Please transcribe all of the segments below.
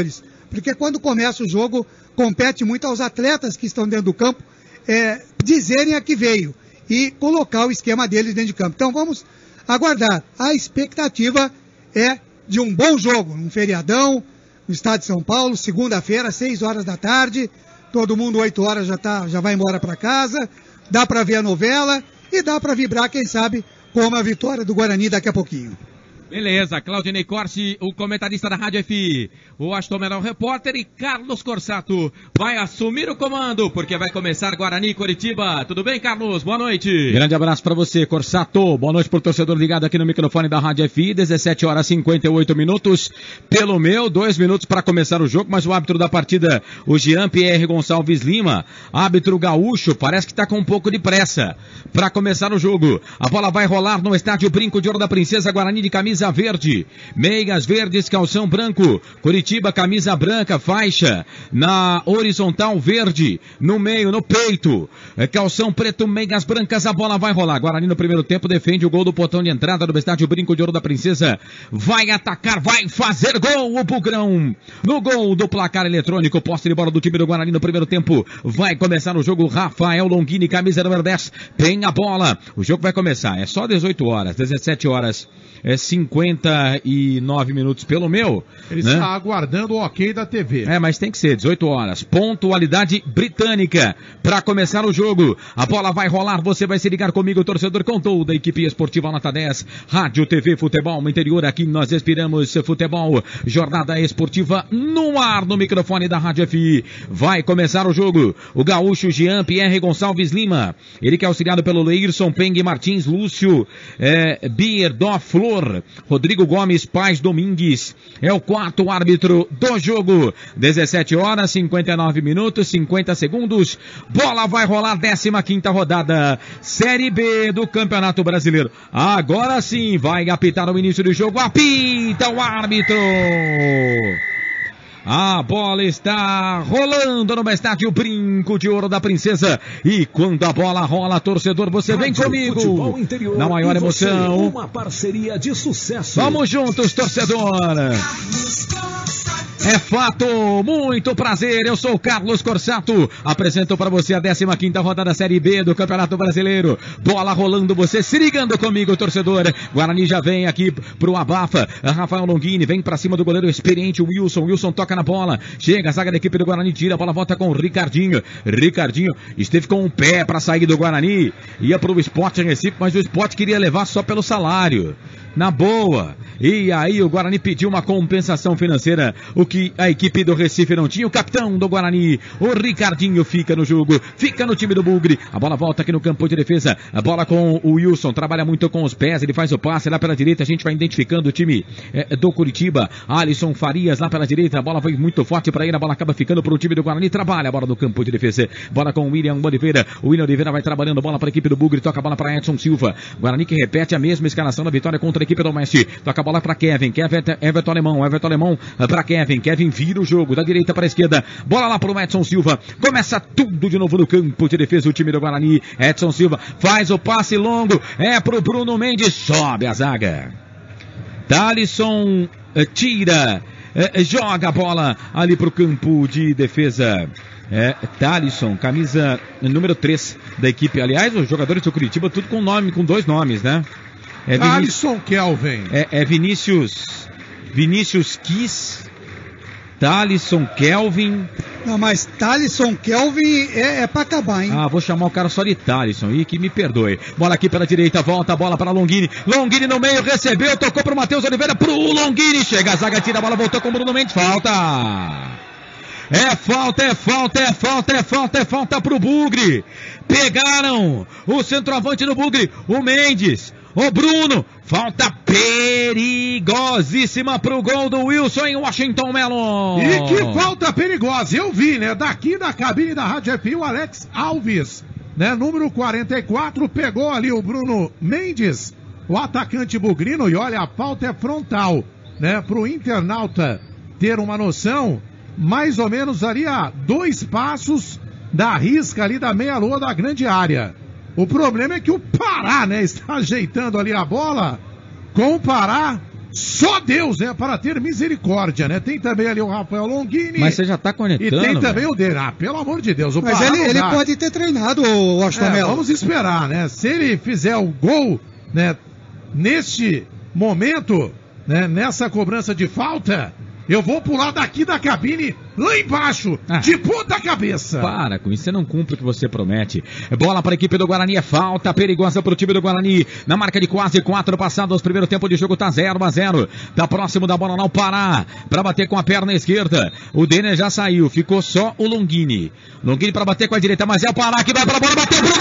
jogadores, porque quando começa o jogo, compete muito aos atletas que estão dentro do campo dizerem a que veio e colocar o esquema deles dentro de campo. Então vamos aguardar. A expectativa é de um bom jogo, um feriadão no estado de São Paulo, segunda-feira, 6 horas da tarde, todo mundo 8 horas já vai embora para casa, dá para ver a novela e dá para vibrar, quem sabe, com uma vitória do Guarani daqui a pouquinho. Beleza, Claudinei Corte, o comentarista da Rádio FI, o Aston Melhor repórter, e Carlos Corsato vai assumir o comando, porque vai começar Guarani e Coritiba. Tudo bem, Carlos? Boa noite. Grande abraço pra você, Corsato. Boa noite pro torcedor ligado aqui no microfone da Rádio FI. 17 horas 58 minutos. Pelo meu, 2 minutos para começar o jogo, mas o árbitro da partida, o Jean-Pierre Gonçalves Lima, árbitro gaúcho, parece que tá com um pouco de pressa para começar o jogo. A bola vai rolar no estádio Brinco de Ouro da Princesa, Guarani de camisa verde, meias verdes, calção branco, Coritiba camisa branca, faixa na horizontal verde, no meio, no peito, calção preto, meias brancas. A bola vai rolar. Guarani no primeiro tempo defende o gol do portão de entrada do estádio Brinco de Ouro da Princesa, vai atacar, vai fazer gol o Bugrão, no gol do placar eletrônico. Posse de bola do time do Guarani no primeiro tempo, vai começar o jogo. Rafael Longini, camisa número 10, tem a bola, o jogo vai começar, é só 18 horas, 17 horas 59 minutos pelo meu. Ele está aguardando o ok da TV. Mas tem que ser 18 horas. Pontualidade britânica para começar o jogo. A bola vai rolar, você vai se ligar comigo, torcedor, com toda a equipe esportiva Nota 10. Rádio, TV, futebol no interior, aqui nós respiramos futebol. Jornada esportiva no ar, no microfone da Rádio FI. Vai começar o jogo. O gaúcho Jean-Pierre Gonçalves Lima, ele que é auxiliado pelo Leirson Peng Martins, Lúcio Bierdó Flor, Rodrigo Gomes Paz Domingues é o quarto árbitro do jogo. 17 horas 59 minutos 50 segundos. Bola vai rolar, 15ª rodada, Série B do Campeonato Brasileiro. Agora sim vai apitar o início do jogo. Apita o árbitro. A bola está rolando no estádio Brinco de Ouro da Princesa. E quando a bola rola, torcedor, você vem comigo na maior emoção. Uma parceria de sucesso. Vamos juntos, torcedor. É fato, muito prazer, eu sou o Carlos Corsato, apresento para você a 15ª rodada Série B do Campeonato Brasileiro. Bola rolando, você se ligando comigo, torcedor. Guarani já vem aqui pro abafa, Rafael Longini vem para cima do goleiro experiente Wilson toca na bola, chega a zaga da equipe do Guarani, tira a bola, volta com o Ricardinho esteve com o pé para sair do Guarani, ia pro Sport Recife, mas o Sport queria levar só pelo salário, na boa, e aí o Guarani pediu uma compensação financeira, o que a equipe do Recife não tinha. O capitão do Guarani, o Ricardinho, fica no jogo, fica no time do Bugre. A bola volta aqui no campo de defesa, a bola com o Wilson, trabalha muito com os pés, ele faz o passe lá pela direita, a gente vai identificando o time do Coritiba. Alisson Farias lá pela direita, a bola foi muito forte para ele, a bola acaba ficando para o time do Guarani, trabalha a bola no campo de defesa, bola com o William Oliveira vai trabalhando, bola para a equipe do Bugre, toca a bola para Edson Silva. Guarani que repete a mesma escalação da vitória contra a equipe do Oeste, toca a bola para Kevin, Everton Alemão para Kevin vira o jogo da direita para a esquerda, bola lá para o Edson Silva, começa tudo de novo no campo de defesa o time do Guarani. Edson Silva faz o passe longo, é pro Bruno Mendes, sobe a zaga, Thalisson tira, joga a bola ali pro campo de defesa. Thalisson, camisa número 3 da equipe. Aliás, os jogadores do Curitiba tudo com nome, com 2 nomes, né? Thalisson Kelvin. Vinícius Kiss, Thalisson Kelvin. Não, mas Thalisson Kelvin é pra acabar, hein? Vou chamar o cara só de Thalisson, e que me perdoe. Bola aqui pela direita, volta a bola para Longini no meio, recebeu, tocou pro Matheus Oliveira, pro Longini, chega a zaga, tira a bola, voltou com o Bruno Mendes, falta. É falta pro Bugre. Pegaram o centroavante do Bugre, o Mendes, o Bruno. Falta perigosíssima pro gol do Wilson em Washington Melo. E que falta perigosa, eu vi, né? Daqui da cabine da Rádio FI, o Alex Alves, né? Número 44, pegou ali o Bruno Mendes, o atacante bugrino, e olha, a falta é frontal, né? Pro internauta ter uma noção, mais ou menos ali a 2 passos da risca ali da meia-lua da grande área. O problema é que o Pará, né, está ajeitando ali a bola. Com o Pará, só Deus, né, para ter misericórdia, né? Tem também ali o Rafael Longini. Mas você já tá conectando. E tem também o Derá, pelo amor de Deus. Mas ele pode ter treinado, o Aston Melo. Vamos esperar, né? Se ele fizer o gol, né, neste momento, né, nessa cobrança de falta, eu vou pular daqui da cabine, lá embaixo, de ponta cabeça. Para com isso, você não cumpre o que você promete. Bola para a equipe do Guarani, é falta perigosa para o time do Guarani. Na marca de quase 4 passados, primeiro tempo de jogo tá 0-0. Tá próximo da bola, não parar. Para bater com a perna esquerda. O Denner já saiu, ficou só o Longini. Longini para bater com a direita, mas é o Pará que vai para a bola, bateu pro gol!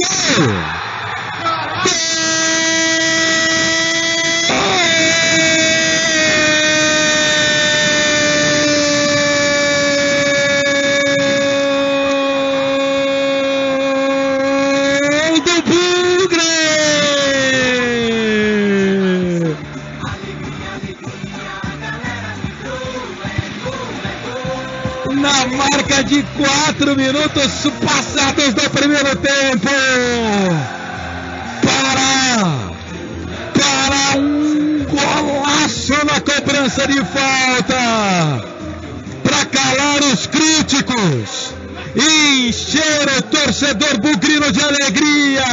Na marca de 4 minutos passados do primeiro tempo, para um golaço na cobrança de falta, para calar os críticos, encher o torcedor bugrino de alegria.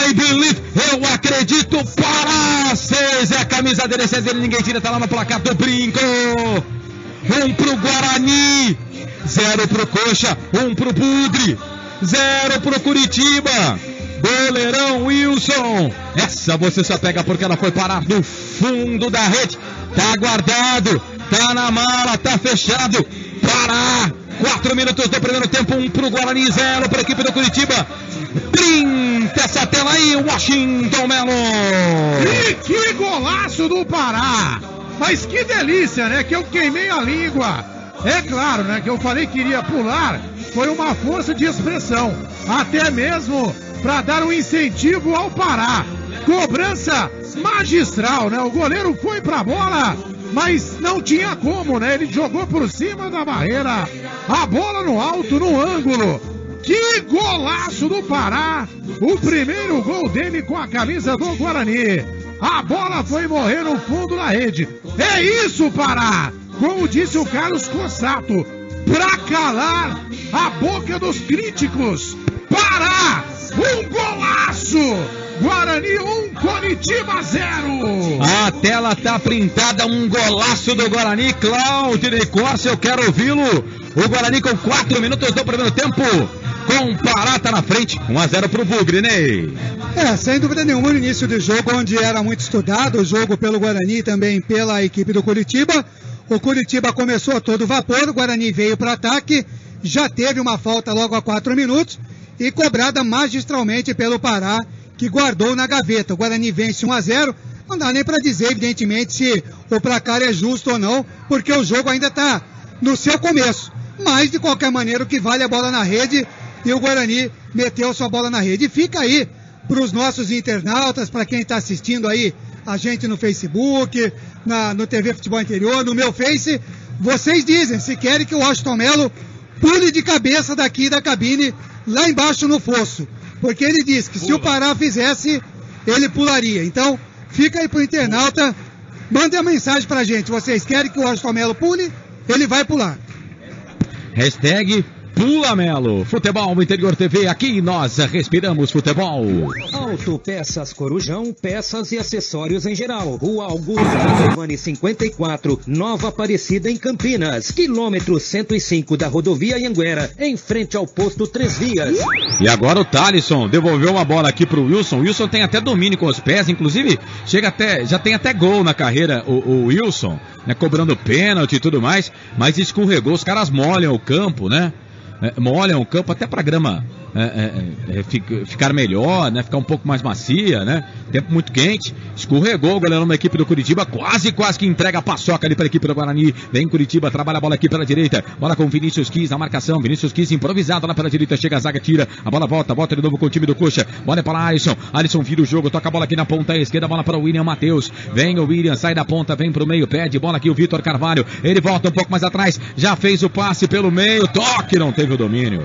I believe, eu acredito, para 6 é a camisa dele, 6 dele, ninguém tira, tá lá no placar do brinco. 1 pro Guarani, 0 pro Coxa, 1 pro Bugre, 0 pro Curitiba. Goleirão Wilson, essa você só pega porque ela foi parar no fundo da rede. Tá guardado, tá na mala, tá fechado. Pará, 4 minutos do primeiro tempo, 1 pro Guarani, 0 para a equipe do Curitiba. 30 essa tela aí, Washington Melo. E que golaço do Pará! Mas que delícia, né? Que eu queimei a língua. É claro, né? Que eu falei que iria pular. Foi uma força de expressão. Até mesmo para dar um incentivo ao Pará. Cobrança magistral, né? O goleiro foi pra bola, mas não tinha como, né? Ele jogou por cima da barreira. A bola no alto, no ângulo. Que golaço do Pará! O primeiro gol dele com a camisa do Guarani. A bola foi morrer no fundo da rede. É isso, Pará! Como disse o Carlos Cossato, pra calar a boca dos críticos. Pará! Um golaço! Guarani 1, Coritiba 0. A tela tá printada, um golaço do Guarani. Claudio Corsa, eu quero ouvi-lo. O Guarani com 4 minutos do primeiro tempo. Com Pará tá na frente, 1-0 pro Bugre, Ney. Sem dúvida nenhuma, no início do jogo, onde era muito estudado o jogo pelo Guarani e também pela equipe do Curitiba. O Curitiba começou a todo vapor, o Guarani veio para ataque, já teve uma falta logo a 4 minutos e cobrada magistralmente pelo Pará, que guardou na gaveta. O Guarani vence 1-0, não dá nem para dizer, evidentemente, se o placar é justo ou não, porque o jogo ainda está no seu começo. Mas, de qualquer maneira, o que vale é a bola na rede, e o Guarani meteu sua bola na rede. E fica aí para os nossos internautas, para quem está assistindo aí a gente no Facebook, no TV Futebol Interior, no meu Face, vocês dizem se querem que o Aston Melo pule de cabeça daqui da cabine, lá embaixo no fosso. Porque ele disse que se o Pará fizesse, ele pularia. Então, fica aí pro internauta, mande a mensagem pra gente. Vocês querem que o Aston Melo pule? Ele vai pular. Hashtag Pula Melo. Futebol Interior TV, aqui nós respiramos futebol. Autopeças Corujão, peças e acessórios em geral. Rua Augusto Giovanni 54, Nova Aparecida em Campinas. Quilômetro 105 da rodovia Anhanguera, em frente ao posto 3 Vias. E agora o Thalisson devolveu uma bola aqui pro Wilson. O Wilson tem até domínio com os pés, inclusive já tem até gol na carreira o Wilson, né, cobrando pênalti e tudo mais, mas escorregou, os caras molham o campo, né? Molham o campo até pra grama ficar melhor, né? Ficar um pouco mais macia, né? Tempo muito quente, escorregou o goleirão da equipe do Curitiba, quase que entrega a paçoca ali para a equipe do Guarani. Vem Curitiba, trabalha a bola aqui pela direita, bola com Vinícius Quis na marcação, Vinícius Quis improvisado lá pela direita, chega a zaga, tira, a bola volta de novo com o time do Coxa, bola é para Alisson vira o jogo, toca a bola aqui na ponta esquerda, bola para o William Matheus, vem o William, sai da ponta, vem pro meio, pede bola aqui o Vitor Carvalho, ele volta um pouco mais atrás, já fez o passe pelo meio, toque, não teve o domínio.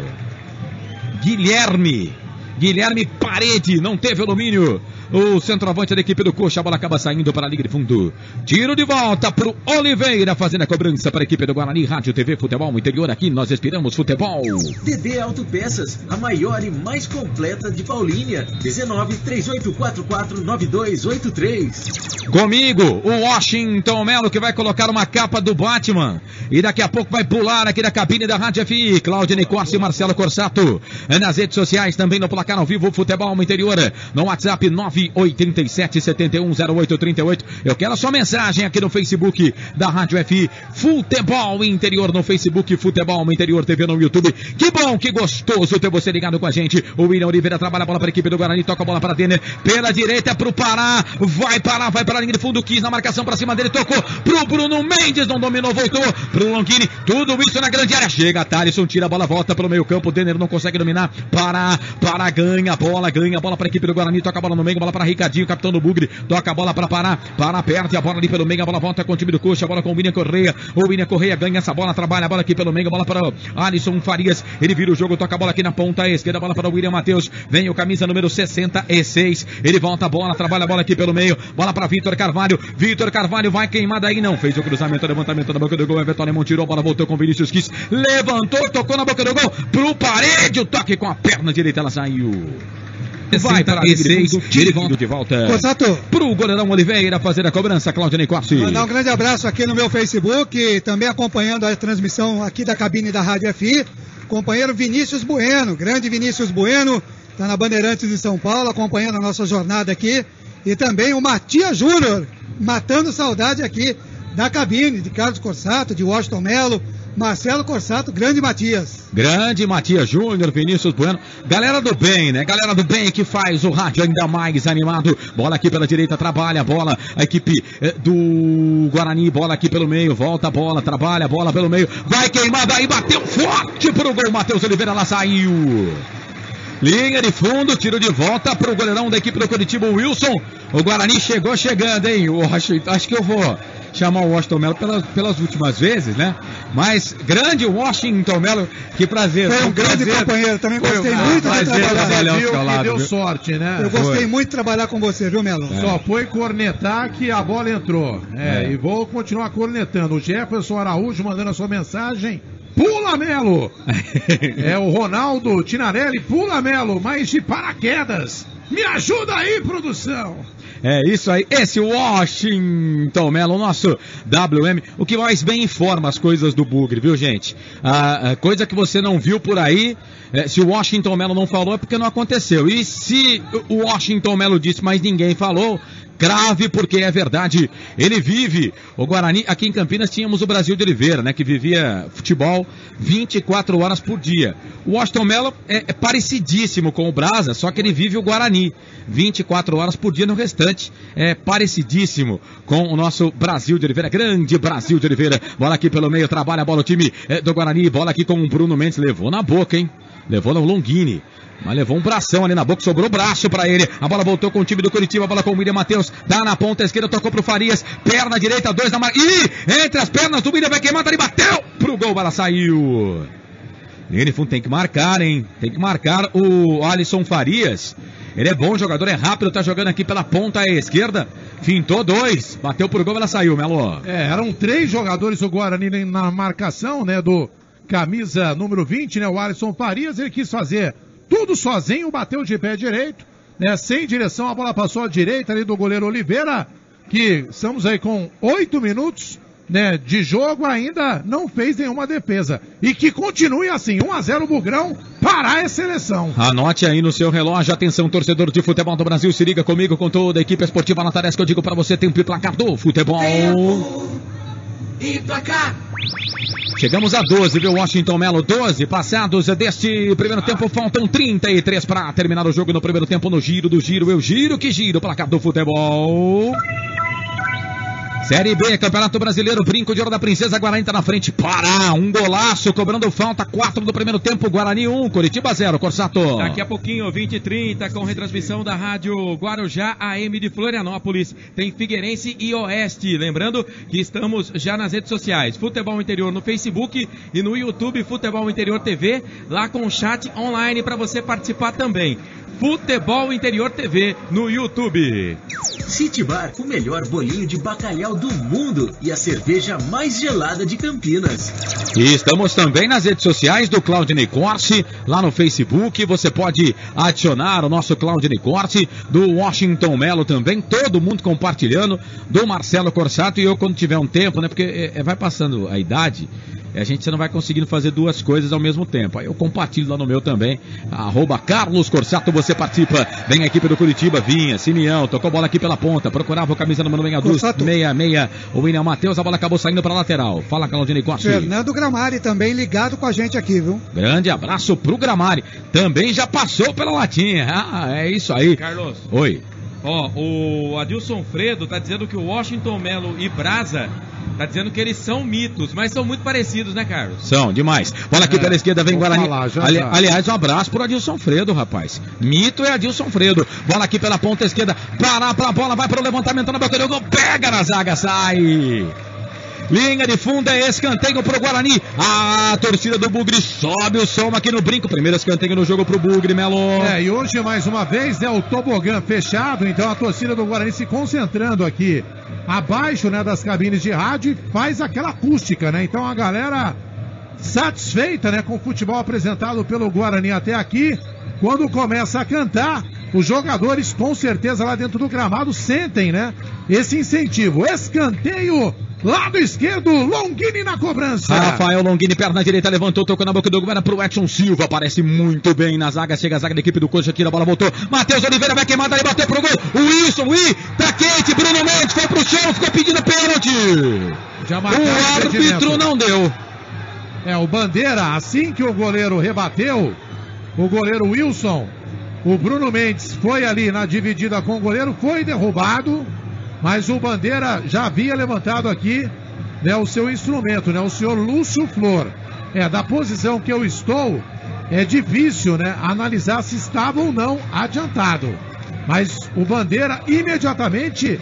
Guilherme Guilherme Parede, não teve o domínio. O centroavante da equipe do Coxa, a bola acaba saindo para a linha de fundo. Tiro de volta pro Oliveira, fazendo a cobrança para a equipe do Guarani. Rádio TV Futebol Interior, aqui nós respiramos futebol. DD Autopeças, a maior e mais completa de Paulínia. 19-3844-9283. Comigo, o Washington Melo, que vai colocar uma capa do Batman. E daqui a pouco vai pular aqui da cabine da Rádio FI. Claudinei Corsi e Marcelo Corsato. Nas redes sociais, também no placar ao vivo Futebol Interior. No WhatsApp 987-710838. Eu quero a sua mensagem aqui no Facebook da Rádio FI. Futebol Interior no Facebook, Futebol Interior TV no YouTube. Que bom, que gostoso ter você ligado com a gente. O William Oliveira trabalha a bola para a equipe do Guarani. Toca a bola para Denner. Pela direita para o Pará. Vai para a linha de fundo. Quis na marcação para cima dele. Tocou pro Bruno Mendes. Não dominou, voltou pro Longini. Tudo isso na grande área. Chega Thalisson, tira a bola, volta pelo meio campo. Denner não consegue dominar. Pará, ganha a bola para a equipe do Guarani. Toca a bola no meio. Bola para Ricardinho, capitão do Bugre. Toca a bola para Pará. Pará perde a bola ali pelo meio. A bola volta com o time do Coxa. A bola com o William Correia. O William Correia ganha essa bola. Trabalha a bola aqui pelo meio. A bola para o Alisson Farias. Ele vira o jogo. Toca a bola aqui na ponta esquerda. A bola para o William Matheus. Vem o camisa número 66. Ele volta a bola. Trabalha a bola aqui pelo meio. Bola para Vitor Carvalho. Vitor Carvalho vai queimada aí. Não fez o cruzamento. Levantamento da boca do gol. Everton Alemão tirou a bola. Voltou com Vinícius Kiss. Levantou. Tocou na boca do gol. Pro Parede. O toque com a perna direita. Ela saiu. Vai para a ele volta de volta pro goleirão Oliveira fazer a cobrança. Claudinei Corsi. Mandar um grande abraço aqui no meu Facebook, também acompanhando a transmissão aqui da cabine da Rádio FI. Companheiro Vinícius Bueno, grande Vinícius Bueno, está na Bandeirantes de São Paulo, acompanhando a nossa jornada aqui. E também o Matias Júnior, matando saudade aqui da cabine, de Carlos Corsato, de Washington Melo, Marcelo Corsato, grande Matias. Grande Matias Júnior, Vinícius Bueno. Galera do bem, né? Galera do bem que faz o rádio ainda mais animado. Bola aqui pela direita, trabalha a bola. A equipe do Guarani, bola aqui pelo meio. Volta a bola, trabalha a bola pelo meio. Vai queimada aí, bateu forte pro gol. Matheus Oliveira, lá saiu. Linha de fundo, tiro de volta pro goleirão da equipe do Curitiba, Wilson. O Guarani chegou chegando, hein? Acho que eu vou chamar o Washington Melo pelas últimas vezes, né? Mas grande Washington Melo, que prazer. Foi um grande companheiro, também gostei muito de trabalhar. Deu sorte, né? Eu gostei muito de trabalhar com você, viu, Melo? Só foi cornetar que a bola entrou. E vou continuar cornetando. O Jefferson Araújo mandando a sua mensagem. Pula, Melo! É o Ronaldo Tinarelli, pula, Melo, mas de paraquedas. Me ajuda aí, produção! É isso aí, esse Washington Melo, o nosso WM, o que mais bem informa as coisas do Bugre, viu, gente? A coisa que você não viu por aí, se o Washington Melo não falou é porque não aconteceu. E se o Washington Melo disse, mas ninguém falou, grave, porque é verdade. Ele vive, o Guarani, aqui em Campinas tínhamos o Brasil de Oliveira, né, que vivia futebol 24 horas por dia. O Washington Melo é parecidíssimo com o Brasa, só que ele vive o Guarani 24 horas por dia no restante. É parecidíssimo com o nosso Brasil de Oliveira, grande Brasil de Oliveira. Bola aqui pelo meio, trabalha a bola o time do Guarani, bola aqui com o Bruno Mendes, levou na boca, hein? Levou no Longini. Mas levou um bração ali na boca, sobrou braço pra ele. A bola voltou com o time do Curitiba, a bola com o William Matheus. Dá na ponta esquerda, tocou pro Farias. Perna direita, 2 na marca. Ih, entre as pernas do William, vai queimar, ali bateu pro gol, a bola saiu. Ele tem que marcar, hein? Tem que marcar o Alisson Farias. Ele é bom jogador, é rápido, tá jogando aqui pela ponta esquerda. Fintou 2, bateu pro gol, ela saiu, Melo. Eram 3 jogadores do Guarani na marcação, né? Do camisa número 20, né? O Alisson Farias, ele quis fazer tudo sozinho, bateu de pé direito, né? Sem direção, a bola passou à direita ali do goleiro Oliveira, que estamos aí com 8 minutos, né, de jogo, ainda não fez nenhuma defesa. E que continue assim, 1-0 Bugrão, para a seleção. Anote aí no seu relógio, atenção, torcedor de futebol do Brasil, se liga comigo com toda a equipe esportiva na tarefa que eu digo para você, tempo e placar do futebol. Tempo e placar. Chegamos a 12, viu, Washington Melo? 12 passados deste primeiro tempo, faltam 33 para terminar o jogo no primeiro tempo. No giro do giro, eu giro que giro, placar do futebol. Série B, Campeonato Brasileiro, Brinco de Ouro da Princesa, Guarani tá na frente, Pará, um golaço, cobrando falta, 4 do primeiro tempo, Guarani 1, Curitiba 0, Corsato. Daqui a pouquinho, 20h30, com retransmissão da Rádio Guarujá AM de Florianópolis, tem Figueirense e Oeste, lembrando que estamos já nas redes sociais, Futebol Interior no Facebook e no YouTube, Futebol Interior TV, lá com chat online para você participar também. Futebol Interior TV no YouTube. City Bar, o melhor bolinho de bacalhau do mundo e a cerveja mais gelada de Campinas. E estamos também nas redes sociais do Claudinei Corse, lá no Facebook, você pode adicionar o nosso Claudinei Corse, do Washington Melo também, todo mundo compartilhando, do Marcelo Corsato, e eu quando tiver um tempo, né, porque vai passando a idade, a gente não vai conseguindo fazer duas coisas ao mesmo tempo. Aí eu compartilho lá no meu também, @Carlos Corsato, você participa. Vem a equipe do Curitiba, Vinha, Simeão, tocou bola aqui pela ponta, procurava o camisa número 66, o William Matheus, a bola acabou saindo para lateral. Fala, Claudinei Corte. Fernando Gramari também ligado com a gente aqui, viu? Grande abraço pro Gramari, também já passou pela latinha. É isso aí. Carlos. Oi. O Adilson Fredo tá dizendo que o Washington Melo e Brasa tá dizendo que eles são mitos, mas são muito parecidos, né, Carlos? São, demais. Bola aqui pela esquerda, vem Guarani. Falar, aliás, um abraço pro Adilson Fredo, rapaz. Mito é Adilson Fredo. Bola aqui pela ponta esquerda, parar pra bola, vai pro levantamento na boca do gol, pega na zaga, sai. Linha de fundo, é escanteio pro Guarani. A torcida do Bugre sobe o som aqui no Brinco. Primeiro escanteio no jogo pro Bugre, Melo. E hoje, mais uma vez, o tobogã fechado. Então a torcida do Guarani se concentrando aqui abaixo, né, das cabines de rádio e faz aquela acústica, né? Então a galera satisfeita, né, com o futebol apresentado pelo Guarani até aqui. Quando começa a cantar, os jogadores com certeza lá dentro do gramado sentem, né, esse incentivo. Escanteio, lado esquerdo, Longini na cobrança. Rafael Longini, perna direita, levantou, tocou na boca do gol, era pro Edson Silva, aparece muito bem na zaga, chega a zaga da equipe do Coxa, tira a bola, voltou, Matheus Oliveira vai queimar, ali bateu pro gol, o Wilson, tá quente, Bruno Mendes foi pro chão, ficou pedindo pênalti. O árbitro não deu. O Bandeira, assim que o goleiro rebateu, o goleiro Wilson, o Bruno Mendes foi ali na dividida com o goleiro, foi derrubado. Mas o Bandeira já havia levantado aqui, né, o seu instrumento, né, o senhor Lúcio Flor. Da posição que eu estou, é difícil, né, analisar se estava ou não adiantado. Mas o Bandeira imediatamente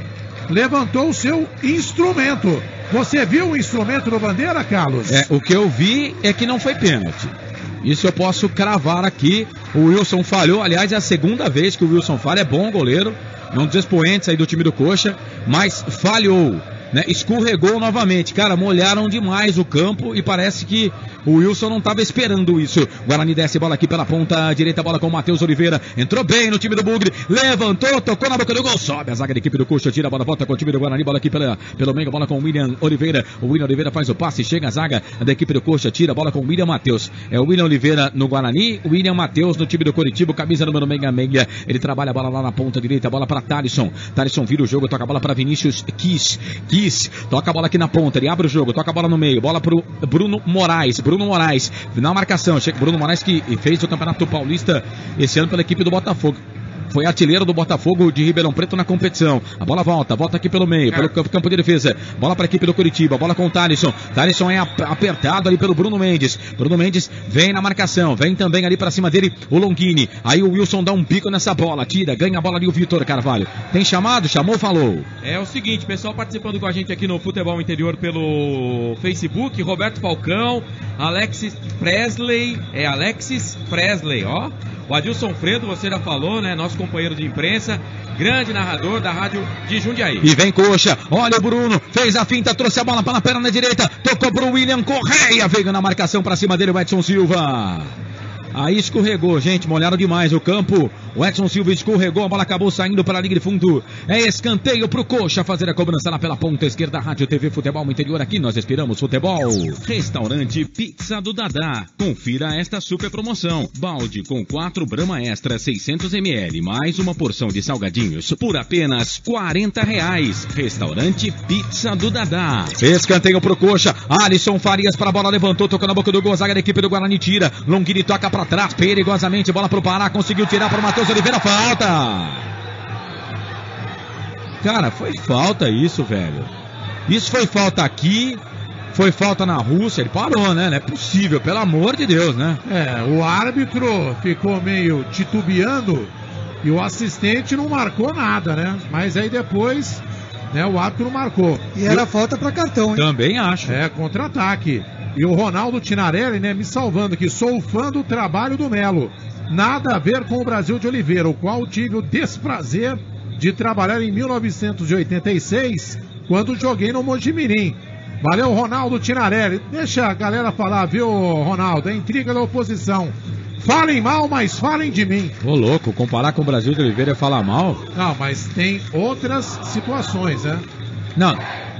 levantou o seu instrumento. Você viu o instrumento do Bandeira, Carlos? O que eu vi é que não foi pênalti. Isso eu posso cravar aqui. O Wilson falhou, aliás, é a segunda vez que o Wilson falha, é bom goleiro. É um dos expoentes aí do time do Coxa, mas falhou, né? Escorregou novamente. Cara, molharam demais o campo e parece que o Wilson não estava esperando isso. Guarani desce, bola aqui pela ponta direita, bola com o Matheus Oliveira. Entrou bem no time do Bugre, levantou, tocou na boca do gol, sobe a zaga da equipe do Coxa, tira a bola, volta com o time do Guarani, bola aqui pelo meio, bola com o William Oliveira. O William Oliveira faz o passe, chega a zaga da equipe do Coxa, tira a bola com o William Matheus. É o William Oliveira no Guarani, o William Matheus no time do Curitiba, camisa número 66. Ele trabalha a bola lá na ponta direita, bola para Thalisson. Thalisson vira o jogo, toca a bola para Vinícius Kiss, toca a bola aqui na ponta, ele abre o jogo, toca a bola no meio, bola pro Bruno Moraes na marcação, Bruno Moraes que fez o Campeonato Paulista esse ano pela equipe do Botafogo. Foi artilheiro do Botafogo de Ribeirão Preto na competição. A bola volta aqui pelo meio, pelo campo de defesa. Bola para a equipe do Curitiba, bola com o Thalisson. Thalisson é apertado ali pelo Bruno Mendes. Bruno Mendes vem na marcação, vem também ali para cima dele o Longini. Aí o Wilson dá um bico nessa bola, tira, ganha a bola ali o Vitor Carvalho. Tem chamado? Chamou, falou. É o seguinte, pessoal participando com a gente aqui no Futebol Interior pelo Facebook, Roberto Falcão, Alexis Presley, ó. O Adilson Fredo, você já falou, né? Nosso companheiro de imprensa, grande narrador da rádio de Jundiaí. E vem Coxa, olha o Bruno, fez a finta, trouxe a bola para a perna direita, tocou pro William Correia, veio na marcação para cima dele o Edson Silva. Aí escorregou, gente, molharam demais o campo. O Edson Silva escorregou, a bola acabou saindo para a linha de fundo. É escanteio pro Coxa fazer a cobrança lá pela ponta esquerda. Rádio TV Futebol Interior, aqui nós esperamos futebol. Restaurante Pizza do Dadá. Confira esta super promoção. Balde com 4 Brahma Extra 600 ml, mais uma porção de salgadinhos por apenas R$40. Restaurante Pizza do Dadá. Escanteio pro Coxa. Alisson Farias para a bola, levantou, tocou na boca do gol. Zaga da equipe do Guarani tira. Longini toca para trás, perigosamente, bola pro Pará, conseguiu tirar para o Matheus Oliveira, falta. Cara, foi falta isso, velho. Isso foi falta aqui, foi falta na Rússia, ele parou, né? Não é possível, pelo amor de Deus, né? O árbitro ficou meio titubeando e o assistente não marcou nada, né? Mas aí depois, né, o árbitro marcou. E era falta para cartão, hein? Também acho. Contra-ataque. E o Ronaldo Tinarelli, né, me salvando aqui. Sou fã do trabalho do Melo. Nada a ver com o Brasil de Oliveira, o qual tive o desprazer de trabalhar em 1986, quando joguei no Mojimirim. Valeu, Ronaldo Tinarelli. Deixa a galera falar, viu, Ronaldo? É intriga da oposição. Falem mal, mas falem de mim. Ô, louco, comparar com o Brasil de Oliveira é falar mal? Não, mas tem outras situações, né? Não,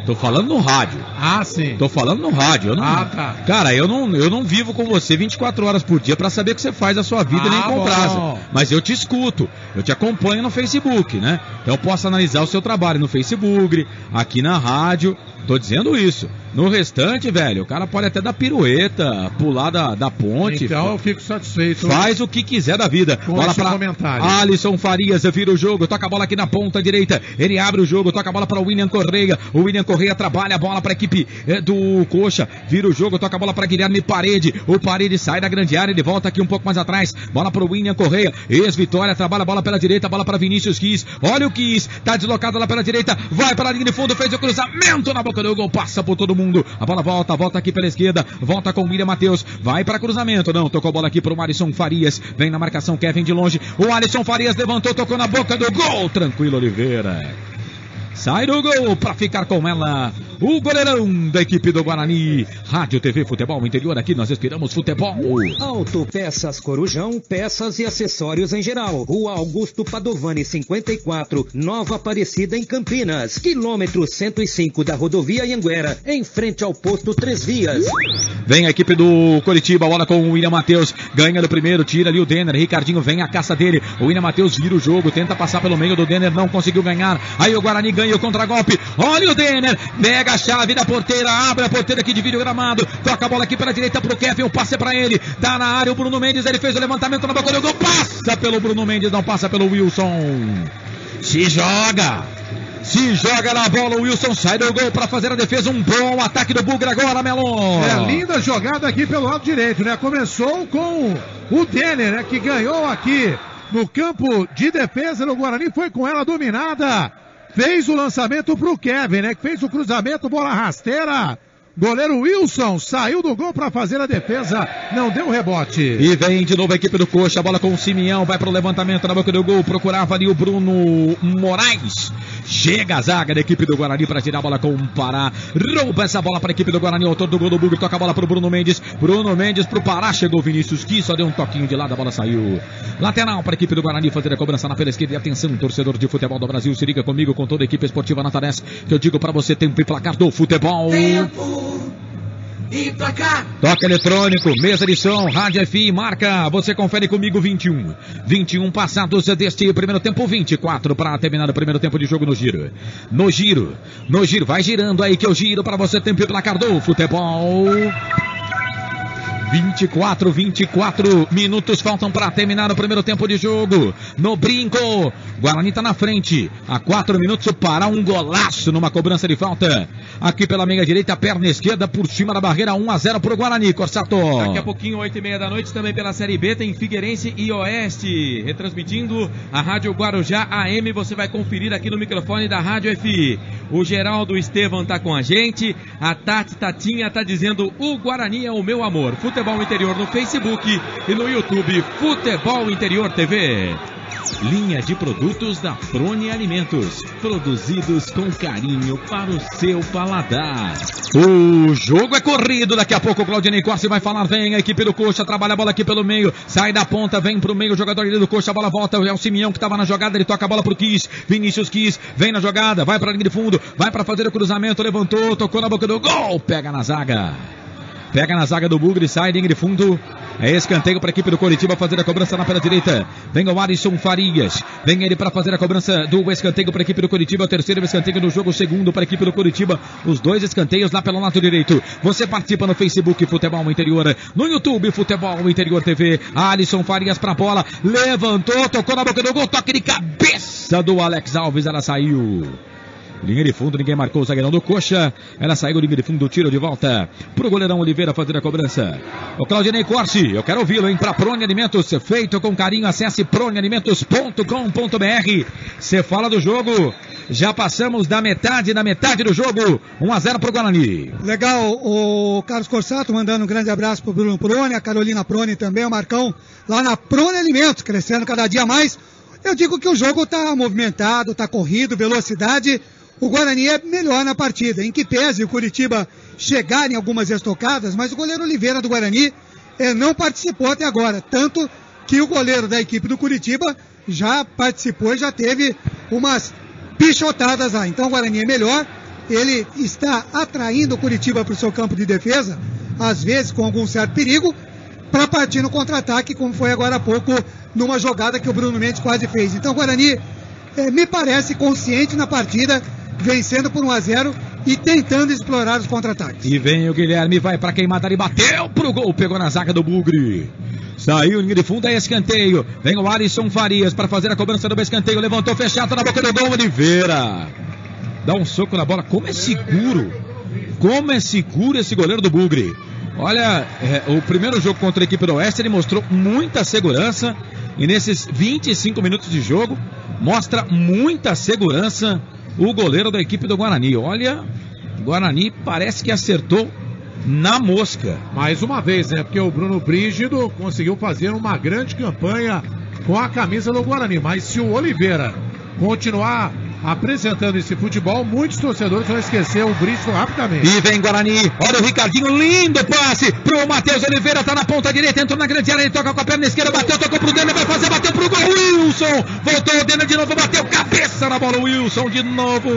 tô falando no rádio. Ah, sim. Tô falando no rádio. Eu não, tá. Cara, eu não vivo com você 24 horas por dia pra saber o que você faz da sua vida nem com prazo. Mas eu te escuto, eu te acompanho no Facebook, né? Então eu posso analisar o seu trabalho no Facebook, aqui na rádio. Tô dizendo isso. No restante, velho, o cara pode até dar pirueta, pular da ponte. Então eu fico satisfeito. Faz o que quiser da vida. Bola pra comentário. Alisson Farias vira o jogo, toca a bola aqui na ponta direita. Ele abre o jogo, toca a bola para o William Correia. O William Correia trabalha a bola para a equipe do Coxa. Vira o jogo, toca a bola para Guilherme Parede. O Parede sai da grande área, ele volta aqui um pouco mais atrás. Bola para o William Correia. Ex-Vitória, trabalha a bola pela direita, bola para Vinícius Quis. Olha o Quis, tá deslocado lá pela direita. Vai para a linha de fundo, fez o cruzamento na boca do gol, passa por todo mundo. A bola volta aqui pela esquerda, volta com o William Matheus, vai para cruzamento, não, tocou a bola aqui para o Alisson Farias, vem na marcação Kevin de longe, o Alisson Farias levantou, tocou na boca do gol, tranquilo Oliveira. Sai do gol para ficar com ela o goleirão da equipe do Guarani. Rádio TV Futebol Interior, aqui nós respiramos futebol. Autopeças Corujão, peças e acessórios em geral. Rua Augusto Padovani 54, Nova Aparecida em Campinas. Quilômetro 105 da rodovia Anhanguera, em frente ao posto Três Vias. Vem a equipe do Coritiba, bola com o William Matheus, ganha do primeiro, tira ali o Denner, Ricardinho vem a caça dele, o William Matheus vira o jogo, tenta passar pelo meio do Denner, não conseguiu ganhar, aí o Guarani ganha o contragolpe, olha o Denner, pega a chave da porteira, abre a porteira que divide o gramado, toca a bola aqui pela direita pro Kevin, o passe pra ele, tá na área o Bruno Mendes, ele fez o levantamento na boca do gol, passa pelo Bruno Mendes, não passa pelo Wilson, se joga na bola, o Wilson sai do gol para fazer a defesa, um bom ataque do Bugra agora, Melon. Linda jogada aqui pelo lado direito, né? Começou com o Denner, né? Que ganhou aqui no campo de defesa do Guarani, foi com ela dominada, fez o lançamento pro Kevin, né? Que fez o cruzamento, bola rasteira. Goleiro Wilson saiu do gol para fazer a defesa, não deu rebote. E vem de novo a equipe do Coxa, a bola com o Simeão, vai para o levantamento na boca do gol, procurava ali o Bruno Moraes. Chega a zaga da equipe do Guarani para tirar a bola com o Pará. Rouba essa bola para a equipe do Guarani, autor do gol do Bugre, toca a bola para o Bruno Mendes. Bruno Mendes para o Pará, chegou o Vinícius Quis, só deu um toquinho de lado, a bola saiu. Lateral para a equipe do Guarani fazer a cobrança na pela esquerda. E atenção, torcedor de futebol do Brasil, se liga comigo com toda a equipe esportiva Natanés, que eu digo para você, tempo e placar do futebol. Tempo e placar. Toque eletrônico, mesa de som, Rádio FI, marca, você confere comigo 21 passados deste primeiro tempo, 24 para terminar o primeiro tempo de jogo no giro, vai girando aí que eu giro para você, tempo e placar do futebol. 24 minutos faltam para terminar o primeiro tempo de jogo. No brinco, Guarani tá na frente. A 4 minutos para um golaço numa cobrança de falta. Aqui pela meia direita, perna esquerda por cima da barreira, 1-0 pro Guarani, Corsato. Daqui a pouquinho, 8h30 da noite, também pela Série B, tem Figueirense e Oeste. Retransmitindo a Rádio Guarujá AM, você vai conferir aqui no microfone da Rádio FI. O Geraldo Estevam tá com a gente. A Tatinha tá dizendo: o Guarani é o meu amor. Futebol Interior no Facebook e no YouTube, Futebol Interior TV. Linha de produtos da Prone Alimentos, produzidos com carinho para o seu paladar. O jogo é corrido, daqui a pouco o Claudinei Corsi vai falar, vem a equipe do Coxa, trabalha a bola aqui pelo meio, sai da ponta, vem pro meio, o jogador do Coxa, a bola volta, é o Simeão que estava na jogada, ele toca a bola pro Quis, Vinícius Quis, vem na jogada, vai para a linha de fundo, vai para fazer o cruzamento, levantou, tocou na boca do gol, pega na zaga do Bugre, sai, linha de fundo. É escanteio para a equipe do Coritiba fazer a cobrança na pela direita. Vem o Alisson Farias. Vem ele para fazer a cobrança do escanteio para a equipe do Coritiba. O terceiro escanteio do jogo, o segundo para a equipe do Coritiba. Os dois escanteios lá pelo lado direito. Você participa no Facebook Futebol Interior, no YouTube Futebol Interior TV. Alisson Farias para a bola. Levantou, tocou na boca do gol. Toque de cabeça do Alex Alves. Ela saiu. Linha de fundo, ninguém marcou o zagueirão do Coxa. Ela saiu, linha de fundo, tiro de volta pro goleirão Oliveira fazer a cobrança. O Claudinei Corsi, eu quero ouvi-lo, hein? Pra Prone Alimentos, feito com carinho, acesse pronealimentos.com.br. Você fala do jogo, já passamos da metade do jogo, 1-0 pro Guarani. Legal, o Carlos Corsato mandando um grande abraço pro Bruno Prone, a Carolina Prone também, o Marcão, lá na Prone Alimentos, crescendo cada dia mais. Eu digo que o jogo tá movimentado, tá corrido, velocidade. O Guarani é melhor na partida, em que pese o Curitiba chegar em algumas estocadas, mas o goleiro Oliveira do Guarani não participou até agora, tanto que o goleiro da equipe do Curitiba já participou e já teve umas pichotadas lá. Então o Guarani é melhor, ele está atraindo o Curitiba para o seu campo de defesa, às vezes com algum certo perigo, para partir no contra-ataque, como foi agora há pouco numa jogada que o Bruno Mendes quase fez. Então o Guarani me parece consciente na partida, vencendo por 1-0 e tentando explorar os contra-ataques. E vem o Guilherme, vai pra queimada ali, bateu pro gol, pegou na zaga do Bugre. Saiu, linha de fundo, é escanteio. Vem o Alisson Farias para fazer a cobrança do escanteio, levantou, fechado na boca do gol, Oliveira. Dá um soco na bola, como é seguro esse goleiro do Bugre. Olha, o primeiro jogo contra a equipe do Oeste, ele mostrou muita segurança. E nesses 25 minutos de jogo, mostra muita segurança o goleiro da equipe do Guarani. Olha, o Guarani parece que acertou na mosca. Mais uma vez, né? Porque o Bruno Brígido conseguiu fazer uma grande campanha com a camisa do Guarani. Mas se o Oliveira continuar apresentando esse futebol, muitos torcedores vão esquecer o Brígido rapidamente. E vem Guarani, olha o Ricardinho, lindo passe pro Matheus Oliveira, tá na ponta direita, entrou na grande área, ele toca com a perna esquerda, bateu, tocou pro Denner, vai fazer, bateu pro gol, Wilson, voltou o Denner de novo, bateu cabeça na bola, o Wilson de novo,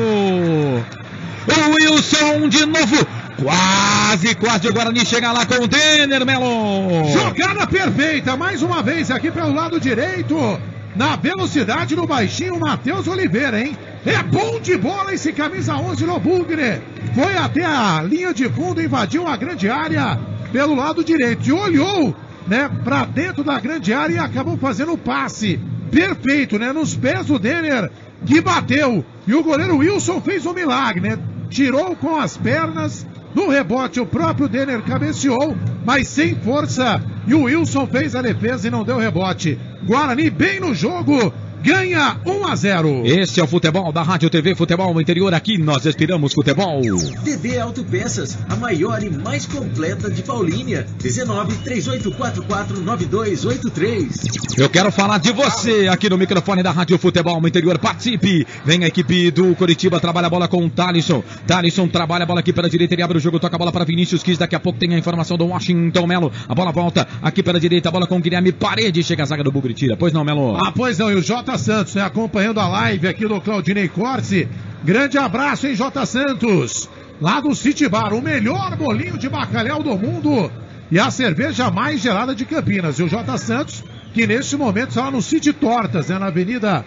quase o Guarani chega lá com o Denner, Melo. Jogada perfeita, mais uma vez aqui pelo lado direito, na velocidade no baixinho, Matheus Oliveira, hein? É bom de bola esse camisa 11 no Bugre. Foi até a linha de fundo, invadiu a grande área pelo lado direito e olhou, né, pra dentro da grande área e acabou fazendo o passe perfeito, né, nos pés do Denner, que bateu. E o goleiro Wilson fez um milagre, né? Tirou com as pernas, no rebote o próprio Denner cabeceou, mas sem força. E o Wilson fez a defesa e não deu rebote. Guarani bem no jogo, ganha 1-0. Este é o futebol da Rádio TV Futebol Interior. Aqui nós respiramos futebol. TV Autopeças, a maior e mais completa de Paulínia. 19-3844-9283. Eu quero falar de você aqui no microfone da Rádio Futebol Interior. Participe. Vem a equipe do Curitiba, trabalha a bola com o Thalisson. Thalisson trabalha a bola aqui pela direita, ele abre o jogo, toca a bola para Vinícius Quis. Daqui a pouco tem a informação do Washington Melo. A bola volta aqui pela direita, a bola com o Guilherme Parede. Chega a zaga do Bugre, tira. Pois não, Melo? Ah, pois não. E o J. Santos, né, acompanhando a live aqui do Claudinei Corsi. Grande abraço, hein, J. Santos, lá do City Bar, o melhor bolinho de bacalhau do mundo e a cerveja mais gelada de Campinas. E o J. Santos, que neste momento está lá no City Tortas, né, na avenida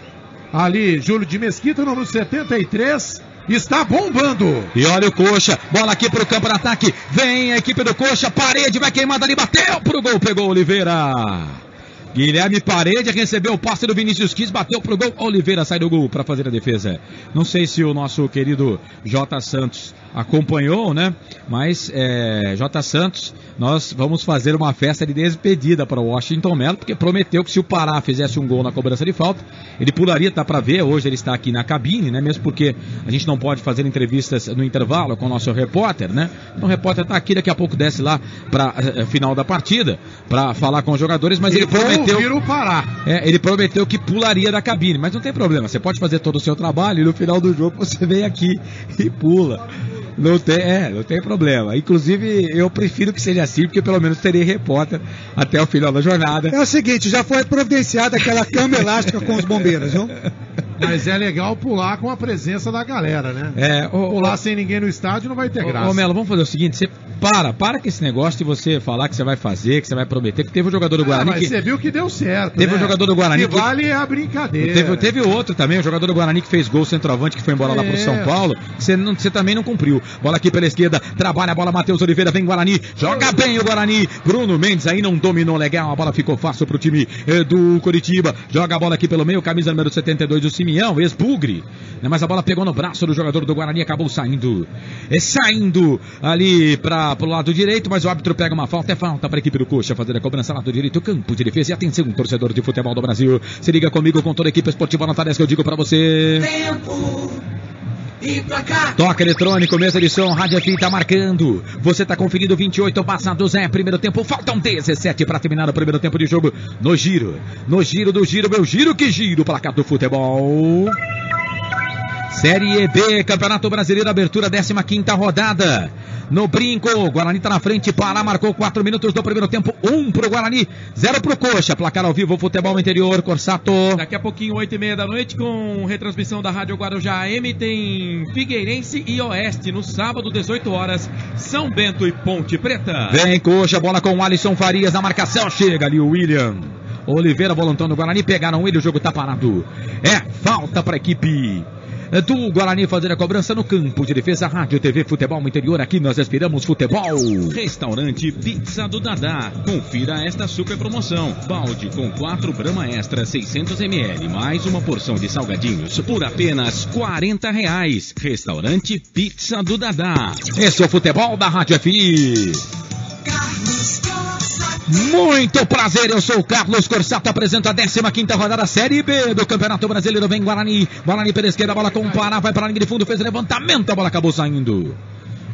ali, Júlio de Mesquita, número 73, está bombando. E olha o Coxa, bola aqui pro campo de ataque, vem a equipe do Coxa, Parede vai queimada ali, bateu pro gol, pegou Oliveira. Guilherme Parede recebeu o passe do Vinícius Quis, bateu pro gol, Oliveira sai do gol para fazer a defesa. Não sei se o nosso querido J. Santos acompanhou, né? Mas J. Santos, nós vamos fazer uma festa de despedida para o Washington Melo, porque prometeu que se o Pará fizesse um gol na cobrança de falta, ele pularia, tá para ver, hoje ele está aqui na cabine, né? Mesmo porque a gente não pode fazer entrevistas no intervalo com o nosso repórter, né? Então o repórter tá aqui, daqui a pouco desce lá para final da partida, para falar com os jogadores, mas ele prometeu... o Pará. Ele prometeu que pularia da cabine, mas não tem problema, você pode fazer todo o seu trabalho e no final do jogo você vem aqui e pula. Não tem problema. Inclusive, eu prefiro que seja assim, porque pelo menos terei repórter até o final da jornada. É o seguinte, já foi providenciada aquela cama elástica com os bombeiros, viu? Mas é legal pular com a presença da galera, né? Pular sem ninguém no estádio não vai ter graça. Ô Melo, vamos fazer o seguinte, você para com esse negócio de você falar que você vai fazer, que você vai prometer, que teve um jogador do Guarani mas você viu que deu certo, teve, né? Um jogador do Guarani que vale a brincadeira. Teve outro também, um jogador do Guarani que fez gol, centroavante, que foi embora lá pro São Paulo, você também não cumpriu. Bola aqui pela esquerda, trabalha a bola, Matheus Oliveira, vem Guarani, joga bem o Guarani, Bruno Mendes aí não dominou legal, a bola ficou fácil pro time do Curitiba, joga a bola aqui pelo meio, camisa número 72, o Simeone ex-Damião, ex-Bugre. Mas a bola pegou no braço do jogador do Guarani, acabou saindo ali pro lado direito, mas o árbitro pega uma falta, é falta para a equipe do Coxa fazer a cobrança lado direito, campo de defesa. E atenção, torcedor de futebol do Brasil, se liga comigo com toda a equipe esportiva nota 10 que eu digo para você. Tempo e placar. Toque eletrônico, mesa de som, Rádio FM tá marcando. Você tá conferindo 28 passados, primeiro tempo, faltam 17 para terminar o primeiro tempo de jogo. No giro do giro, meu giro que giro, placar do futebol. Série B, Campeonato Brasileiro, abertura 15ª rodada. No brinco, Guarani tá na frente, Pará marcou 4 minutos do primeiro tempo, 1 pro Guarani, 0 pro Coxa. Placar ao vivo, futebol interior, Corsato. Daqui a pouquinho, 8h30 da noite, com retransmissão da Rádio Guarujá AM, tem Figueirense e Oeste. No sábado, 18 horas, São Bento e Ponte Preta. Vem Coxa, bola com o Alisson Farias na marcação, chega ali o William Oliveira, volantão do Guarani, pegaram ele, o jogo tá parado. É falta pra equipe do Guarani fazer a cobrança no campo de defesa. Rádio TV Futebol Interior, aqui nós respiramos futebol. Restaurante Pizza do Dadá. Confira esta super promoção. Balde com 4 Brahma Extra 600ml, mais uma porção de salgadinhos por apenas R$40. Restaurante Pizza do Dadá. Esse é o futebol da Rádio FI. Muito prazer, eu sou o Carlos Corsato, apresento a 15ª rodada Série B do Campeonato Brasileiro. Vem Guarani pela esquerda, bola com o Pará, vai para a linha de fundo, fez levantamento, a bola acabou saindo.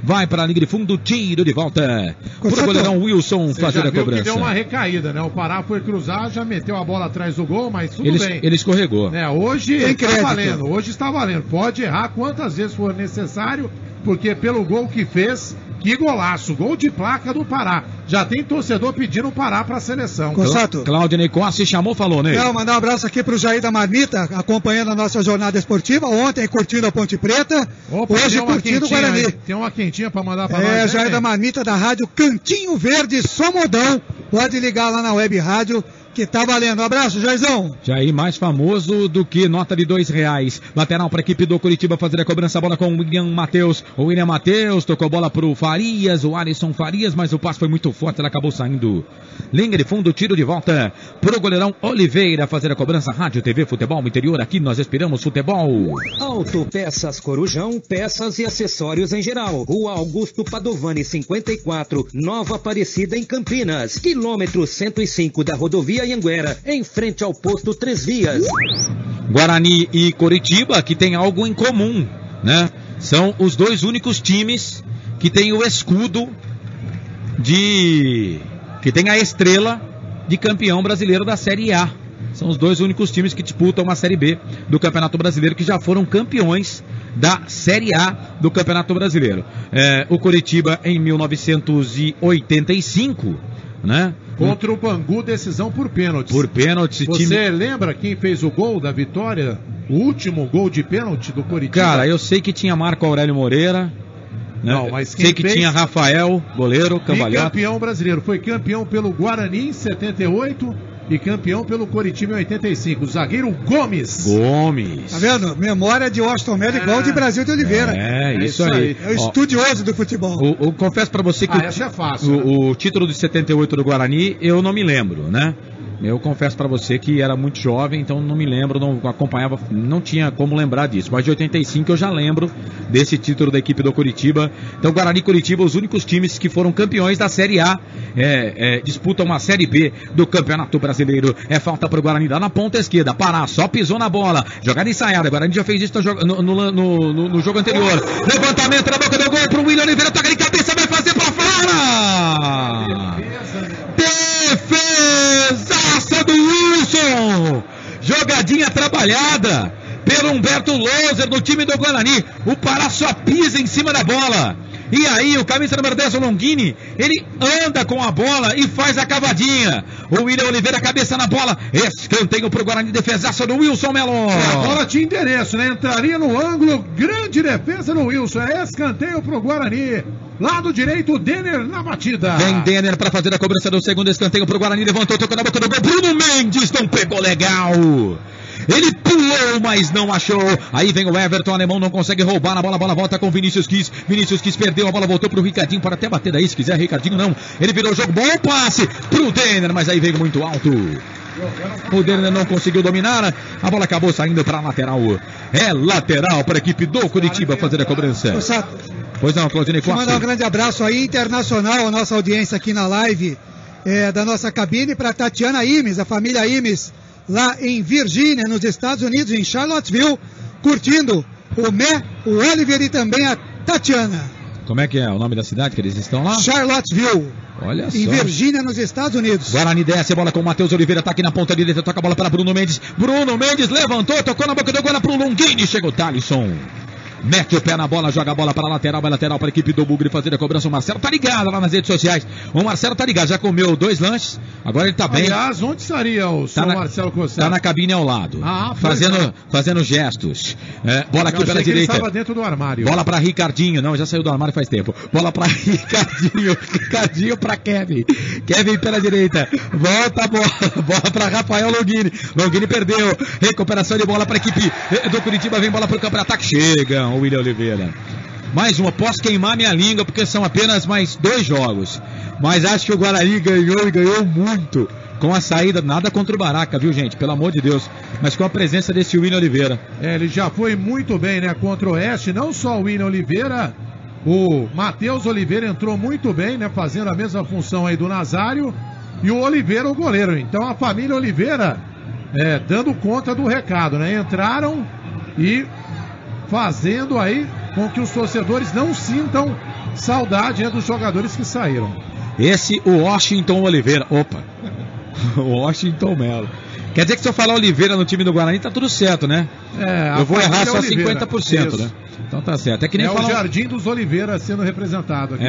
Vai para a linha de fundo, tiro de volta. O goleirão Wilson fazer a cobrança. Deu uma recaída, né? O Pará foi cruzar, já meteu a bola atrás do gol, mas tudo bem. Ele escorregou. Hoje está valendo, hoje está valendo. Pode errar quantas vezes for necessário, porque pelo gol que fez, que golaço, gol de placa do Pará. Já tem torcedor pedindo o Pará para a seleção. Corsato. Claudinei Costa se chamou, falou, né? Quero mandar um abraço aqui pro Jair da Marmita, acompanhando a nossa jornada esportiva. Ontem curtindo a Ponte Preta, hoje curtindo o Guarani. Aí. Tem uma quentinha para mandar para nós. É, Jair da Marmita da rádio Cantinho Verde Somodão. Pode ligar lá na web rádio, que tá valendo. Um abraço, Jairzão. Jair mais famoso do que nota de R$2. Lateral para a equipe do Curitiba fazer a cobrança, bola com o William Matheus. O William Matheus tocou bola pro Farias, o Alisson Farias, mas o passe foi muito forte, ele acabou saindo. Linha de fundo, tiro de volta pro goleirão Oliveira fazer a cobrança. Rádio TV Futebol Interior, aqui nós esperamos futebol. Autopeças Corujão, peças e acessórios em geral. Rua Augusto Padovani 54, Nova Aparecida em Campinas. Quilômetro 105 da rodovia Anhanguera, em frente ao posto 3 Vias. Guarani e Coritiba, que tem algo em comum, né? São os dois únicos times que tem o escudo que tem a estrela de campeão brasileiro da Série A. São os dois únicos times que disputam a Série B do Campeonato Brasileiro, que já foram campeões da Série A do Campeonato Brasileiro. O Coritiba em 1985, né? Contra o Bangu, decisão por pênaltis. Por pênaltis. Você lembra quem fez o gol da vitória? O último gol de pênalti do Coritiba? Cara, eu sei que tinha Marco Aurélio Moreira. Né? Não, mas sei que tinha Rafael, goleiro, cambalhota. Campeão brasileiro. Foi campeão pelo Guarani em 78 e campeão pelo Coritiba em 85. O zagueiro Gomes. Tá vendo? Memória de Washington Mello igual de Brasil de Oliveira. É isso aí. É o estudioso do futebol. Eu confesso pra você que essa é fácil, o título de 78 do Guarani eu não me lembro, né? Eu confesso pra você que era muito jovem, então não me lembro, não acompanhava, não tinha como lembrar disso. Mas de 85 eu já lembro desse título da equipe do Coritiba. Então Guarani e Coritiba, os únicos times que foram campeões da Série A, disputam a Série B do Campeonato Brasileiro. É falta pro Guarani lá na ponta esquerda. Pará, só pisou na bola. Jogada ensaiada. Guarani já fez isso no jogo anterior. Levantamento na boca do gol pro William Oliveira. Toca de cabeça, vai fazer pra fora! Defesaça do Wilson! Jogadinha trabalhada pelo Humberto Loser no time do Guarani. O Pará só pisa em cima da bola. E aí o camisa número 10, o Longini, ele anda com a bola e faz a cavadinha. O William Oliveira, cabeça na bola. Escanteio pro Guarani, defesaça do Wilson Melo. A bola tinha endereço, né? Entraria no ângulo, grande defesa do Wilson. É escanteio pro Guarani. Lado direito, o Denner na batida. Vem Denner para fazer a cobrança do segundo escanteio pro Guarani. Levantou, tocou na boca do gol. Bruno Mendes não pegou legal. Ele pulou, mas não achou. Aí vem o Everton, o alemão não consegue roubar na bola. A bola volta com Vinícius Quis. Vinícius Quis perdeu, a bola voltou pro Ricardinho. Pode até bater daí se quiser, Ricardinho não. Ele virou o jogo, bom passe pro Denner, mas aí veio muito alto. O Denner não conseguiu dominar. A bola acabou saindo para a lateral. É lateral para a equipe do Curitiba fazer a cobrança. Pois não, Claudinei Costa. Mandar um grande abraço aí, internacional, a nossa audiência aqui na live da nossa cabine, para Tatiana Imes, a família Imes, lá em Virgínia, nos Estados Unidos, em Charlottesville, curtindo o Mé, o Oliver e também a Tatiana. Como é que é o nome da cidade que eles estão lá? Charlottesville. Olha só. Em Virgínia, nos Estados Unidos. Guarani desce a bola com o Matheus Oliveira, tá aqui na ponta direita, toca a bola para Bruno Mendes. Bruno Mendes levantou, tocou na boca do gol para o Longini, chega o Thalisson. Mete o pé na bola, joga a bola para a lateral, vai lateral para a equipe do Bugre fazer a cobrança. O Marcelo tá ligado lá nas redes sociais. O Marcelo tá ligado, já comeu 2 lanches, agora ele tá bem. Aliás, onde estaria o senhor Marcelo Cossado? Tá na cabine ao lado, fazendo gestos. Bola aqui pela direita. Ele estava dentro do armário. Bola para Ricardinho, não, já saiu do armário faz tempo. Bola para Ricardinho para Kevin. Kevin pela direita, volta a bola para Rafael Longini. Longini perdeu, recuperação de bola para a equipe do Curitiba, vem bola para o campo de ataque, chega o William Oliveira. Mais uma, posso queimar minha língua porque são apenas mais 2 jogos, mas acho que o Guarani ganhou e ganhou muito com a saída, nada contra o Baraca, viu gente, pelo amor de Deus, mas com a presença desse William Oliveira. Ele já foi muito bem, né, contra o Oeste, não só o William Oliveira, o Matheus Oliveira entrou muito bem, né, fazendo a mesma função aí do Nazário, e o Oliveira o goleiro. Então a família Oliveira dando conta do recado, né, entraram e fazendo aí com que os torcedores não sintam saudade, né, dos jogadores que saíram. Esse, o Washington Oliveira. Opa! O Washington Melo. Quer dizer que se eu falar Oliveira no time do Guarani, tá tudo certo, né? Eu vou errar só Oliveira, 50%, isso, né? Então tá certo. É que nem o Jardim dos Oliveira sendo representado aqui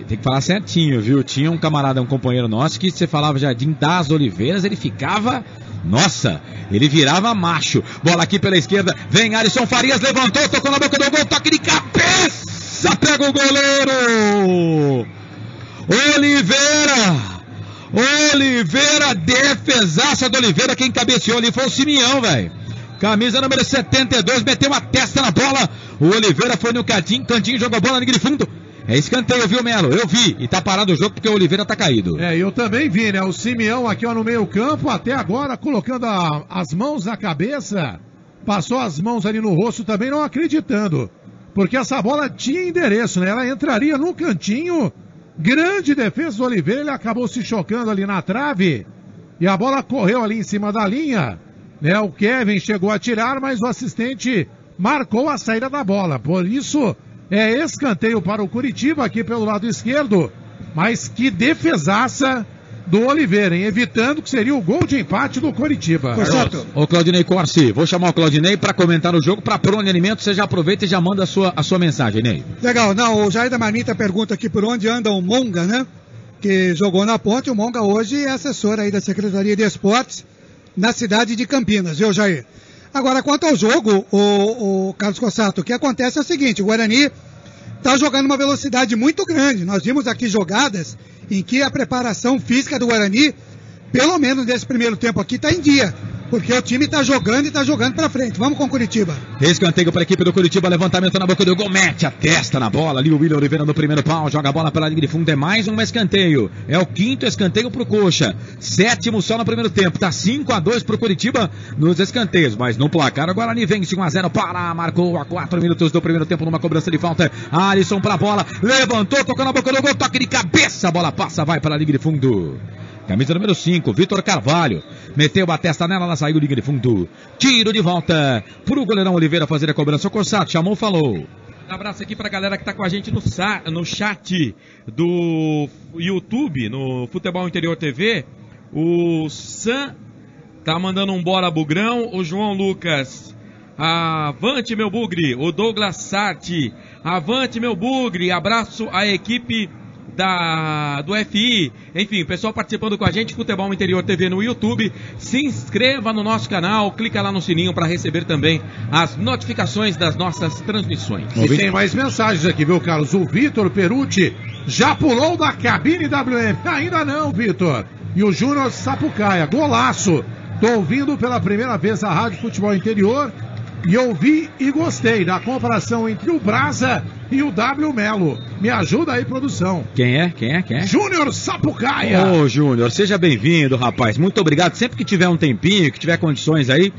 tem que falar certinho, viu? Tinha um camarada, um companheiro nosso, que você falava Jardim das Oliveiras, ele ficava... Nossa, ele virava macho. Bola aqui pela esquerda, vem Alisson Farias, levantou, tocou na boca do gol, toque de cabeça, pega o goleiro Oliveira, defesaça do Oliveira, quem cabeceou ali foi o Simeão, velho. Camisa número 72, meteu uma testa na bola, o Oliveira foi no cantinho, jogou a bola no fundo. É escanteio, viu, Melo? Eu vi. E tá parado o jogo porque o Oliveira tá caído. Eu também vi, né? O Simeão aqui, ó, no meio campo, até agora, colocando as mãos na cabeça. Passou as mãos ali no rosto também, não acreditando. Porque essa bola tinha endereço, né? Ela entraria no cantinho. Grande defesa do Oliveira, ele acabou se chocando ali na trave. E a bola correu ali em cima da linha. Né? O Kevin chegou a tirar, mas o assistente marcou a saída da bola. Por isso... escanteio para o Curitiba aqui pelo lado esquerdo, mas que defesaça do Oliveira, hein? Evitando que seria o gol de empate do Curitiba. Ô Claudinei Corsi, vou chamar o Claudinei para comentar o jogo para Prone Alimentos. Você já aproveita e já manda a sua mensagem, Ney. Legal, não, o Jair da Marmita pergunta aqui por onde anda o Monga, né? Que jogou na Ponte. O Monga hoje é assessor aí da Secretaria de Esportes na cidade de Campinas, viu, Jair? Agora, quanto ao jogo, o Carlos Cossato, o que acontece é o seguinte, o Guarani está jogando uma velocidade muito grande. Nós vimos aqui jogadas em que a preparação física do Guarani, pelo menos nesse primeiro tempo aqui, está em dia. Porque o time está jogando e está jogando para frente. Vamos com o Curitiba. Escanteio para a equipe do Curitiba, levantamento na boca do gol, mete a testa na bola ali, o William Oliveira no primeiro pau, joga a bola pela linha de fundo, é mais um escanteio. É o 5º escanteio pro Coxa. 7º só no primeiro tempo, tá 5-2 pro Curitiba nos escanteios, mas no placar o Guarani vence 1-0 para, marcou a 4 minutos do primeiro tempo numa cobrança de falta. Alisson pra bola, levantou, tocou na boca do gol, toque de cabeça, a bola passa, vai para a linha de fundo. Camisa número 5, Vitor Carvalho. Meteu a testa nela, ela saiu linha de fundo. Tiro de volta pro goleirão Oliveira fazer a cobrança. O Corsato chamou, falou. Um abraço aqui pra galera que tá com a gente no chat do YouTube, no Futebol Interior TV. O Sam tá mandando um bora bugrão. O João Lucas, avante meu bugre. O Douglas Sarti, avante meu bugre. Abraço à equipe do FI, enfim, o pessoal participando com a gente, Futebol Interior TV no YouTube. Se inscreva no nosso canal, clica lá no sininho para receber também as notificações das nossas transmissões. E tem mais mensagens aqui, viu, Carlos? O Vitor Perucci já pulou da cabine WM. Ainda não, Vitor. E o Júnior Sapucaia, golaço. Tô ouvindo pela primeira vez a Rádio Futebol Interior E eu vi e gostei da comparação entre o Brasa e o W Melo. Me ajuda aí, produção. Quem é? Júnior Sapucaia. Ô, Júnior, seja bem-vindo, rapaz. Muito obrigado. Sempre que tiver um tempinho, que tiver condições aí,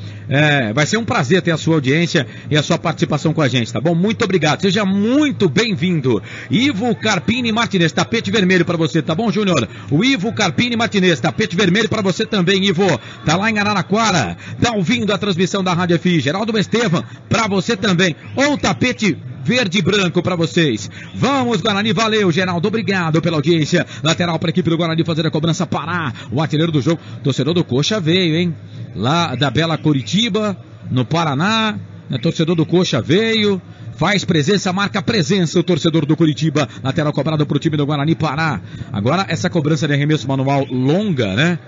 vai ser um prazer ter a sua audiência e a sua participação com a gente, tá bom? Muito obrigado. Seja muito bem-vindo. Ivo Carpini Martinez, tapete vermelho pra você, tá bom, Júnior? O Ivo Carpini Martinez, tapete vermelho pra você também, Ivo. Tá lá em Araraquara. Tá ouvindo a transmissão da Rádio FI. Geraldo Estevam, pra você também. Ou tapete verde e branco pra vocês. Vamos, Guarani, valeu, Geraldo, obrigado pela audiência. Lateral pra equipe do Guarani fazer a cobrança, Pará. O artilheiro do jogo, torcedor do Coxa veio, hein? Lá da Bela Curitiba, no Paraná, torcedor do Coxa veio. Faz presença, marca presença o torcedor do Curitiba. Lateral cobrado pro time do Guarani, Pará. Agora essa cobrança de arremesso manual longa, né?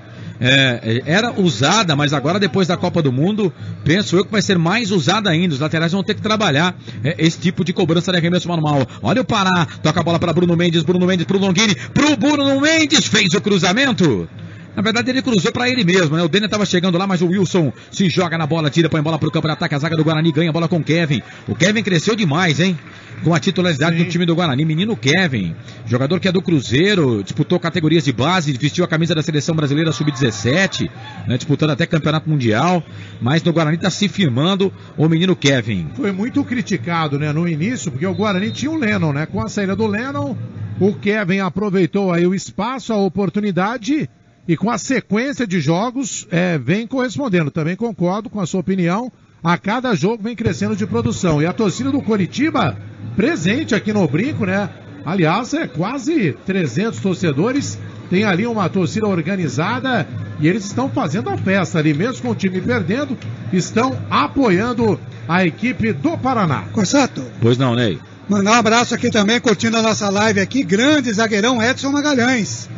Era usada, mas agora depois da Copa do Mundo, penso eu que vai ser mais usada ainda. Os laterais vão ter que trabalhar esse tipo de cobrança de arremesso manual. Olha o Pará, toca a bola para Bruno Mendes pro Longini, pro Bruno Mendes, fez o cruzamento. Na verdade ele cruzou pra ele mesmo, né? O Denner tava chegando lá, mas o Wilson se joga na bola, tira, põe a bola pro campo de ataque, a zaga do Guarani ganha a bola com o Kevin. O Kevin cresceu demais, hein? Com a titularidade do time do Guarani. Menino Kevin, jogador que é do Cruzeiro, disputou categorias de base, vestiu a camisa da seleção brasileira sub-17, né? Disputando até campeonato mundial, mas no Guarani tá se firmando o menino Kevin. Foi muito criticado, né, no início, porque o Guarani tinha o Lennon, né? Com a saída do Lennon, o Kevin aproveitou aí o espaço, a oportunidade. E com a sequência de jogos, vem correspondendo. Também concordo com a sua opinião. A cada jogo vem crescendo de produção. E a torcida do Coritiba, presente aqui no Brinco, né? Aliás, quase 300 torcedores. Tem ali uma torcida organizada. E eles estão fazendo a festa ali. Mesmo com o time perdendo, estão apoiando a equipe do Paraná. Corsato. Pois não, Ney. Mandar um abraço aqui também, curtindo a nossa live aqui. Grande zagueirão Edson Magalhães,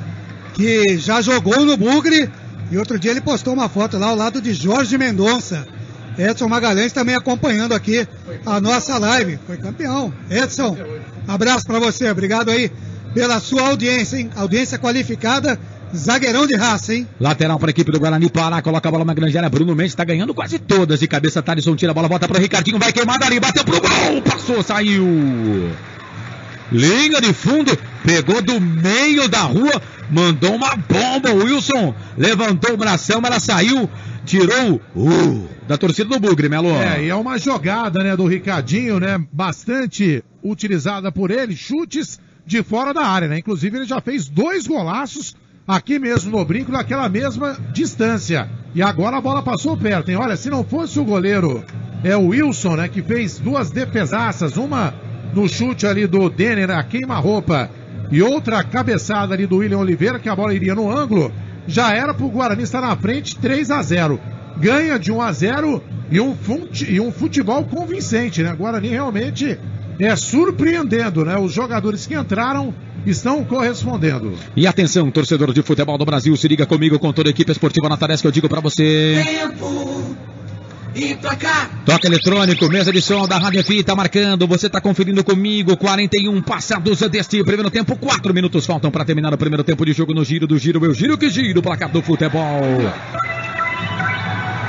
que já jogou no Bugre, e outro dia ele postou uma foto lá ao lado de Jorge Mendonça. Edson Magalhães também acompanhando aqui a nossa live. Foi campeão. Edson, abraço pra você. Obrigado aí pela sua audiência, hein? Audiência qualificada, zagueirão de raça, hein? Lateral para a equipe do Guarani, Pará, coloca a bola na grande área. Bruno Mendes tá ganhando quase todas de cabeça. Thalisson tira a bola, volta para Ricardinho, vai queimada ali, bateu pro gol, passou, saiu. Linha de fundo, pegou do meio da rua, mandou uma bomba. O Wilson levantou o bração, ela saiu, tirou da torcida do Bugre, Melo. E é uma jogada, né, do Ricardinho, né, bastante utilizada por ele, chutes de fora da área, né, inclusive ele já fez 2 golaços aqui mesmo no Brinco, naquela mesma distância, e agora a bola passou perto, hein, olha, se não fosse o goleiro, o Wilson, né, que fez 2 defesaças, uma no chute ali do Denner, a queima-roupa, e outra cabeçada ali do William Oliveira, que a bola iria no ângulo, já era pro Guarani estar na frente, 3-0. Ganha de 1-0 e um futebol convincente, né? Guarani realmente surpreendendo, né? Os jogadores que entraram estão correspondendo. E atenção, torcedor de futebol do Brasil, se liga comigo com toda a equipe esportiva na tarefa que eu digo pra você. Tempo. E placar. Toque eletrônico, mesa de som da Rádio FI, tá marcando, você tá conferindo comigo, 41 passados deste primeiro tempo, 4 minutos faltam para terminar o primeiro tempo de jogo no giro do giro, eu giro que giro, placar do futebol.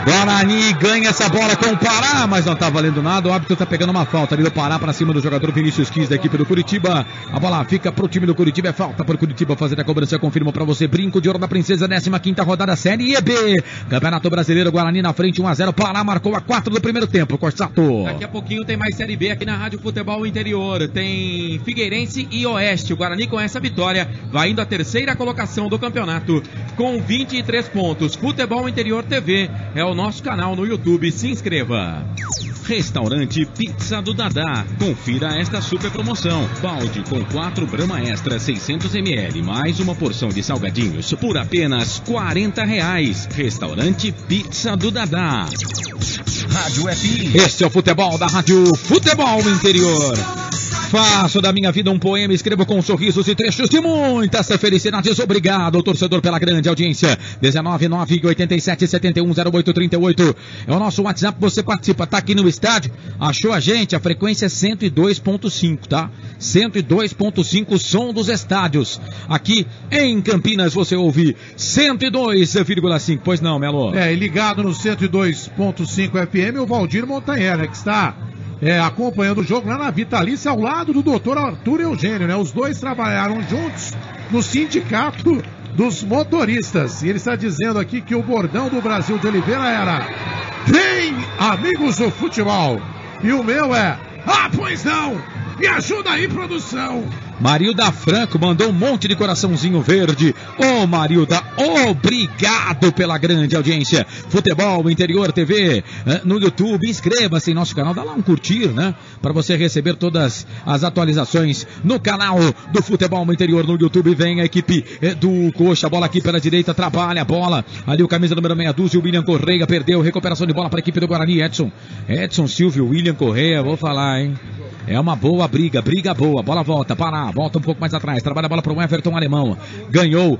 Guarani ganha essa bola com o Pará, mas não tá valendo nada. O árbitro tá pegando uma falta ali do Pará para cima do jogador Vinícius Quis da equipe do Curitiba. A bola fica pro time do Curitiba, é falta pro Curitiba fazer a cobrança. Eu confirmo pra você, Brinco de Ouro da Princesa, 15ª rodada, Série EB. Campeonato Brasileiro, Guarani na frente, 1-0. Pará marcou a 4 do primeiro tempo, Corsato. Daqui a pouquinho tem mais Série B aqui na Rádio Futebol Interior. Tem Figueirense e Oeste. O Guarani com essa vitória vai indo à 3ª colocação do campeonato com 23 pontos. Futebol Interior TV é o nosso canal no YouTube, se inscreva. Restaurante Pizza do Dadá. Confira esta super promoção. Balde com 4 Brahma Extra 600ml, mais uma porção de salgadinhos por apenas R$40. Restaurante Pizza do Dadá. Rádio FI. Este é o futebol da Rádio Futebol Interior. Faço da minha vida um poema, escrevo com sorrisos e trechos de muitas felicidades. Obrigado, torcedor, pela grande audiência. 19987710838 é o nosso WhatsApp, você participa. Tá aqui no estádio, achou a gente? A frequência é 102.5, tá? 102.5, o som dos estádios. Aqui em Campinas você ouve 102,5. Pois não, Melo? E ligado no 102.5 FM, o Valdir Montanher, que está acompanhando o jogo lá na Vitalícia, ao lado do doutor Arthur Eugênio, né? Os dois trabalharam juntos no sindicato dos motoristas. E ele está dizendo aqui que o bordão do Brasil de Oliveira era: vem, amigos do futebol. E o meu é: ah, pois não, me ajuda aí, produção. Marilda Franco mandou um monte de coraçãozinho verde. Ô, Marilda, obrigado pela grande audiência. Futebol Interior TV no YouTube. Inscreva-se em nosso canal, dá lá um curtir, né? Para você receber todas as atualizações no canal do Futebol Interior no YouTube. Vem a equipe do Coxa, bola aqui pela direita, trabalha a bola. Ali o camisa número 62, o William Correia perdeu. Recuperação de bola para a equipe do Guarani. Edson Silvio, William Correia, vou falar, hein? É uma boa briga boa. Bola volta um pouco mais atrás. Trabalha a bola para o Everton Alemão. Ganhou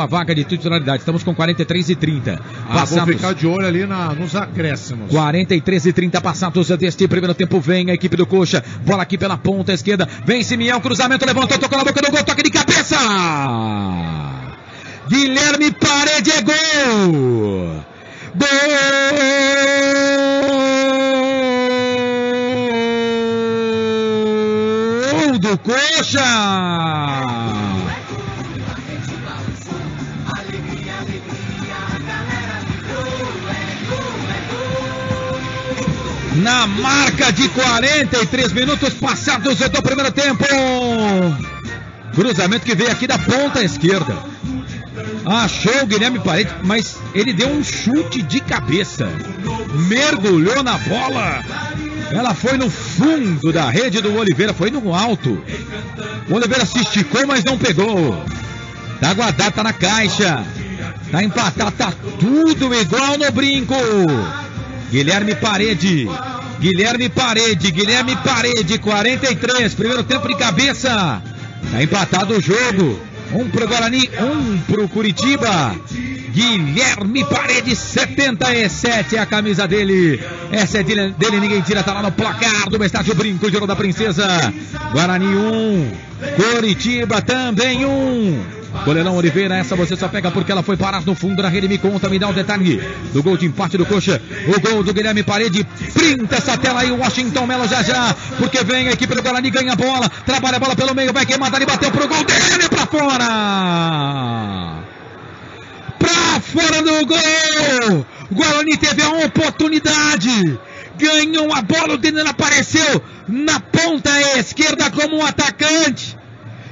a vaga de titularidade. Estamos com 43:30. Vou ficar de olho ali nos acréscimos. 43:30 passados deste primeiro tempo. Vem a equipe do Coxa. Bola aqui pela ponta esquerda. Vem Simeão, cruzamento, levantou, tocou na boca do gol, toque de cabeça. Guilherme Parede, é gol. Gol do Coxa! Na marca de 43 minutos passados do primeiro tempo. Cruzamento que veio aqui da ponta esquerda. Achou o Guilherme Parede, mas ele deu um chute de cabeça. Mergulhou na bola. Ela foi no fundo da rede do Oliveira, foi no alto. O Oliveira se esticou, mas não pegou. Tá guardado, tá na caixa. Tá empatado, tá tudo igual no brinco. Guilherme Parede, 43, primeiro tempo de cabeça. Tá empatado o jogo. Um pro Guarani, um pro Curitiba. Guilherme Parede, 77 é a camisa dele. Essa é dele, ninguém tira, tá lá no placar do estádio Brinco de Ouro da Princesa. Guarani 1, Curitiba também 1. Goleirão Oliveira, essa você só pega porque ela foi parar no fundo da rede. Me conta, me dá um detalhe do gol de empate do Coxa. O gol do Guilherme Parede. Printa essa tela aí, o Washington Melo já, porque vem a equipe do Guarani, ganha a bola, trabalha a bola pelo meio, vai queimar, ali bateu pro gol dele, pra fora! Pra fora do gol! O Guarani teve a oportunidade, ganhou a bola, o Denner apareceu na ponta esquerda como um atacante.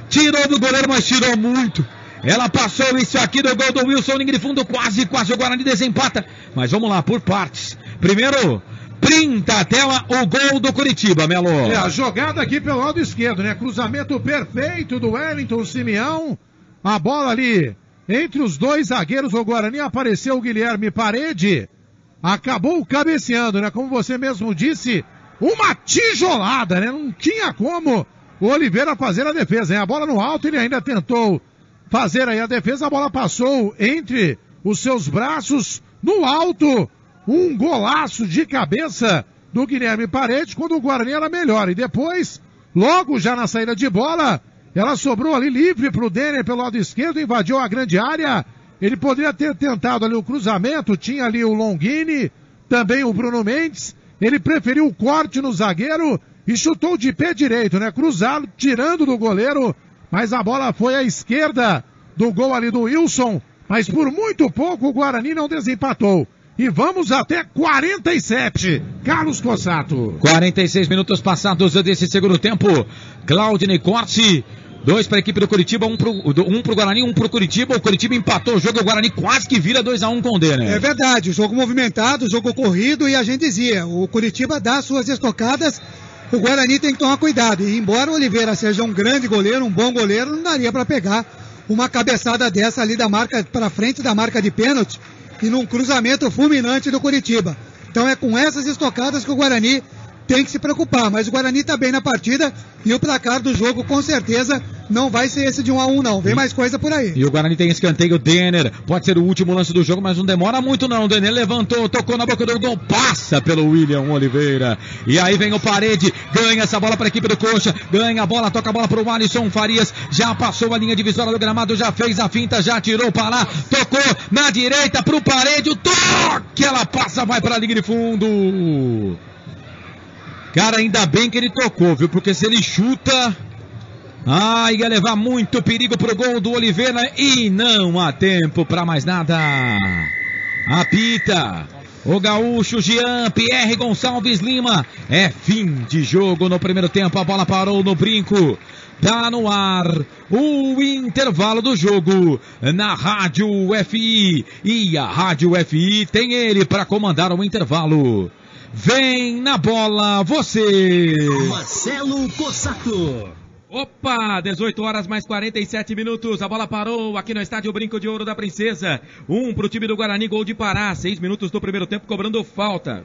Tirou do goleiro, mas tirou muito. Ela passou isso aqui do gol do Wilson, linha de fundo, quase o Guarani desempata. Mas vamos lá, por partes. Primeiro, printa a tela o gol do Curitiba, Melo. A jogada aqui pelo lado esquerdo, né? Cruzamento perfeito do Wellington Simeão. A bola ali entre os dois zagueiros do Guarani, apareceu o Guilherme Parede. Acabou cabeceando, né? Como você mesmo disse, uma tijolada, né? Não tinha como o Oliveira fazer a defesa, hein? A bola no alto, ele ainda tentou fazer aí a defesa, a bola passou entre os seus braços, no alto, um golaço de cabeça do Guilherme Parede, quando o Guarani era melhor. E depois, logo já na saída de bola, ela sobrou ali livre pro Denner pelo lado esquerdo, invadiu a grande área. Ele poderia ter tentado ali o cruzamento, tinha ali o Longini, também o Bruno Mendes. Ele preferiu o corte no zagueiro e chutou de pé direito, né? Cruzado, tirando do goleiro, mas a bola foi à esquerda do gol ali do Wilson, mas por muito pouco o Guarani não desempatou. E vamos até 47, Carlos Cossato. 46 minutos passados desse segundo tempo. Claudinei Corsi, 2 para a equipe do Curitiba, um pro Guarani, 1 pro Curitiba. O Curitiba empatou o jogo, o Guarani quase que vira 2-1 com o Denner. É verdade, o jogo movimentado, o jogo corrido, e a gente dizia, o Curitiba dá suas estocadas, o Guarani tem que tomar cuidado. E embora o Oliveira seja um grande goleiro, um bom goleiro, não daria para pegar uma cabeçada dessa ali da marca para frente da marca de pênalti e num cruzamento fulminante do Curitiba. Então é com essas estocadas que o Guarani tem que se preocupar, mas o Guarani está bem na partida e o placar do jogo com certeza não vai ser esse de 1-1 não, vem mais coisa por aí. E o Guarani tem escanteio, Denner, pode ser o último lance do jogo, mas não demora muito não, Denner levantou, tocou na boca do gol, passa pelo William Oliveira, e aí vem o Parede, ganha essa bola para a equipe do Coxa, ganha a bola, toca a bola para o Alisson Farias, já passou a linha divisória do gramado, já fez a finta, já tirou para lá, tocou na direita para o Parede, o toque, ela passa, vai para a linha de fundo. Cara, ainda bem que ele tocou, viu? Porque se ele chuta, ia levar muito perigo pro gol do Oliveira e não há tempo para mais nada. Apita o gaúcho Jean Pierre Gonçalves Lima. É fim de jogo no primeiro tempo, a bola parou no brinco. Tá no ar o intervalo do jogo na Rádio FI. E a Rádio FI tem ele para comandar o intervalo. Vem na bola você, Marcelo Cossato. Opa, 18 horas mais 47 minutos, a bola parou aqui no estádio Brinco de Ouro da Princesa, 1 pro time do Guarani, gol de Pará, 6 minutos do primeiro tempo cobrando falta,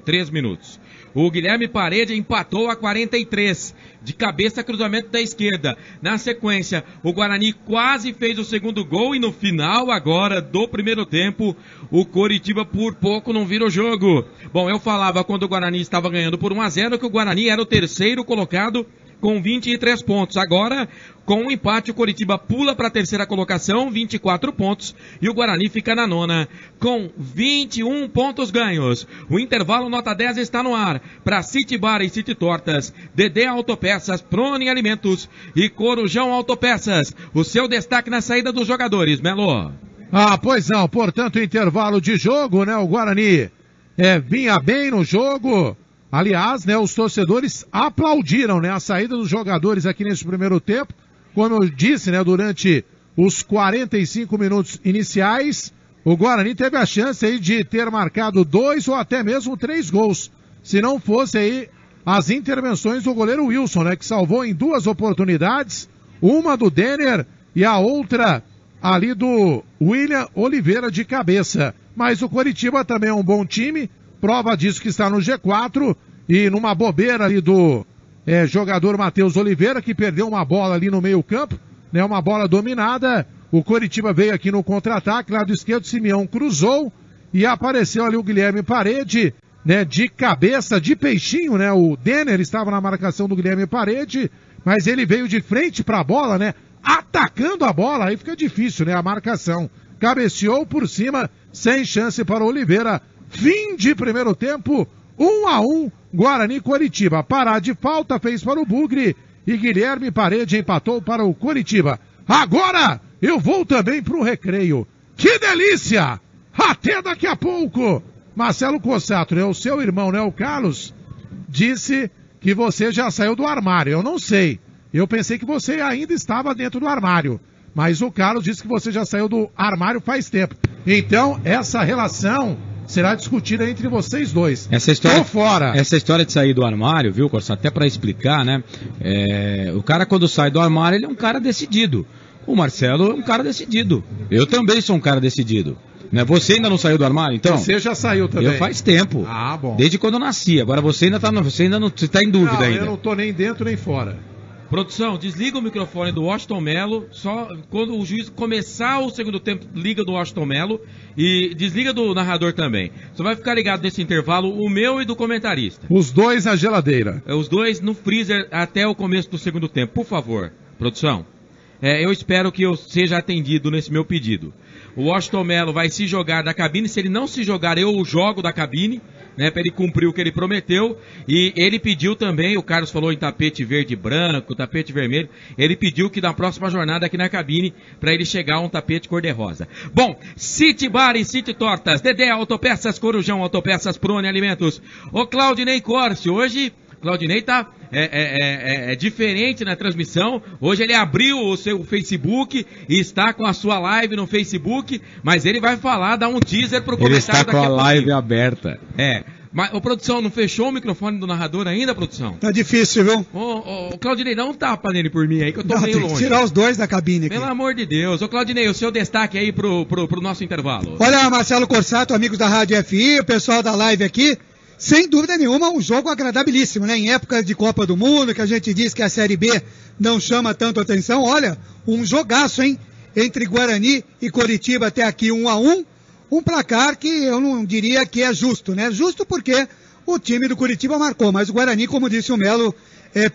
3 minutos. O Guilherme Parede empatou a 43, de cabeça cruzamento da esquerda. Na sequência, o Guarani quase fez o segundo gol e no final agora do primeiro tempo, o Coritiba por pouco não vira o jogo. Bom, eu falava quando o Guarani estava ganhando por 1-0 que o Guarani era o terceiro colocado com 23 pontos. Agora, com o empate, o Coritiba pula para a terceira colocação, 24 pontos, e o Guarani fica na nona, com 21 pontos ganhos. O intervalo nota 10 está no ar, para City Bar e City Tortas, Dedé Autopeças, Prone Alimentos e Corujão Autopeças. O seu destaque na saída dos jogadores, Melo. Pois não, portanto, intervalo de jogo, né, o Guarani vinha bem no jogo. Aliás, né, os torcedores aplaudiram, né, a saída dos jogadores aqui nesse primeiro tempo. Como eu disse, né, durante os 45 minutos iniciais, o Guarani teve a chance aí de ter marcado 2 ou até mesmo 3 gols. Se não fosse aí as intervenções do goleiro Wilson, né, que salvou em 2 oportunidades, uma do Denner e a outra ali do William Oliveira de cabeça. Mas o Coritiba também é um bom time, prova disso que está no G4 e numa bobeira ali do jogador Matheus Oliveira, que perdeu uma bola ali no meio campo, né, uma bola dominada. O Coritiba veio aqui no contra-ataque, lado esquerdo, Simeão cruzou e apareceu ali o Guilherme Parede, né, de cabeça, de peixinho, né, o Denner estava na marcação do Guilherme Parede, mas ele veio de frente para a bola, né, atacando a bola, aí fica difícil, né, a marcação. Cabeceou por cima, sem chance para o Oliveira. Fim de primeiro tempo, 1-1, Guarani Coritiba. Pará de falta fez para o Bugre e Guilherme Parede empatou para o Coritiba. Agora eu vou também para o recreio. Que delícia! Até daqui a pouco. Marcelo Cossato, né, o seu irmão, né, o Carlos, disse que você já saiu do armário. Eu não sei. Eu pensei que você ainda estava dentro do armário. Mas o Carlos disse que você já saiu do armário faz tempo. Então, essa relação será discutida entre vocês dois. Essa história de sair do armário, viu, Corsa? Até para explicar, né? O cara, quando sai do armário, ele é um cara decidido. O Marcelo é um cara decidido. Eu também sou um cara decidido. Né? Você ainda não saiu do armário, então? Você já saiu também. Eu faz tempo. Bom. Desde quando eu nasci. Agora você ainda tá em dúvida ainda. Eu não tô nem dentro nem fora. Produção, desliga o microfone do Washington Melo, só quando o juiz começar o segundo tempo, liga do Washington Melo e desliga do narrador também. Só vai ficar ligado nesse intervalo, o meu e do comentarista. Os dois na geladeira. Os dois no freezer até o começo do segundo tempo, por favor, produção. Eu espero que eu seja atendido nesse meu pedido. O Washington Melo vai se jogar da cabine, se ele não se jogar, eu o jogo da cabine, né, para ele cumprir o que ele prometeu. E ele pediu também, o Carlos falou em tapete verde e branco, tapete vermelho, ele pediu que na próxima jornada aqui na cabine, para ele chegar um tapete cor-de-rosa. Bom, City Bar e City Tortas, Dedé Autopeças, Corujão Autopeças, Prone Alimentos. O Claudinei Corsi, hoje Claudinei tá diferente na transmissão. Hoje ele abriu o seu Facebook e está com a sua live no Facebook, mas ele vai falar, dar um teaser pro comentário. Ele está com a live aberta. Mas, produção, não fechou o microfone do narrador ainda, produção? Tá difícil, viu? Claudinei, dá um tapa nele por mim aí, que eu tô meio longe. Tirar os dois da cabine aqui. Pelo amor de Deus. Claudinei, o seu destaque aí pro nosso intervalo. Olha, Marcelo Corsato, amigos da Rádio FI, o pessoal da live aqui. sem dúvida nenhuma, um jogo agradabilíssimo, né? Em época de Copa do Mundo, que a gente diz que a Série B não chama tanto atenção, olha, um jogaço, hein? Entre Guarani e Coritiba até aqui 1-1, um placar que eu não diria que é justo, né? Justo porque o time do Coritiba marcou, mas o Guarani, como disse o Melo,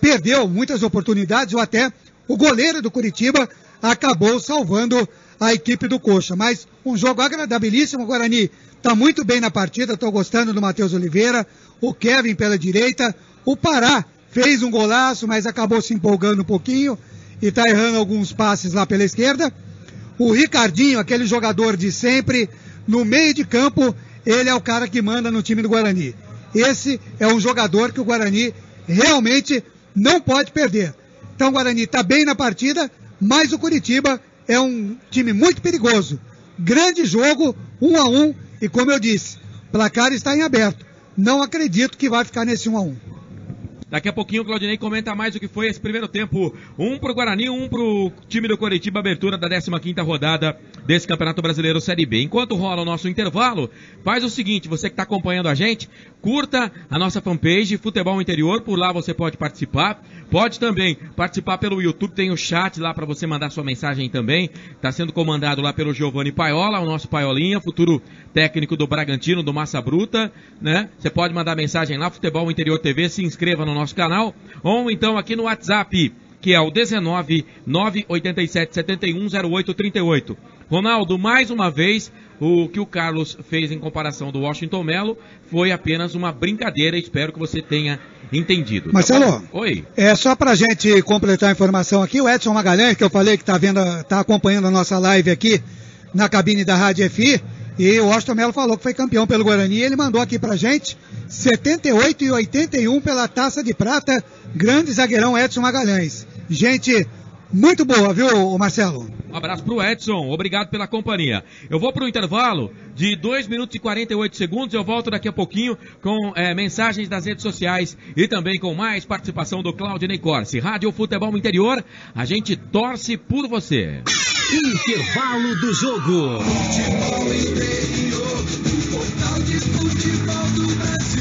perdeu muitas oportunidades, ou até o goleiro do Coritiba acabou salvando a equipe do Coxa. Mas um jogo agradabilíssimo, o Guarani está muito bem na partida, estou gostando do Matheus Oliveira, o Kevin pela direita, o Pará fez um golaço, mas acabou se empolgando um pouquinho e está errando alguns passes lá pela esquerda. O Ricardinho, aquele jogador de sempre, no meio de campo, ele é o cara que manda no time do Guarani. Esse é um jogador que o Guarani realmente não pode perder. Então o Guarani está bem na partida, mas o Coritiba é um time muito perigoso. Grande jogo, 1-1, e como eu disse, o placar está em aberto. Não acredito que vai ficar nesse 1-1. Daqui a pouquinho o Claudinei comenta mais o que foi esse primeiro tempo. Um pro Guarani, um pro time do Coritiba, abertura da 15ª rodada desse Campeonato Brasileiro Série B. Enquanto rola o nosso intervalo, faz o seguinte, você que está acompanhando a gente, curta a nossa fanpage Futebol Interior, por lá você pode participar. Pode também participar pelo YouTube, tem o chat lá para você mandar sua mensagem também. Está sendo comandado lá pelo Giovanni Paiola, o nosso Paiolinha, futuro técnico do Bragantino, do Massa Bruta, né? Você pode mandar mensagem lá, Futebol Interior TV, se inscreva no nosso canal, ou então aqui no WhatsApp, que é o 19 987 71 08 38. Ronaldo, mais uma vez, o que o Carlos fez em comparação do Washington Melo foi apenas uma brincadeira, espero que você tenha entendido. Marcelo, oi. Só pra gente completar a informação aqui, o Edson Magalhães, que eu falei que tá acompanhando a nossa live aqui na cabine da Rádio FI, e o Washington Melo falou que foi campeão pelo Guarani, e ele mandou aqui pra gente 78 e 81 pela Taça de Prata, grande zagueirão Edson Magalhães. Gente muito boa, viu, Marcelo? Um abraço pro Edson, obrigado pela companhia. Eu vou pro intervalo de 2 minutos e 48 segundos, eu volto daqui a pouquinho com mensagens das redes sociais e também com mais participação do Claudinei Corsi. Rádio Futebol Interior, a gente torce por você. Intervalo do jogo. Futebol Interior, o portal de futebol do Brasil.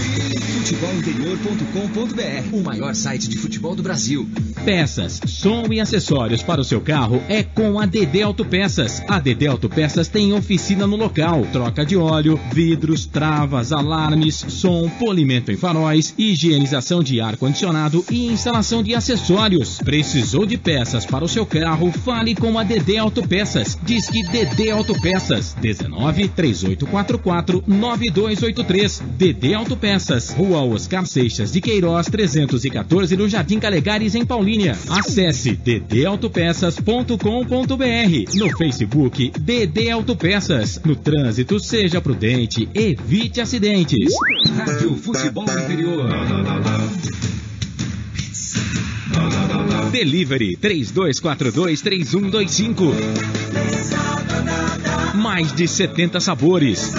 Futebolinterior.com.br, o maior site de futebol do Brasil. Peças, som e acessórios para o seu carro é com a DD Autopeças. A DD Autopeças tem oficina no local, troca de óleo, vidros, travas, alarmes, som, polimento em faróis, higienização de ar-condicionado e instalação de acessórios. Precisou de peças para o seu carro? Fale com a DD Autopeças. Disque DD Autopeças 19 3844 9283. DD Autopeças, Rua Oscar Seixas de Queiroz 314, no Jardim Calegares, em Paulínia. Acesse ddautopeças.com.br. No Facebook, DD Autopeças. No trânsito, seja prudente, evite acidentes. Rádio Futebol Interior. Delivery 3242-3125. Mais de 70 sabores.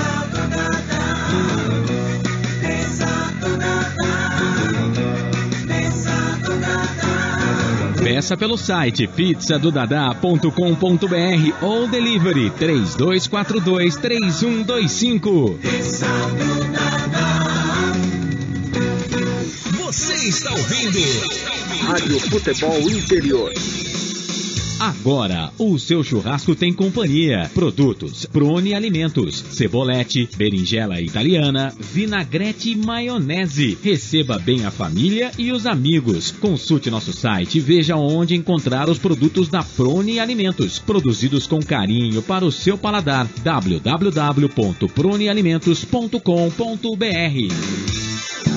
Peça pelo site pizzadodadá.com.br ou delivery 3242-3125. Você está ouvindo Rádio Futebol Interior. Agora, o seu churrasco tem companhia. Produtos Prone Alimentos, cebolete, berinjela italiana, vinagrete e maionese. Receba bem a família e os amigos. Consulte nosso site e veja onde encontrar os produtos da Prone Alimentos, produzidos com carinho para o seu paladar. www.pronealimentos.com.br.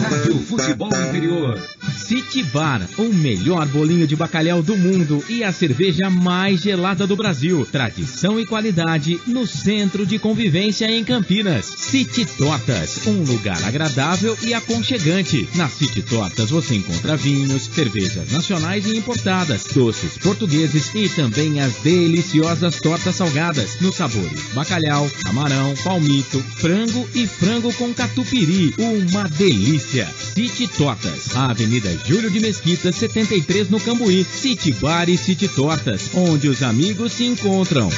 Rádio Futebol Interior. City Bar, o melhor bolinho de bacalhau do mundo e a cerveja mais gelada do Brasil. Tradição e qualidade no centro de convivência em Campinas. City Tortas, um lugar agradável e aconchegante. Na City Tortas você encontra vinhos, cervejas nacionais e importadas, doces portugueses e também as deliciosas tortas salgadas nos sabores bacalhau, camarão, palmito, frango e frango com catupiry. Uma delícia. City Tortas, a Avenida Júlio de Mesquita, 73 no Cambuí. City Bar e City Tortas, onde os amigos se encontram.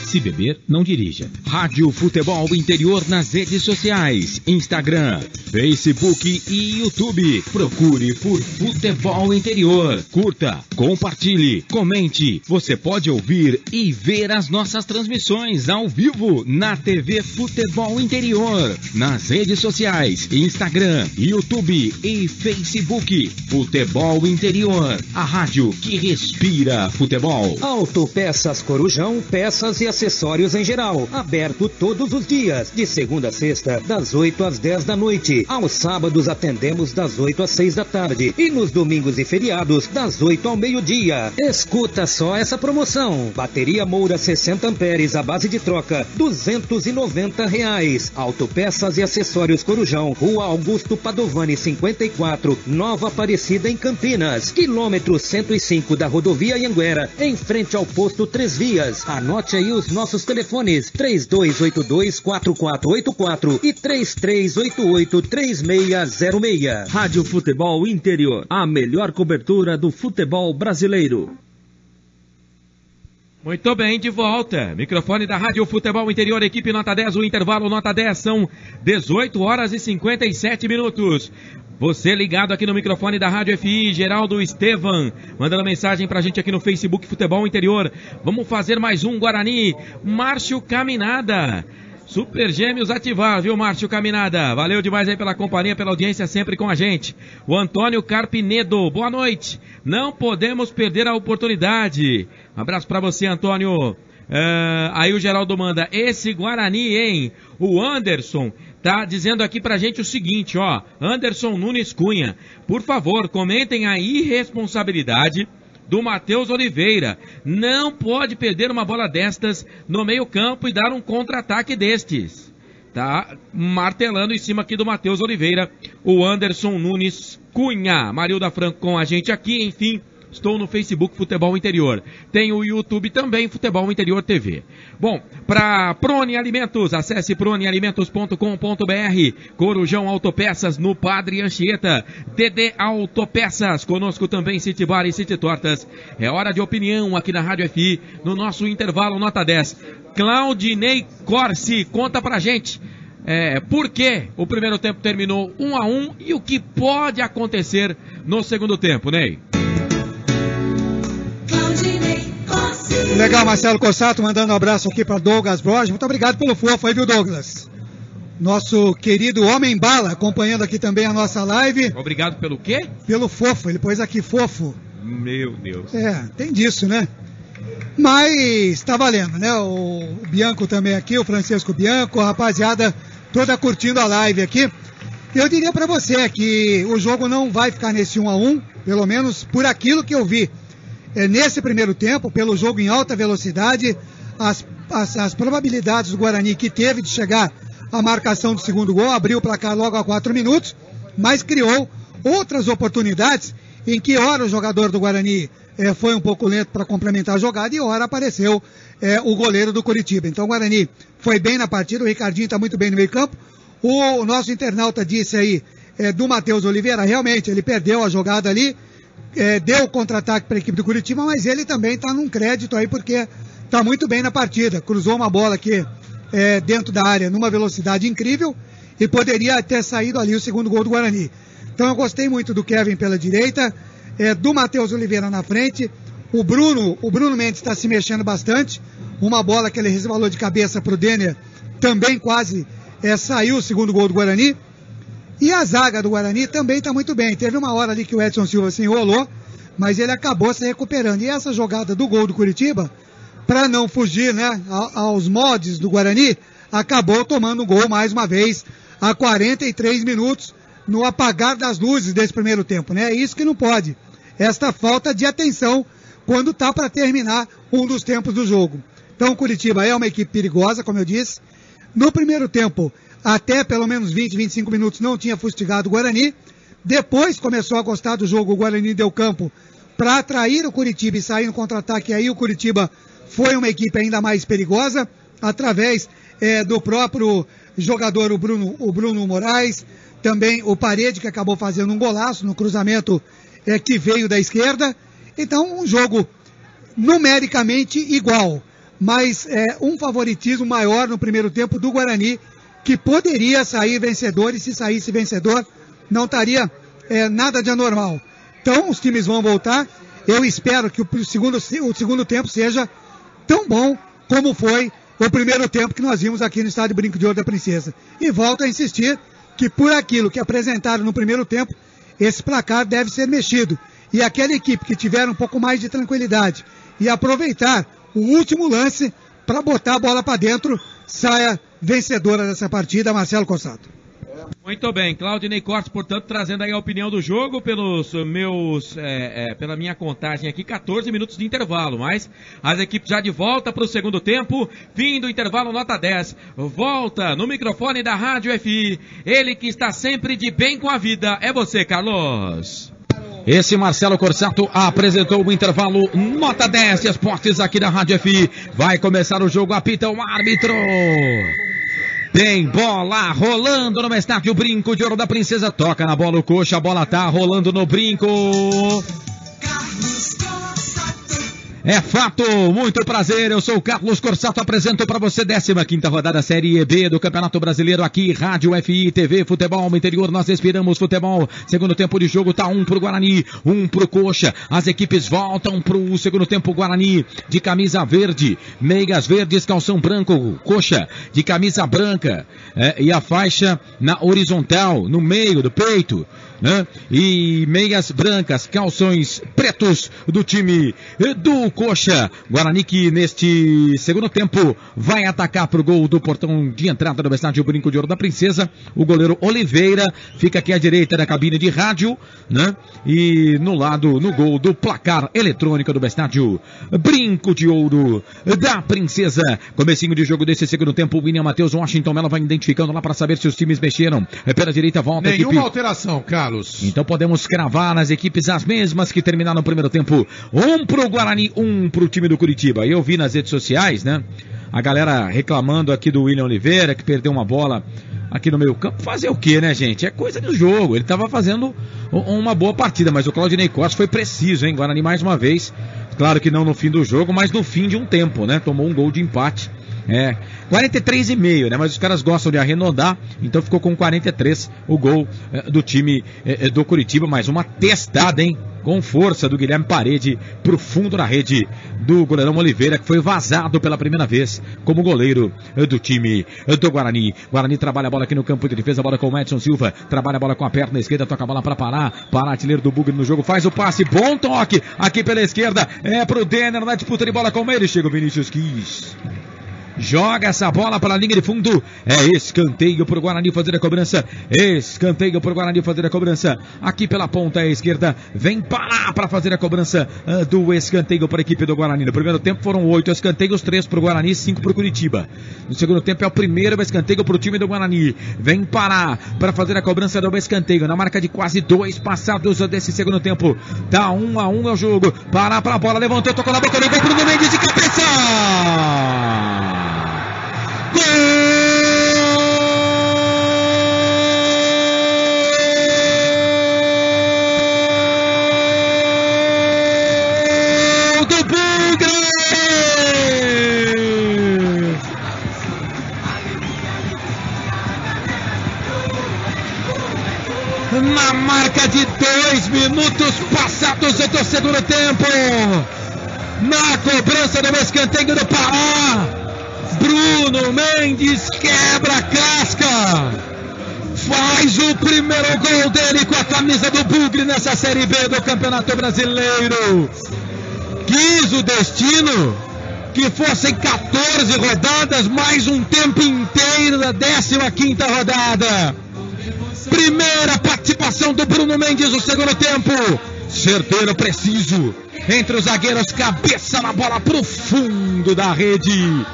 Se beber, não dirija. Rádio Futebol Interior nas redes sociais, Instagram, Facebook e YouTube. Procure por Futebol Interior. Curta, compartilhe, comente. Você pode ouvir e ver as nossas transmissões ao vivo na TV Futebol Interior. Nas redes sociais, Instagram, YouTube e Facebook. Futebol Interior, a rádio que respira futebol. Autopeças Corujão, peças e acessórios em geral. Aberto todos os dias, de segunda a sexta, das 8 às 10 da noite. Aos sábados atendemos das 8 às 6 da tarde. E nos domingos e feriados, das 8 ao meio-dia. Escuta só essa promoção. Bateria Moura 60 amperes à base de troca, R$290. Autopeças e acessórios Corujão, Rua Augusto Padovani 54, Nova Aparecida em Campinas. Quilômetro 105 da rodovia Anhanguera, em frente ao posto Três Vias. Anote aí os nossos telefones: 3282-4484 e 3388-3606. Rádio Futebol Interior, a melhor cobertura do futebol brasileiro. Muito bem, de volta. Microfone da Rádio Futebol Interior, equipe nota 10, o intervalo nota 10, são 18 horas e 57 minutos. Você ligado aqui no microfone da Rádio FI, Geraldo Estevam, mandando mensagem pra gente aqui no Facebook Futebol Interior. Vamos fazer mais um Guarani. Márcio Caminada. Super Gêmeos ativar, viu, Márcio Caminada? Valeu demais aí pela companhia, pela audiência sempre com a gente. O Antônio Carpinedo, boa noite. Não podemos perder a oportunidade. Um abraço pra você, Antônio. Aí o Geraldo manda, esse Guarani, hein? O Anderson tá dizendo aqui pra gente o seguinte, ó. Anderson Nunes Cunha, por favor, comentem a irresponsabilidade do Matheus Oliveira. Não pode perder uma bola destas no meio campo e dar um contra-ataque destes. Tá martelando em cima aqui do Matheus Oliveira, o Anderson Nunes Cunha. Marilda Franco com a gente aqui, enfim. Estou no Facebook Futebol Interior. Tem o YouTube também, Futebol Interior TV. Bom, para Prone Alimentos, acesse pronealimentos.com.br. Corujão Autopeças no Padre Anchieta. DD Autopeças, conosco também City Bar e City Tortas. É hora de opinião aqui na Rádio FI, no nosso intervalo nota 10. Claudinei Corsi, conta pra gente. Por que o primeiro tempo terminou 1-1 e o que pode acontecer no segundo tempo, Ney? Legal, Marcelo Cossato mandando um abraço aqui para Douglas Borges. Muito obrigado pelo fofo aí, viu, Douglas? Nosso querido Homem Bala acompanhando aqui também a nossa live. Obrigado pelo quê? Pelo fofo, ele pôs aqui fofo. Meu Deus. Tem disso, né? Mas tá valendo, né? O Bianco também aqui, o Francisco Bianco, a rapaziada toda curtindo a live aqui. Eu diria para você que o jogo não vai ficar nesse 1-1, pelo menos por aquilo que eu vi. Nesse primeiro tempo, pelo jogo em alta velocidade, as probabilidades do Guarani que teve de chegar à marcação do segundo gol, abriu o placar logo a 4 minutos, mas criou outras oportunidades em que ora o jogador do Guarani foi um pouco lento para complementar a jogada e ora apareceu o goleiro do Coritiba. Então o Guarani foi bem na partida, o Ricardinho está muito bem no meio campo. O nosso internauta disse aí do Matheus Oliveira, realmente ele perdeu a jogada ali, deu o contra-ataque para a equipe do Curitiba, mas ele também está num crédito aí porque está muito bem na partida. Cruzou uma bola aqui dentro da área numa velocidade incrível e poderia ter saído ali o segundo gol do Guarani. Então eu gostei muito do Kevin pela direita, do Matheus Oliveira na frente. O Bruno Mendes está se mexendo bastante. Uma bola que ele resvalou de cabeça para o Denner também quase saiu o segundo gol do Guarani. E a zaga do Guarani também está muito bem. Teve uma hora ali que o Edson Silva se enrolou, mas ele acabou se recuperando. E essa jogada do gol do Curitiba, para não fugir, né, aos mods do Guarani, acabou tomando o gol mais uma vez a 43 minutos no apagar das luzes desse primeiro tempo, né? É isso que não pode. Esta falta de atenção quando está para terminar um dos tempos do jogo. Então o Curitiba é uma equipe perigosa, como eu disse. No primeiro tempo, até pelo menos 20, 25 minutos não tinha fustigado o Guarani. Depois começou a gostar do jogo, o Guarani deu campo para atrair o Curitiba e sair no contra-ataque. Aí o Curitiba foi uma equipe ainda mais perigosa, através do próprio jogador, o Bruno Moraes, também o Parede, que acabou fazendo um golaço no cruzamento que veio da esquerda. Então um jogo numericamente igual, mas um favoritismo maior no primeiro tempo do Guarani, que poderia sair vencedor, e se saísse vencedor, não estaria nada de anormal. Então, os times vão voltar. Eu espero que o segundo tempo seja tão bom como foi o primeiro tempo que nós vimos aqui no Estádio Brinco de Ouro da Princesa. E volto a insistir que por aquilo que apresentaram no primeiro tempo, esse placar deve ser mexido. E aquela equipe que tiver um pouco mais de tranquilidade e aproveitar o último lance para botar a bola para dentro, saia vencedora dessa partida, Marcelo Cossato. Muito bem, Claudinei Cortes, portanto, trazendo aí a opinião do jogo pelos meus, pela minha contagem aqui, 14 minutos de intervalo, mas as equipes já de volta para o segundo tempo, fim do intervalo, nota 10, volta no microfone da Rádio FI, ele que está sempre de bem com a vida, é você, Carlos. Esse Marcelo Corsato apresentou o intervalo, nota 10 de esportes aqui da Rádio FI, vai começar o jogo, apita o árbitro. Tem bola rolando no Estádio Brinco de Ouro da Princesa. Toca na bola o Coxa, a bola tá rolando no brinco. É fato, muito prazer, eu sou o Carlos Corsato, apresento para você 15ª rodada Série B do Campeonato Brasileiro aqui, Rádio FI, TV, futebol no interior, nós respiramos futebol. Segundo tempo de jogo tá 1 pro Guarani, 1 pro Coxa, as equipes voltam pro segundo tempo. Guarani de camisa verde, meias verdes, calção branco, Coxa de camisa branca, e a faixa na horizontal, no meio do peito, né? E meias brancas, calções pretos do time do Coxa. Guarani que neste segundo tempo vai atacar pro gol do portão de entrada do Estádio Brinco de Ouro da Princesa. O goleiro Oliveira fica aqui à direita da cabine de rádio, né? E no lado, no gol do placar eletrônico do Estádio Brinco de Ouro da Princesa. Comecinho de jogo desse segundo tempo, o William Matheus, Washington Mello vai identificando lá para saber se os times mexeram. Pela direita volta. Nenhuma alteração, Carlos. Então podemos cravar nas equipes as mesmas que terminaram o primeiro tempo. 1 pro Guarani, 1 pro time do Curitiba. Eu vi nas redes sociais, né? A galera reclamando aqui do William Oliveira, que perdeu uma bola aqui no meio campo. Fazer o quê, né, gente? É coisa do jogo. Ele estava fazendo uma boa partida, mas o Claudinei Costa foi preciso, hein? Guarani mais uma vez. Claro que não no fim do jogo, mas no fim de um tempo, né? Tomou um gol de empate. 43,5, né? Mas os caras gostam de arredondar, então ficou com 43 o gol do time do Curitiba. Mais uma testada, hein? Com força do Guilherme Parede pro fundo da rede do goleirão Oliveira, que foi vazado pela primeira vez como goleiro do time do Guarani. Guarani trabalha a bola aqui no campo de defesa, a bola com o Edson Silva, trabalha a bola com a perna esquerda, toca a bola para Pará, artilheiro do Bugre no jogo, faz o passe, bom toque aqui pela esquerda, pro Denner na disputa de bola com ele, chega o Vinícius Quis. Joga essa bola para a linha de fundo. Escanteio para o Guarani fazer a cobrança. Escanteio para o Guarani fazer a cobrança. Aqui pela ponta esquerda. Vem Pará para fazer a cobrança do escanteio para a equipe do Guarani. No primeiro tempo foram 8 escanteios, 3 para o Guarani, 5 para o Curitiba. No segundo tempo é o primeiro escanteio para o time do Guarani. Vem Pará para fazer a cobrança do escanteio. Na marca de quase 2 passados desse segundo tempo. Tá 1-1 é o jogo. Pará para a bola, levantou, tocou na boca do gol. Bruno Mendes de cabeça. Gol do Bugre! Na marca de 2 minutos passados do segundo tempo, na cobrança do escanteio do Pará, Bruno Mendes quebra a casca, faz o primeiro gol dele com a camisa do Bugre nessa Série B do Campeonato Brasileiro. Quis o destino que fossem 14 rodadas, mais um tempo inteiro da 15ª rodada. Primeira participação do Bruno Mendes no segundo tempo, certeiro, preciso, entre os zagueiros, cabeça na bola pro fundo da rede.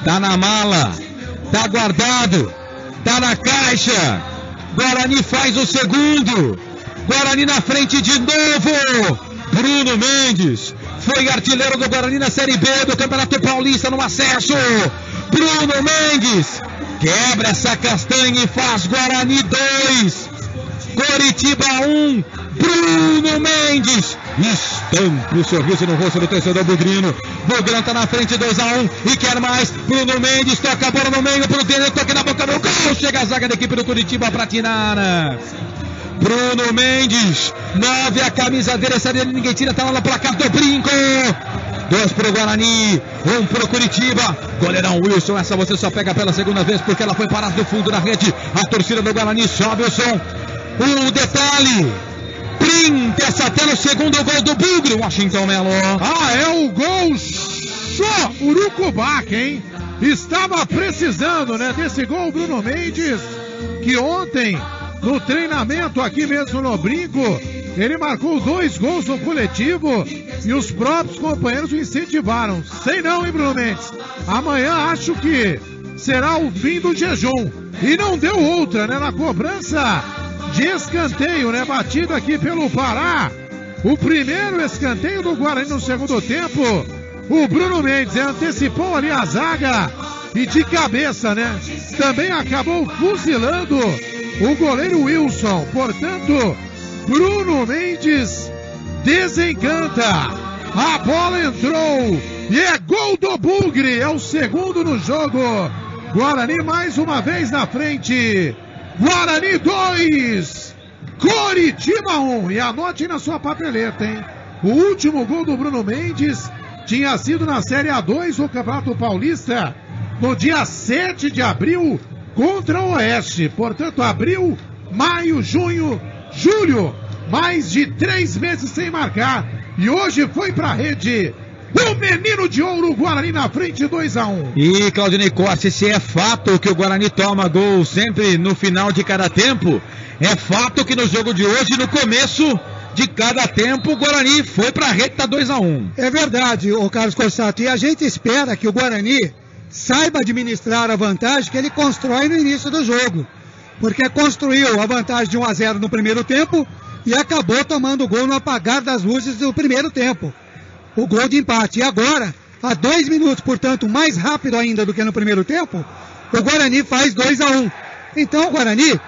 Tá na mala, tá guardado, tá na caixa. Guarani faz o segundo. Guarani na frente de novo. Bruno Mendes foi artilheiro do Guarani na Série B do Campeonato Paulista no acesso. Bruno Mendes quebra essa castanha e faz Guarani 2, Coritiba 1, Bruno Mendes estampa o sorriso no rosto do torcedor bugrino. Bugrão tá na frente, 2-1 e quer mais. Bruno Mendes toca a bola no meio pro Denner, toca na boca do gol. Chega a zaga da equipe do Curitiba pra tirar. Bruno Mendes, 9 a camisa dele, essa dele ninguém tira, tá lá no placar do brinco. 2 pro Guarani, 1 pro Curitiba. Goleirão Wilson, essa você só pega pela segunda vez porque ela foi parada no fundo da rede. A torcida do Guarani sobe o som. Um detalhe, print essa tela, o segundo gol do Bugre, Washington Melo. É o gol só Urucubaca, hein? Estava precisando, né, desse gol Bruno Mendes, que ontem no treinamento aqui mesmo no Brinco, ele marcou 2 gols no coletivo e os próprios companheiros o incentivaram. Sei não, hein, Bruno Mendes? Amanhã acho que será o fim do jejum. E não deu outra, né? Na cobrança de escanteio, né? Batido aqui pelo Pará. O primeiro escanteio do Guarani no segundo tempo. O Bruno Mendes antecipou ali a zaga e de cabeça, né? Também acabou fuzilando o goleiro Wilson. Portanto, Bruno Mendes desencanta. A bola entrou e é gol do Bugre. É o segundo no jogo. Guarani mais uma vez na frente. Guarani 2, Coritiba 1. E anote na sua papeleta, hein? O último gol do Bruno Mendes tinha sido na Série A2 do Campeonato Paulista no dia 7 de abril contra o Oeste. Portanto, abril, maio, junho, julho, mais de 3 meses sem marcar. E hoje foi pra rede. O menino de ouro, Guarani na frente, 2-1. E Claudinei Costa, se é fato que o Guarani toma gol sempre no final de cada tempo, é fato que no jogo de hoje, no começo de cada tempo, o Guarani foi pra rede, tá 2-1. É verdade, ô Carlos Corsato, e a gente espera que o Guarani saiba administrar a vantagem que ele constrói no início do jogo, porque construiu a vantagem de 1-0 no primeiro tempo e acabou tomando o gol no apagar das luzes do primeiro tempo, o gol de empate. E agora, a 2 minutos, portanto, mais rápido ainda do que no primeiro tempo, o Guarani faz 2-1. Então o Guarani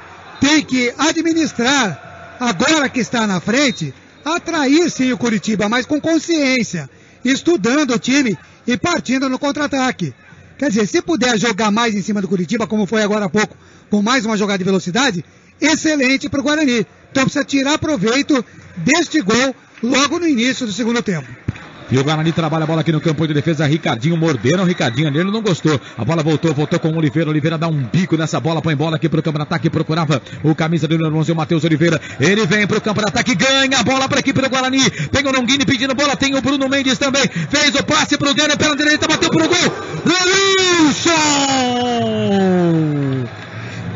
tem que administrar, agora que está na frente, atrair sim o Curitiba, mas com consciência, estudando o time e partindo no contra-ataque. Quer dizer, se puder jogar mais em cima do Curitiba, como foi agora há pouco, com mais uma jogada de velocidade, excelente para o Guarani. Então precisa tirar proveito deste gol logo no início do segundo tempo. E o Guarani trabalha a bola aqui no campo de defesa. Ricardinho morderam, Ricardinho nele não gostou. A bola voltou com o Oliveira. Oliveira dá um bico nessa bola, põe bola aqui pro campo de ataque. Procurava o camisa do número 11, o Matheus Oliveira. Ele vem pro campo de ataque, ganha a bola pra equipe do Guarani. Tem o Longini pedindo bola, tem o Bruno Mendes também. Fez o passe pro Denner pela direita, bateu pro gol. Wilson!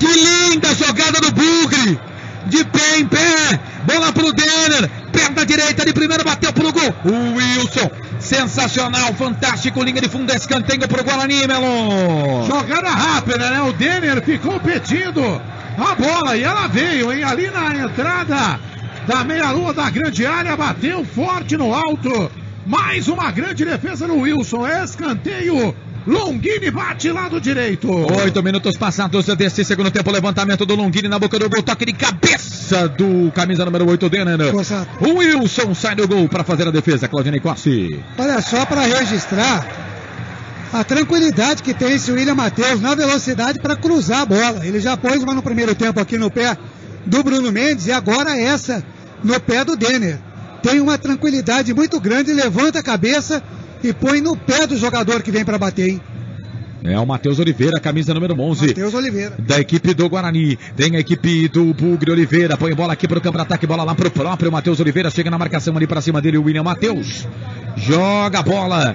Que linda jogada do Bugre! De pé em pé, bola pro Denner, perna direita de primeira, bateu pro gol. O Wilson, sensacional, fantástico, linha de fundo, escanteio pro Guarani, Melo. Jogada rápida, né? O Denner ficou pedindo a bola e ela veio, hein? Ali na entrada da meia-lua da grande área, bateu forte no alto. Mais uma grande defesa no Wilson, escanteio. Longini bate lado direito. 8 minutos passados desse segundo tempo. Levantamento do Longini na boca do gol. Toque de cabeça do camisa número 8, Denner. O Wilson sai do gol para fazer a defesa. Claudinei Corsi. Olha só, para registrar a tranquilidade que tem esse William Matheus na velocidade para cruzar a bola. Ele já pôs uma no primeiro tempo aqui no pé do Bruno Mendes e agora essa no pé do Denner. Tem uma tranquilidade muito grande, levanta a cabeça e põe no pé do jogador que vem para bater, hein? É o Matheus Oliveira, camisa número 11. Matheus Oliveira. Da equipe do Guarani. Tem a equipe do Bugre Oliveira. Põe bola aqui pro campo de ataque. Bola lá pro próprio Matheus Oliveira. Chega na marcação ali pra cima dele o William Matheus. Joga a bola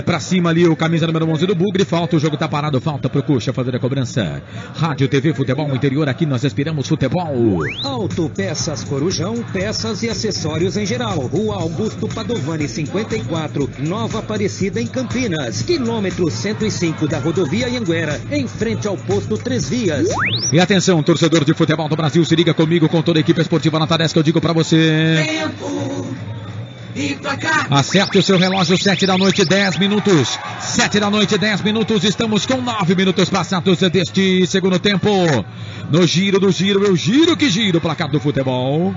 pra cima ali o camisa número 11 do Bugre. Falta, o jogo tá parado. Falta pro Coxa fazer a cobrança. Rádio TV Futebol Interior. Aqui nós respiramos futebol. Autopeças Corujão, peças e acessórios em geral. Rua Augusto Padovani 54, Nova Aparecida em Campinas. Quilômetro 105 da rodovia Anhanguera, em frente ao posto 3 Vias. E atenção, torcedor de futebol do Brasil, se liga comigo com toda a equipe esportiva Nota 10 que eu digo pra você. Acerte o seu relógio, 7 da noite, 10 minutos. 7 da noite, 10 minutos. Estamos com 9 minutos passados deste segundo tempo. No giro do giro, eu giro que giro o placar do futebol.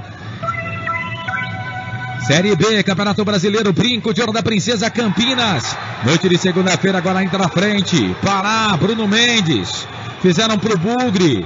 Série B, Campeonato Brasileiro, Brinco de Ouro da Princesa Campinas. Noite de segunda-feira, agora entra na frente. Pará, Bruno Mendes. Fizeram pro Bugre.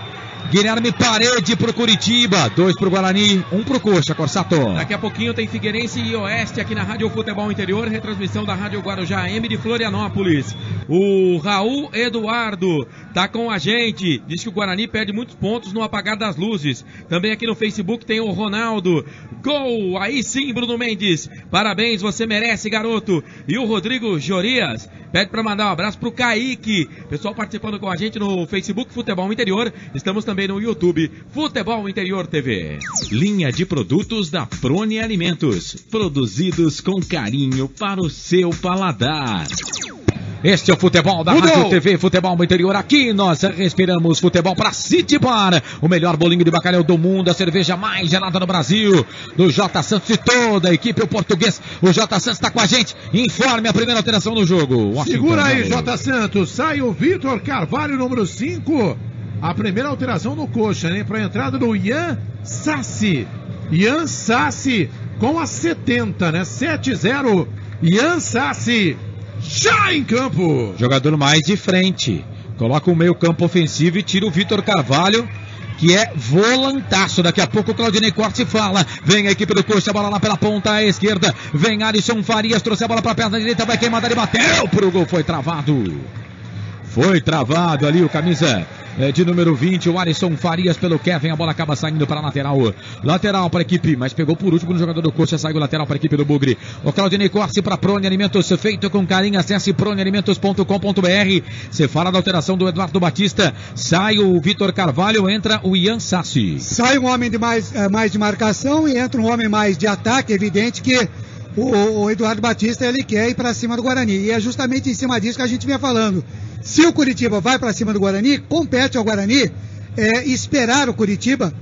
Guilherme Parede pro Curitiba, 2 pro Guarani, 1 pro Coxa, Corsato. Daqui a pouquinho tem Figueirense e Oeste aqui na Rádio Futebol Interior, retransmissão da Rádio Guarujá AM de Florianópolis. O Raul Eduardo tá com a gente, diz que o Guarani perde muitos pontos no apagar das luzes. Também aqui no Facebook tem o Ronaldo. Gol! Aí sim, Bruno Mendes. Parabéns, você merece, garoto. E o Rodrigo Jorias pede para mandar um abraço pro Kaique. Pessoal participando com a gente no Facebook Futebol Interior. Estamos também no YouTube Futebol Interior TV. Linha de produtos da Prone Alimentos, produzidos com carinho para o seu paladar. Este é o futebol da Rádio TV, Futebol Interior. Aqui nós respiramos futebol para City Bar, o melhor bolinho de bacalhau do mundo, a cerveja mais gelada no Brasil, do J. Santos e toda a equipe, o português. O J. Santos está com a gente. Informe a primeira alteração no jogo. Washington, segura aí, J. Santos. Sai o Vitor Carvalho, número 5. A primeira alteração no Coxa, né? Para a entrada do Ian Sassi. Ian Sassi com a 70, né? 7-0. Ian Sassi já em campo. Jogador mais de frente. Coloca o meio campo ofensivo e tira o Vitor Carvalho, que é volantaço. Daqui a pouco o Claudinei Corte fala. Vem a equipe do Coxa, a bola lá pela ponta à esquerda. Vem Alisson Farias, trouxe a bola para a perna direita, vai queimar, ele bateu pro gol, foi travado. Foi travado ali o camisa de número 20, o Alisson Farias pelo Kevin, a bola acaba saindo para a lateral. Lateral para a equipe, mas pegou por último no jogador do Coxa, saiu lateral para a equipe do Bugre. O Claudinei Corse para Prone Alimentos, feito com carinho, acesse pronealimentos.com.br. Você fala da alteração do Eduardo Batista, sai o Vitor Carvalho, entra o Ian Sassi. Sai um homem de mais de marcação e entra um homem mais de ataque, evidente que o Eduardo Batista ele quer ir para cima do Guarani, e é justamente em cima disso que a gente vinha falando. Se o Curitiba vai para cima do Guarani, compete ao Guarani esperar o Curitiba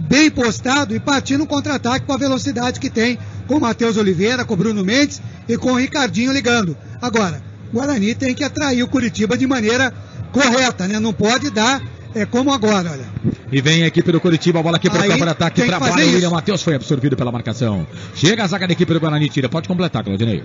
bem postado e partir no contra-ataque com a velocidade que tem com o Matheus Oliveira, com o Bruno Mendes e com o Ricardinho ligando. Agora, o Guarani tem que atrair o Curitiba de maneira correta, né? Não pode dar como agora, olha. E vem a equipe do Curitiba, a bola aqui para o campo de ataque, trabalha o William Matheus, foi absorvido pela marcação. Chega a zaga da equipe do Guarani, tira, pode completar, Claudinei.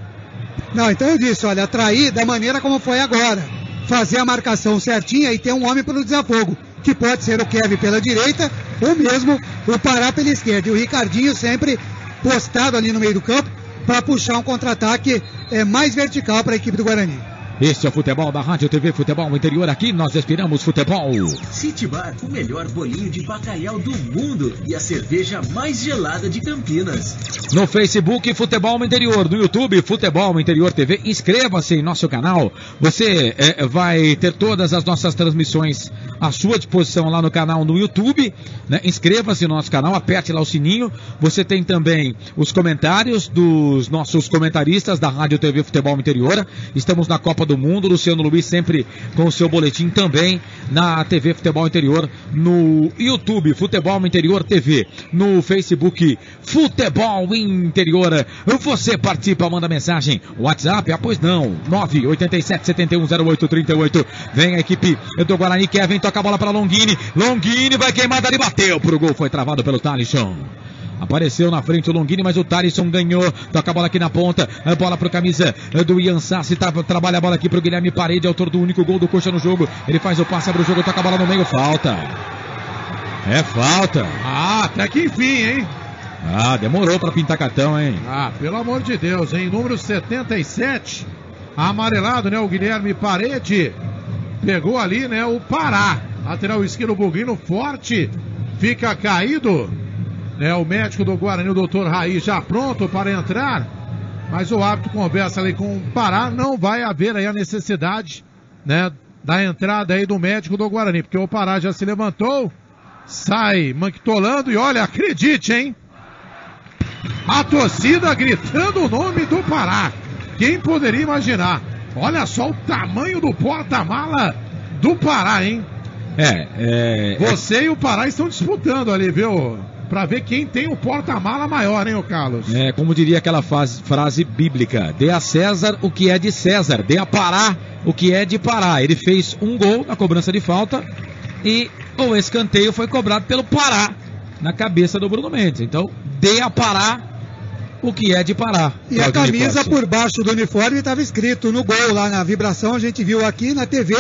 Não, então eu disse, olha, atrair da maneira como foi agora. Fazer a marcação certinha e ter um homem pelo desafogo, que pode ser o Kevin pela direita ou mesmo o Pará pela esquerda. E o Ricardinho sempre postado ali no meio do campo para puxar um contra-ataque mais vertical para a equipe do Guarani. Este é o futebol da Rádio TV Futebol Interior. Aqui nós respiramos futebol. City Bar, o melhor bolinho de bacalhau do mundo e a cerveja mais gelada de Campinas. No Facebook Futebol Interior, no YouTube Futebol Interior TV. Inscreva-se em nosso canal. Você vai ter todas as nossas transmissões à sua disposição lá no canal no YouTube, né? Inscreva-se no nosso canal, aperte lá o sininho. Você tem também os comentários dos nossos comentaristas da Rádio TV Futebol Interior. Estamos na Copa do Mundo, Luciano Luiz sempre com o seu boletim também na TV Futebol Interior, no YouTube Futebol Interior TV, no Facebook Futebol Interior. Você participa, manda mensagem, WhatsApp, pois não, 987-710838. Vem a equipe do Guarani, Kevin toca a bola para Longini, Longini vai queimar dali, bateu pro gol, foi travado pelo Thalisson. Apareceu na frente o Longini, mas o Thalisson ganhou. Toca a bola aqui na ponta. A bola pro camisa do Ian Sassi. Trabalha a bola aqui pro Guilherme Parede, autor do único gol do Coxa no jogo. Ele faz o passe, abre o jogo, toca a bola no meio. Falta. É falta. Até que enfim, hein? Demorou pra pintar cartão, hein? Pelo amor de Deus, hein? Número 77. Amarelado, né? O Guilherme Parede. Pegou ali, né? O Pará. Lateral esquerdo, Bugrino forte. Fica caído. O médico do Guarani, o doutor Raí, já pronto para entrar, mas o árbitro conversa ali com o Pará, não vai haver aí a necessidade, né, da entrada aí do médico do Guarani, porque o Pará já se levantou, sai manquitolando e olha, acredite, hein, a torcida gritando o nome do Pará, quem poderia imaginar, olha só o tamanho do porta-mala do Pará, hein, você e o Pará estão disputando ali, viu? Pra ver quem tem o porta-mala maior, hein, ô Carlos? Como diria aquela frase bíblica: dê a César o que é de César, dê a Pará o que é de Pará. Ele fez um gol na cobrança de falta e o escanteio foi cobrado pelo Pará na cabeça do Bruno Mendes. Então, dê a Pará o que é de parar. E a camisa por baixo do uniforme estava escrito no gol, lá na vibração, a gente viu aqui na TV,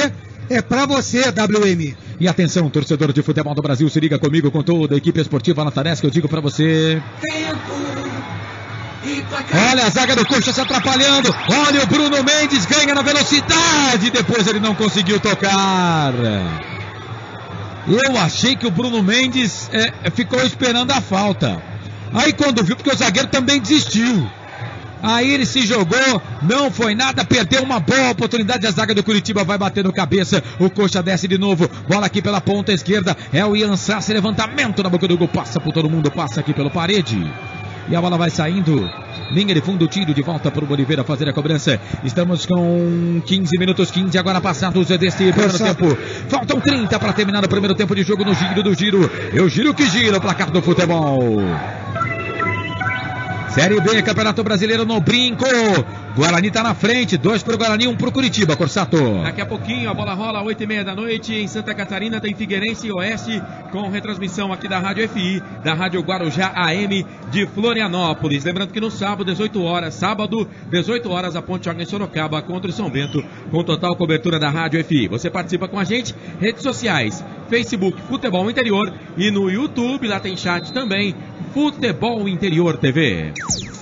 é pra você, WM. E atenção, torcedor de futebol do Brasil, se liga comigo com toda a equipe esportiva Natarés, que eu digo pra você... Olha a zaga do Coxa se atrapalhando. Olha o Bruno Mendes, ganha na velocidade. Depois ele não conseguiu tocar. Eu achei que o Bruno Mendes ficou esperando a falta. Aí quando viu, porque o zagueiro também desistiu. Aí ele se jogou, não foi nada, perdeu uma boa oportunidade. A zaga do Curitiba vai bater no cabeça. O Coxa desce de novo. Bola aqui pela ponta esquerda. É o Ian Sassi, levantamento na boca do gol. Passa por todo mundo, passa aqui pelo Parede. E a bola vai saindo. Linha de fundo, tiro de volta para o Oliveira fazer a cobrança. Estamos com 15 minutos, 15 agora passados deste primeiro tempo. Faltam 30 para terminar o primeiro tempo de jogo no giro do giro. Eu giro que gira o placar do futebol. Série B, Campeonato Brasileiro no brinco. Guarani tá na frente, 2 pro Guarani, 1 pro Curitiba, Corsato. Daqui a pouquinho a bola rola, 8h30 da noite, em Santa Catarina tem Figueirense e Oeste, com retransmissão aqui da Rádio FI, da Rádio Guarujá AM de Florianópolis. Lembrando que no sábado, 18 horas, a Ponte joga em Sorocaba contra o São Bento, com total cobertura da Rádio FI. Você participa com a gente, redes sociais, Facebook Futebol Interior e no YouTube, lá tem chat também, Futebol Interior TV.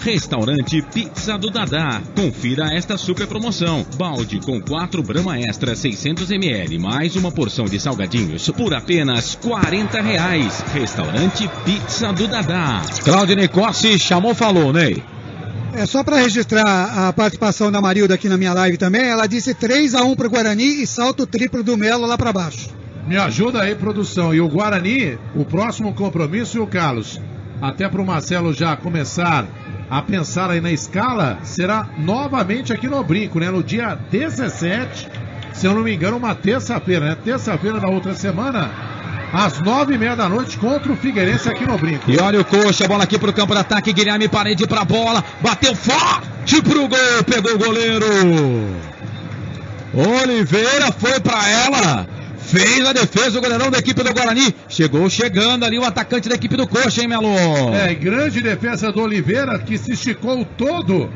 Restaurante Pizza do Dadá. Confira esta super promoção. Balde com 4 Brahma Extra 600ml, mais uma porção de salgadinhos por apenas R$40. Restaurante Pizza do Dadá. Claudinei Corsi chamou, falou, Ney. É só para registrar a participação da Marilda aqui na minha live também. Ela disse 3-1 pro Guarani e salto triplo do Melo lá para baixo. Me ajuda aí, produção. E o Guarani, o próximo compromisso, e o Carlos, até pro Marcelo já começar a pensar aí na escala, será novamente aqui no Brinco, né? No dia 17, se eu não me engano, uma terça-feira, né? Terça-feira da outra semana, às 9h30 da noite, contra o Figueirense aqui no Brinco. E olha o Coxa, bola aqui pro campo de ataque, Guilherme Parede pra bola, bateu forte pro gol, pegou o goleiro. Oliveira foi pra ela. Fez a defesa, o goleirão da equipe do Guarani. Chegou chegando ali o atacante da equipe do Coxa, hein, Melo? Grande defesa do Oliveira, que se esticou todo.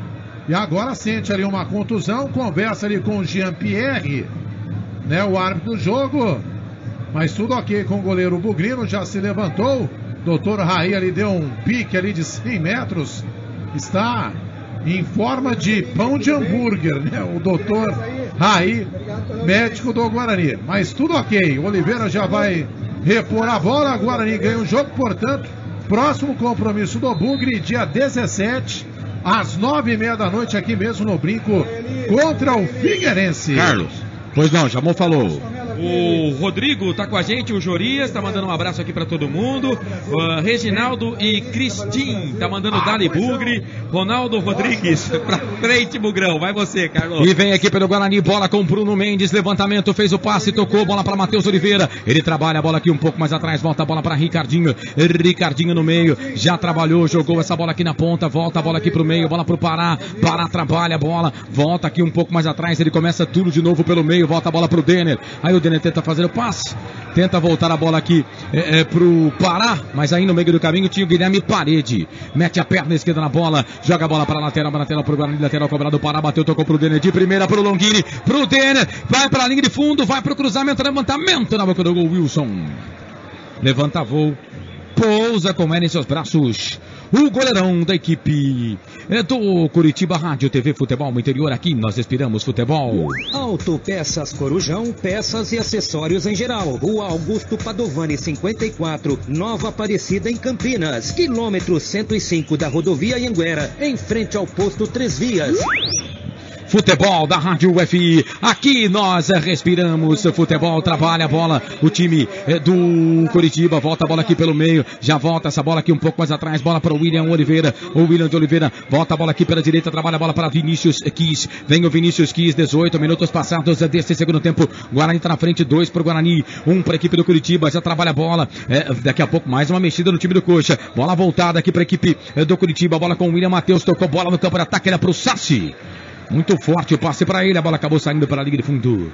E agora sente ali uma contusão. Conversa ali com o Jean-Pierre, né, o árbitro do jogo. Mas tudo ok com o goleiro Bugrino, já se levantou. Doutor Raí ali deu um pique ali de 100 metros. Está em forma de pão de hambúrguer, né? O doutor Raí, médico do Guarani. Mas tudo ok, o Oliveira já vai repor a bola. Guarani ganha o jogo, portanto, próximo compromisso do Bugre, dia 17, às 9h30 da noite, aqui mesmo no Brinco, contra o Figueirense. Carlos, pois não, chamou, falou. O Rodrigo tá com a gente, o Jorias tá mandando um abraço aqui pra todo mundo. Reginaldo e Cristim tá mandando Dali Bugre. Ronaldo Rodrigues pra frente, Bugrão. Vai você, Carlos. E vem aqui pelo Guarani, bola com Bruno Mendes, levantamento, fez o passe, tocou, bola para Matheus Oliveira. Ele trabalha a bola aqui um pouco mais atrás, volta a bola para Ricardinho. Ricardinho no meio, já trabalhou, jogou essa bola aqui na ponta, volta a bola aqui pro meio, bola pro Pará. Pará trabalha a bola, volta aqui um pouco mais atrás, ele começa tudo de novo pelo meio, volta a bola pro Denner. Aí o Denner tenta fazer o passe, tenta voltar a bola aqui pro Pará, mas aí no meio do caminho tinha o Guilherme Parede, mete a perna esquerda na bola, joga a bola para a lateral pro Guarani, lateral cobrado, Pará, bateu, tocou pro Denner, de primeira pro Longini, pro Denner, vai para a linha de fundo, vai pro cruzamento, levantamento na boca do gol, Wilson, levanta voo, pousa com ela em seus braços, o goleirão da equipe do Curitiba Rádio TV Futebol Interior. Aqui nós respiramos futebol. Autopeças Corujão, peças e acessórios em geral. Rua Augusto Padovani 54, Nova Aparecida em Campinas. Quilômetro 105 da rodovia Anhanguera, em frente ao posto 3 Vias. Futebol da Rádio UFI, aqui nós respiramos futebol, trabalha a bola, o time do Curitiba, volta a bola aqui pelo meio, já volta essa bola aqui um pouco mais atrás, bola para o William Oliveira, o William de Oliveira, volta a bola aqui pela direita, trabalha a bola para Vinícius Quis, vem o Vinícius Quis, 18 minutos passados deste segundo tempo, Guarani está na frente, 2 para o Guarani, 1 para a equipe do Curitiba, já trabalha a bola, daqui a pouco mais uma mexida no time do Coxa, bola voltada aqui para a equipe do Curitiba, bola com o William Matheus, tocou bola no campo de ataque, era para o Sassi. Muito forte o passe para ele, a bola acabou saindo para a linha de fundo.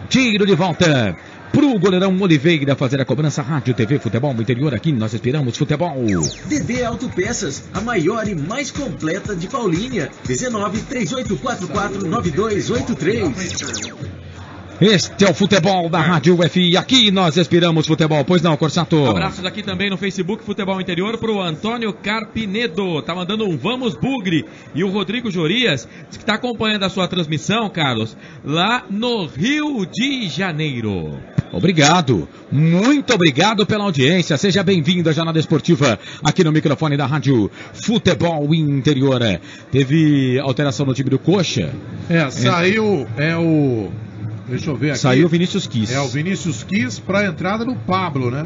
Tiro de volta. pro goleirão Oliveira fazer a cobrança. Rádio, TV, Futebol no Interior, aqui nós esperamos futebol. DD Autopeças, a maior e mais completa de Paulínia. 1938449283. Este é o futebol da Rádio UFI, aqui nós esperamos futebol, pois não, Corsato? Abraços aqui também no Facebook Futebol Interior pro Antônio Carpinedo, tá mandando um vamos bugre, e o Rodrigo Jorias, que está acompanhando a sua transmissão, Carlos, lá no Rio de Janeiro. Obrigado, muito obrigado pela audiência, seja bem-vindo à Jornada Esportiva aqui no microfone da Rádio Futebol Interior. Teve alteração no time do Coxa? Saiu, deixa eu ver aqui. Saiu o Vinícius Quis. O Vinícius Quis para a entrada do Pablo, né?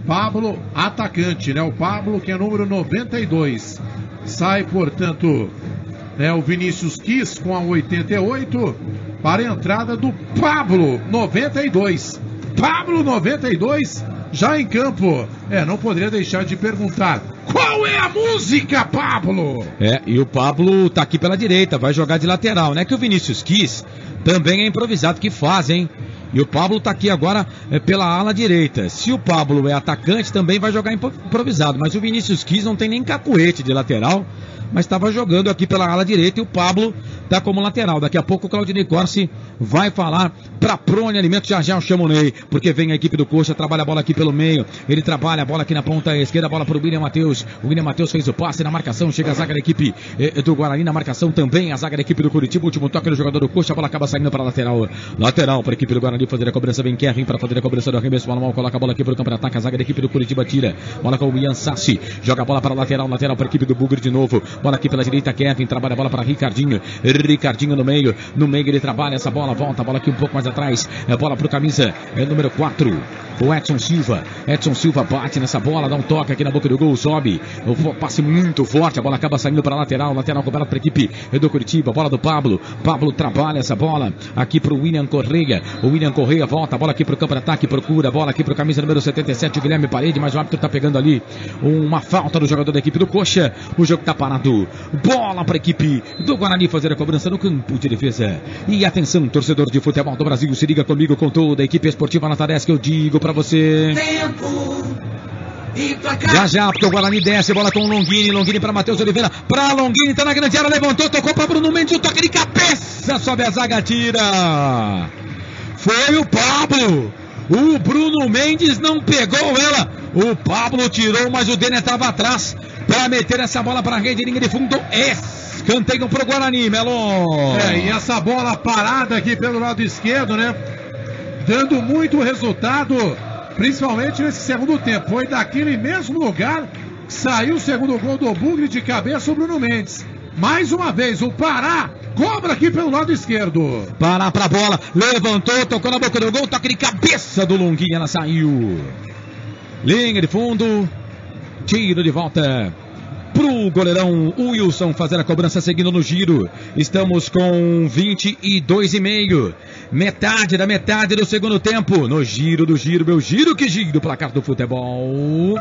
Pablo, atacante, né? O Pablo, que é número 92. Sai, portanto, o Vinícius Quis com a 88 para a entrada do Pablo, 92. Pablo, 92, já em campo. Não poderia deixar de perguntar: qual é a música, Pablo? E o Pablo tá aqui pela direita, vai jogar de lateral, né? Que o Vinícius Quis também é improvisado, que faz, hein? E o Pablo tá aqui agora pela ala direita. Se o Pablo é atacante, também vai jogar improvisado. Mas o Vinícius Quis não tem nem cacuete de lateral, mas estava jogando aqui pela ala direita e o Pablo tá como lateral. Daqui a pouco o Claudinei Corsi vai falar para Prone Alimentos. Já eu chamo o Ney, porque vem a equipe do Coxa, trabalha a bola aqui pelo meio, ele trabalha a bola aqui na ponta esquerda, a bola para o William Matheus. O William Matheus fez o passe na marcação, chega a zaga da equipe do Guarani na marcação também, a zaga da equipe do Curitiba, último toque do jogador do Coxa, a bola acaba saindo para lateral para a equipe do Guarani fazer a cobrança. Vem Kevin para fazer a cobrança do arremesso, Manuel coloca a bola aqui para o campo de ataque, a zaga da equipe do Curitiba tira, bola com o Ian Sassi, joga a bola para lateral para a equipe do Bugre de novo, bola aqui pela direita, Kevin trabalha a bola para Ricardinho no meio ele trabalha essa bola, volta a bola aqui um pouco mais atrás, bola para o camisa número 4, o Edson Silva bate nessa bola, dá um toque aqui na boca do gol, sobe, o passe muito forte, a bola acaba saindo para lateral cobrado para a equipe do Curitiba, bola do Pablo trabalha essa bola aqui para o William Correia, volta a bola aqui para o campo de ataque, procura a bola aqui para o camisa número 77, Guilherme Parede, mas o árbitro está pegando ali uma falta do jogador da equipe do Coxa, o jogo está parado, bola para a equipe do Guarani fazer a cobrança no campo de defesa. E atenção, torcedor de futebol do Brasil, se liga comigo com toda a equipe esportiva na tarefa que eu digo para você. Já, porque o Guarani desce, bola com o Longini para Matheus Oliveira, para Longini, tá na grande área, levantou, tocou para Bruno Mendes, o toque de cabeça, sobe a zaga, tira. Foi o Pablo. O Bruno Mendes não pegou ela. O Pablo tirou, mas o Denner estava atrás para meter essa bola para a rede, linha de fundo. Escanteio pro Guarani, Melo. E essa bola parada aqui pelo lado esquerdo, né? Dando muito resultado, principalmente nesse segundo tempo. Foi daquele mesmo lugar que saiu o segundo gol do Bugre de cabeça o Bruno Mendes. Mais uma vez, o Pará cobra aqui pelo lado esquerdo. Pará pra bola, levantou, tocou na boca do gol, toque de cabeça do Longuinha, ela saiu. Linha de fundo, tiro de volta pro goleirão Wilson fazer a cobrança seguindo no giro. Estamos com 22,5. Metade da metade do segundo tempo. No giro do giro, meu giro que giro, placar do futebol.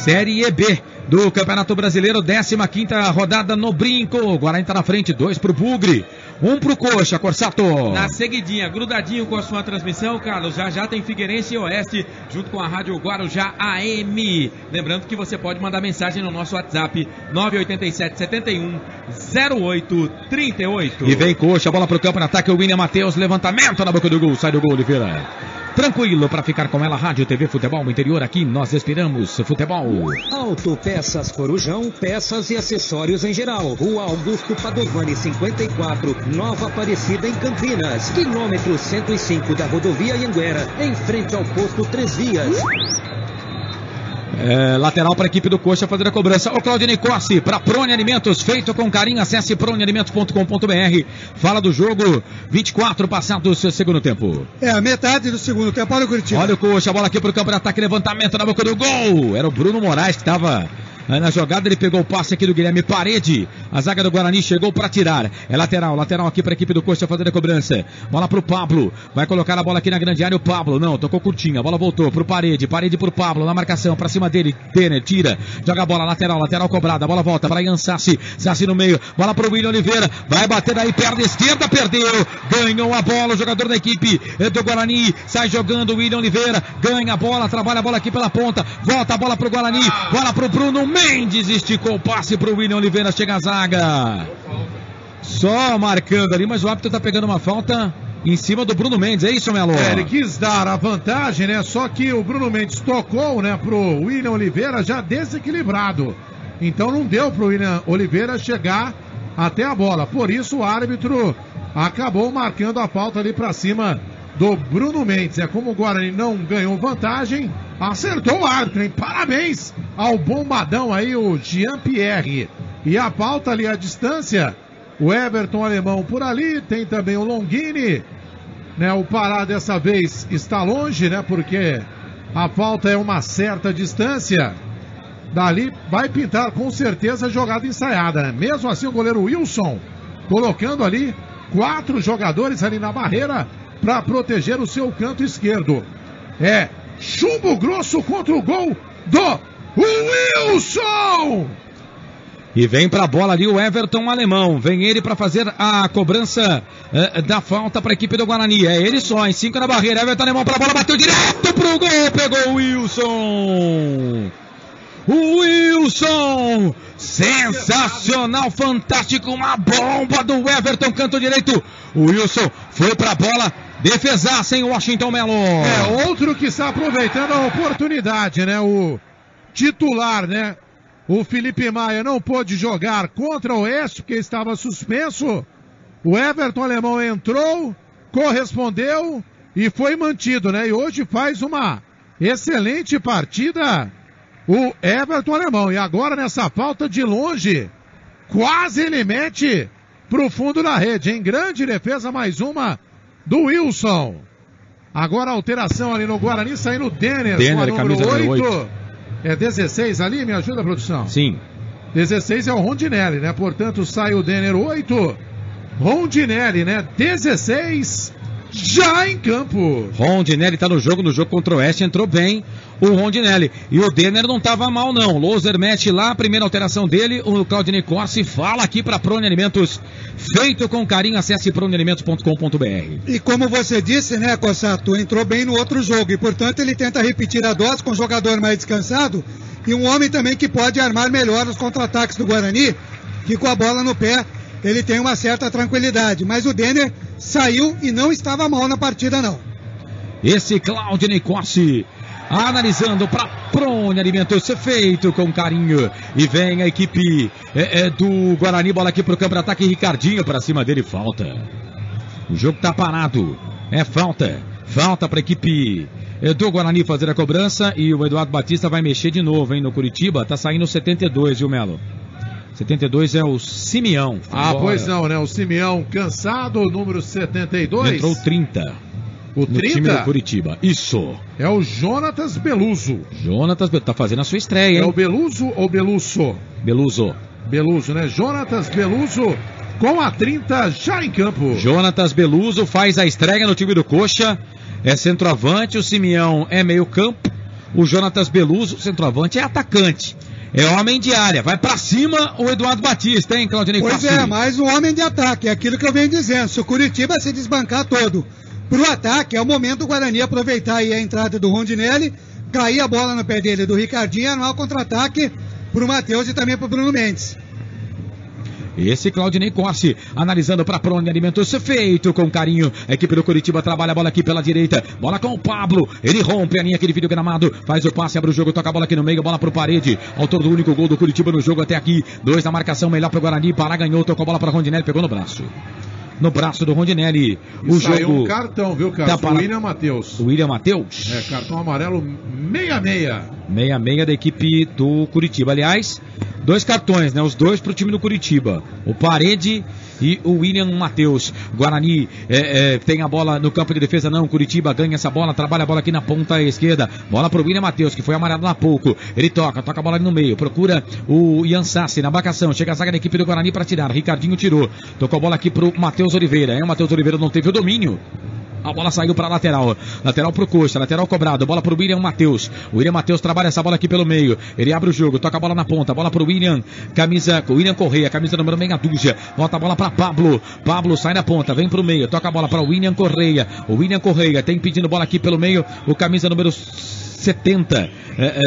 Série B do Campeonato Brasileiro, 15ª rodada no Brinco. O Guarani tá na frente, 2 pro Bugre, 1 pro Coxa, Corsato. Na seguidinha, grudadinho com a sua transmissão, Carlos, já tem Figueirense e Oeste, junto com a Rádio Guarujá AM. Lembrando que você pode mandar mensagem no nosso WhatsApp, 987-71-0838. E vem Coxa, bola pro campo, no ataque, o William Matheus, levantamento na boca do gol, sai do gol, Oliveira. Tranquilo para ficar com ela, Rádio TV Futebol no Interior, aqui nós esperamos futebol. Autopeças Corujão, peças e acessórios em geral. Rua Augusto Padovani 54, Nova Aparecida em Campinas. Quilômetro 105 da rodovia Anhanguera, em frente ao posto 3 Vias. Lateral para a equipe do Coxa fazer a cobrança. O Claudinei Corsi para Prone Alimentos, feito com carinho. Acesse pronealimentos.com.br. Fala do jogo, 24 passados segundo tempo. A metade do segundo tempo. Olha o Curitiba. Olha o Coxa, a bola aqui para o campo de ataque, levantamento na boca do gol. Era o Bruno Moraes que estava Na jogada ele pegou o passe aqui do Guilherme Parede. A zaga do Guarani chegou para tirar. É lateral aqui para a equipe do Coxa fazer a cobrança. Bola pro Pablo. Vai colocar a bola aqui na grande área o Pablo. Não, tocou curtinha. A bola voltou pro Parede. Parede pro Pablo na marcação. Para cima dele. Denner tira. Joga a bola lateral cobrada. A bola volta para Ian Sassi. Sassi no meio. Bola pro William Oliveira. Vai bater daí, perna esquerda, perdeu. Ganhou a bola o jogador da equipe do Guarani. Sai jogando o William Oliveira. Ganha a bola, trabalha a bola aqui pela ponta. Volta a bola pro Guarani. Bola pro Bruno Mendes, esticou o passe pro William Oliveira, chega a zaga. Só marcando ali, mas o árbitro tá pegando uma falta em cima do Bruno Mendes, é isso, Melo? Ele quis dar a vantagem, né? Só que o Bruno Mendes tocou, né, pro William Oliveira já desequilibrado. Então não deu pro William Oliveira chegar até a bola. Por isso o árbitro acabou marcando a falta ali pra cima do Bruno Mendes. É como o Guarani não ganhou vantagem, acertou o árbitro, hein? Parabéns ao bombadão aí, o Jean-Pierre. E a falta ali à distância, o Everton Alemão por ali, tem também o Longini, né? O Pará dessa vez está longe, né? Porque a falta é uma certa distância. Dali vai pintar com certeza a jogada ensaiada, né? Mesmo assim o goleiro Wilson colocando ali 4 jogadores ali na barreira para proteger o seu canto esquerdo. É chumbo grosso contra o gol do Wilson! E vem pra bola ali o Everton Alemão. Vem ele para fazer a cobrança da falta para a equipe do Guarani. É ele só, em 5 na barreira. Everton Alemão para a bola, bateu direto pro gol. Pegou o Wilson. O Wilson! Sensacional, fantástico. Uma bomba do Everton, canto direito. O Wilson foi pra bola. Defesaça em Washington Melo. É, outro que está aproveitando a oportunidade, né? O titular, né? O Felipe Maia não pôde jogar contra o Oeste porque estava suspenso. O Everton Alemão entrou, correspondeu e foi mantido, né? E hoje faz uma excelente partida o Everton Alemão. E agora nessa falta de longe, quase ele mete pro fundo da rede, em grande defesa, mais uma do Wilson. Agora a alteração ali no Guarani, saindo o Denner com a número 8. É 16 ali, me ajuda, produção? Sim. 16 é o Rondinelli, né? Portanto, sai o Denner 8. Rondinelli, né? 16 já em campo. Rondinelli tá no jogo contra o Oeste, entrou bem o Rondinelli. E o Denner não tava mal não. Loser mete lá, a primeira alteração dele. O Claudinei Corsi fala aqui para Prone Alimentos. Feito com carinho, acesse pronealimentos.com.br. E como você disse, né, Cossato, entrou bem no outro jogo. E portanto ele tenta repetir a dose com um jogador mais descansado. E um homem também que pode armar melhor os contra-ataques do Guarani. Que com a bola no pé ele tem uma certa tranquilidade. Mas o Denner saiu e não estava mal na partida não. Esse Claudinei Corsi analisando para Prone Alimentos, feito com carinho. E vem a equipe do Guarani, bola aqui pro campo de ataque, Ricardinho para cima dele, falta. O jogo tá parado, é falta para a equipe do Guarani fazer a cobrança. E o Eduardo Batista vai mexer de novo, hein, no Curitiba. Tá saindo 72, viu, Melo? 72 é o Simeão. Pois não, né? O Simeão cansado, número 72. Entrou 30. O 30? No time do Curitiba. Isso. É o Jonatas Beluso. Jonatas tá fazendo a sua estreia, hein? É o Beluso ou Beluso? Beluso, né? Jonatas Beluso com a 30 já em campo. Jonatas Beluso faz a estreia no time do Coxa. É centroavante, o Simeão é meio campo. O Jonatas Beluso, centroavante, é atacante. É homem de área, vai pra cima o Eduardo Batista, hein, Claudinei Corsi? Pois é, mais um homem de ataque, é aquilo que eu venho dizendo. Se o Curitiba se desbancar todo pro ataque, é o momento do Guarani aproveitar aí a entrada do Rondinelli, cair a bola no pé dele do Ricardinho e armar o contra-ataque pro Matheus e também pro Bruno Mendes. Esse Claudinei Corsi, analisando para Prone Alimentos, feito com carinho. A equipe do Curitiba trabalha a bola aqui pela direita. Bola com o Pablo. Ele rompe a linha aqui de vídeo gramado. Faz o passe, abre o jogo, toca a bola aqui no meio. Bola pro Parede. Autor do único gol do Curitiba no jogo até aqui. 2 na marcação, melhor pro Guarani. Pará ganhou, tocou a bola para Rondinelli, pegou no braço. No braço do Rondinelli. O jogo. Um cartão, viu, cara? Tá William Matheus. William Matheus? É, cartão amarelo 66. 66 da equipe do Curitiba. Aliás, 2 cartões, né? Os 2 pro time do Curitiba. O Parede e o William Matheus. Guarani tem a bola no campo de defesa, não. Curitiba ganha essa bola, trabalha a bola aqui na ponta esquerda. Bola pro William Matheus, que foi amarelo há pouco. Ele toca a bola ali no meio, procura o Ian Sassi na marcação. Chega a zaga da equipe do Guarani para tirar. Ricardinho tirou, tocou a bola aqui pro Matheus Oliveira. O Matheus Oliveira não teve o domínio. A bola saiu para lateral. Lateral pro Coxa. Lateral cobrado. Bola pro William Matheus. O William Matheus trabalha essa bola aqui pelo meio. Ele abre o jogo. Toca a bola na ponta. Bola pro William. William Correia. Camisa número meia dúzia. Volta a bola para Pablo. Pablo sai na ponta. Vem pro meio. Toca a bola para o William Correia. O William Correia tem pedindo bola aqui pelo meio. O camisa número 70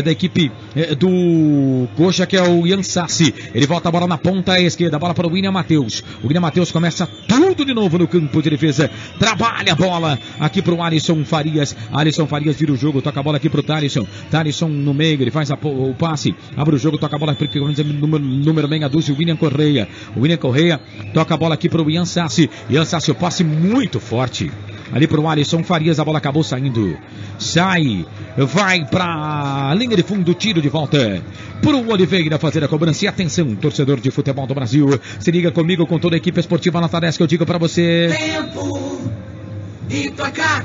da equipe do Coxa, que é o Ian Sassi. Ele volta a bola na ponta esquerda, bola para o William Matheus. O William Matheus começa tudo de novo no campo de defesa, trabalha a bola aqui para o Alisson Farias. Alisson Farias vira o jogo, toca a bola aqui para o Thalisson. Thalisson no meio, ele faz o passe, abre o jogo, toca a bola para o número meia dúzia, o William Correia. O William Correia toca a bola aqui para o Ian Sassi. Ian Sassi, o passe muito forte ali para o Alisson Farias, a bola acabou saindo. Sai, vai para a linha de fundo, tiro de volta para o Oliveira fazer a cobrança. E atenção, torcedor de futebol do Brasil, se liga comigo com toda a equipe esportiva na tarefa que eu digo para você. Tempo e tocar.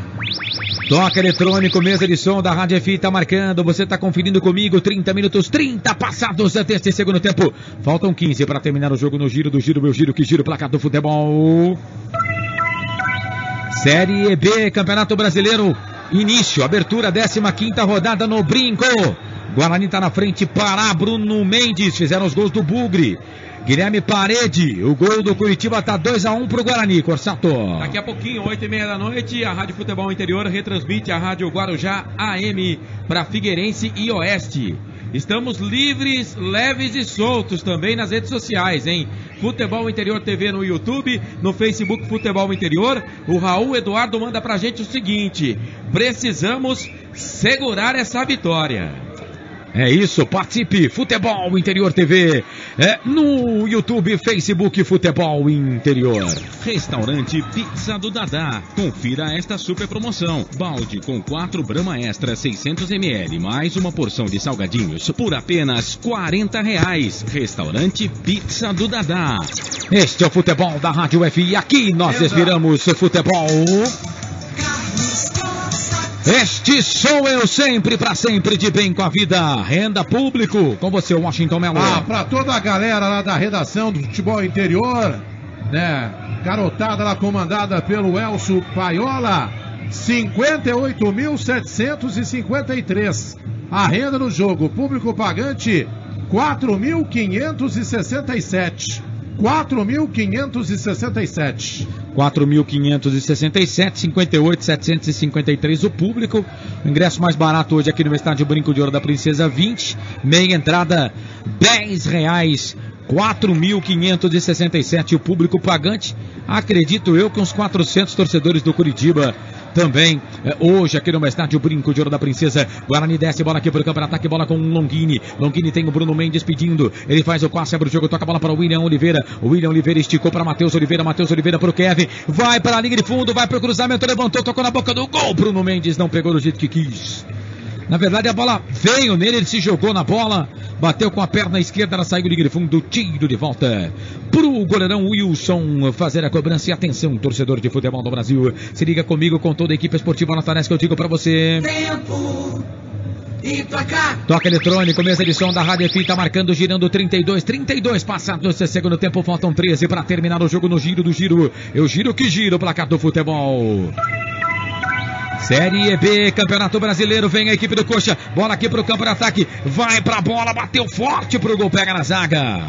Toca eletrônico, mesa de som da Rádio FI tá marcando, você tá conferindo comigo, 30 minutos, 30 passados deste segundo tempo. Faltam 15 para terminar o jogo no giro do giro, meu giro, que giro, placar do futebol. Série B, Campeonato Brasileiro, início, abertura, 15ª rodada no Brinco. Guarani tá na frente, Pará, Bruno Mendes, fizeram os gols do Bugre. Guilherme Parede, o gol do Curitiba tá 2-1 pro Guarani, Corsato. Daqui a pouquinho, 8h30 da noite, a Rádio Futebol Interior retransmite a Rádio Guarujá AM para Figueirense e Oeste. Estamos livres, leves e soltos também nas redes sociais, hein? Futebol Interior TV no YouTube, no Facebook Futebol Interior. O Raul Eduardo manda pra gente o seguinte: precisamos segurar essa vitória. É isso, participe, Futebol Interior TV, no YouTube, Facebook, Futebol Interior. Restaurante Pizza do Dadá, confira esta super promoção, balde com 4 Brahma Extra 600 ml, mais uma porção de salgadinhos, por apenas R$40. Restaurante Pizza do Dadá. Este é o Futebol da Rádio FI, aqui nós respiramos futebol. Este sou eu sempre, pra sempre, de bem com a vida. Renda Público, com você, Washington Melo. Pra toda a galera lá da redação do Futebol Interior, né? Garotada lá comandada pelo Elcio Paiola, 58.753. A renda no jogo, público pagante, 4.567. 4.567. 4.567, 58.753 o público. O ingresso mais barato hoje aqui no estádio Brinco de Ouro da Princesa, 20. Meia entrada, R$10. 4.567 o público pagante. Acredito eu que uns 400 torcedores do Curitiba também hoje aqui no estádio Brinco de Ouro da Princesa. Guarani desce, bola aqui para o campo de ataque, bola com o Longini. Longini tem o Bruno Mendes pedindo, ele faz o passe, abre o jogo, toca a bola para o William Oliveira. O William Oliveira esticou para Matheus Oliveira para o Kevin, vai para a linha de fundo, vai para o cruzamento, levantou, tocou na boca do gol. Bruno Mendes não pegou do jeito que quis. Na verdade a bola veio nele, ele se jogou na bola, bateu com a perna esquerda, ela saiu de linha de fundo, tiro de volta pro goleirão Wilson fazer a cobrança. E atenção, torcedor de futebol do Brasil, se liga comigo com toda a equipe esportiva na tarefa que eu digo pra você. Tempo e placar. Toca eletrônico, mesa de som da Rádio FI, tá marcando, girando 32 passados esse segundo tempo, faltam 13 para terminar o jogo no giro do giro. Eu giro que giro, placar do futebol. Série B, Campeonato Brasileiro, vem a equipe do Coxa, bola aqui pro campo de ataque, vai pra bola, bateu forte pro gol, pega na zaga.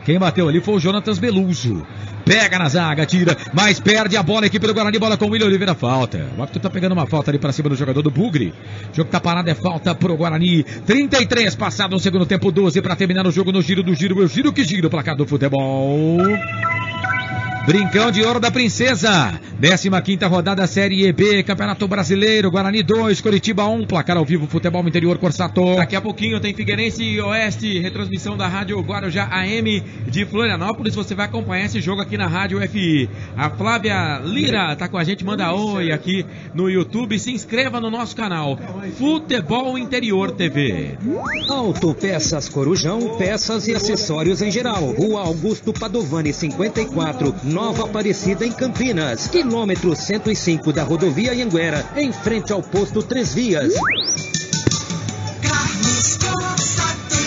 Quem bateu ali foi o Jonatas Beluso. Pega na zaga, tira, mas perde a bola, a equipe do Guarani, bola com o William Oliveira, falta. O árbitro tá pegando uma falta ali pra cima do jogador do Bugre. O jogo tá parado, é falta pro Guarani. 33 passado no segundo tempo, 12 pra terminar o jogo no giro do giro, eu giro que giro, placar do futebol. Brincão de Ouro da Princesa, 15ª rodada Série B, Campeonato Brasileiro, Guarani 2, Coritiba 1, placar ao vivo, Futebol Interior, Corsato. Daqui a pouquinho tem Figueirense e Oeste, retransmissão da Rádio Guarujá AM de Florianópolis. Você vai acompanhar esse jogo aqui na Rádio FI. A Flávia Lira tá com a gente, manda oi aqui no YouTube. Se inscreva no nosso canal Futebol Interior TV. Autopeças Corujão, peças e acessórios em geral. Rua Augusto Padovani 54, Nova Aparecida em Campinas. Quilômetro 105 da rodovia Anhanguera, em frente ao posto 3 Vias.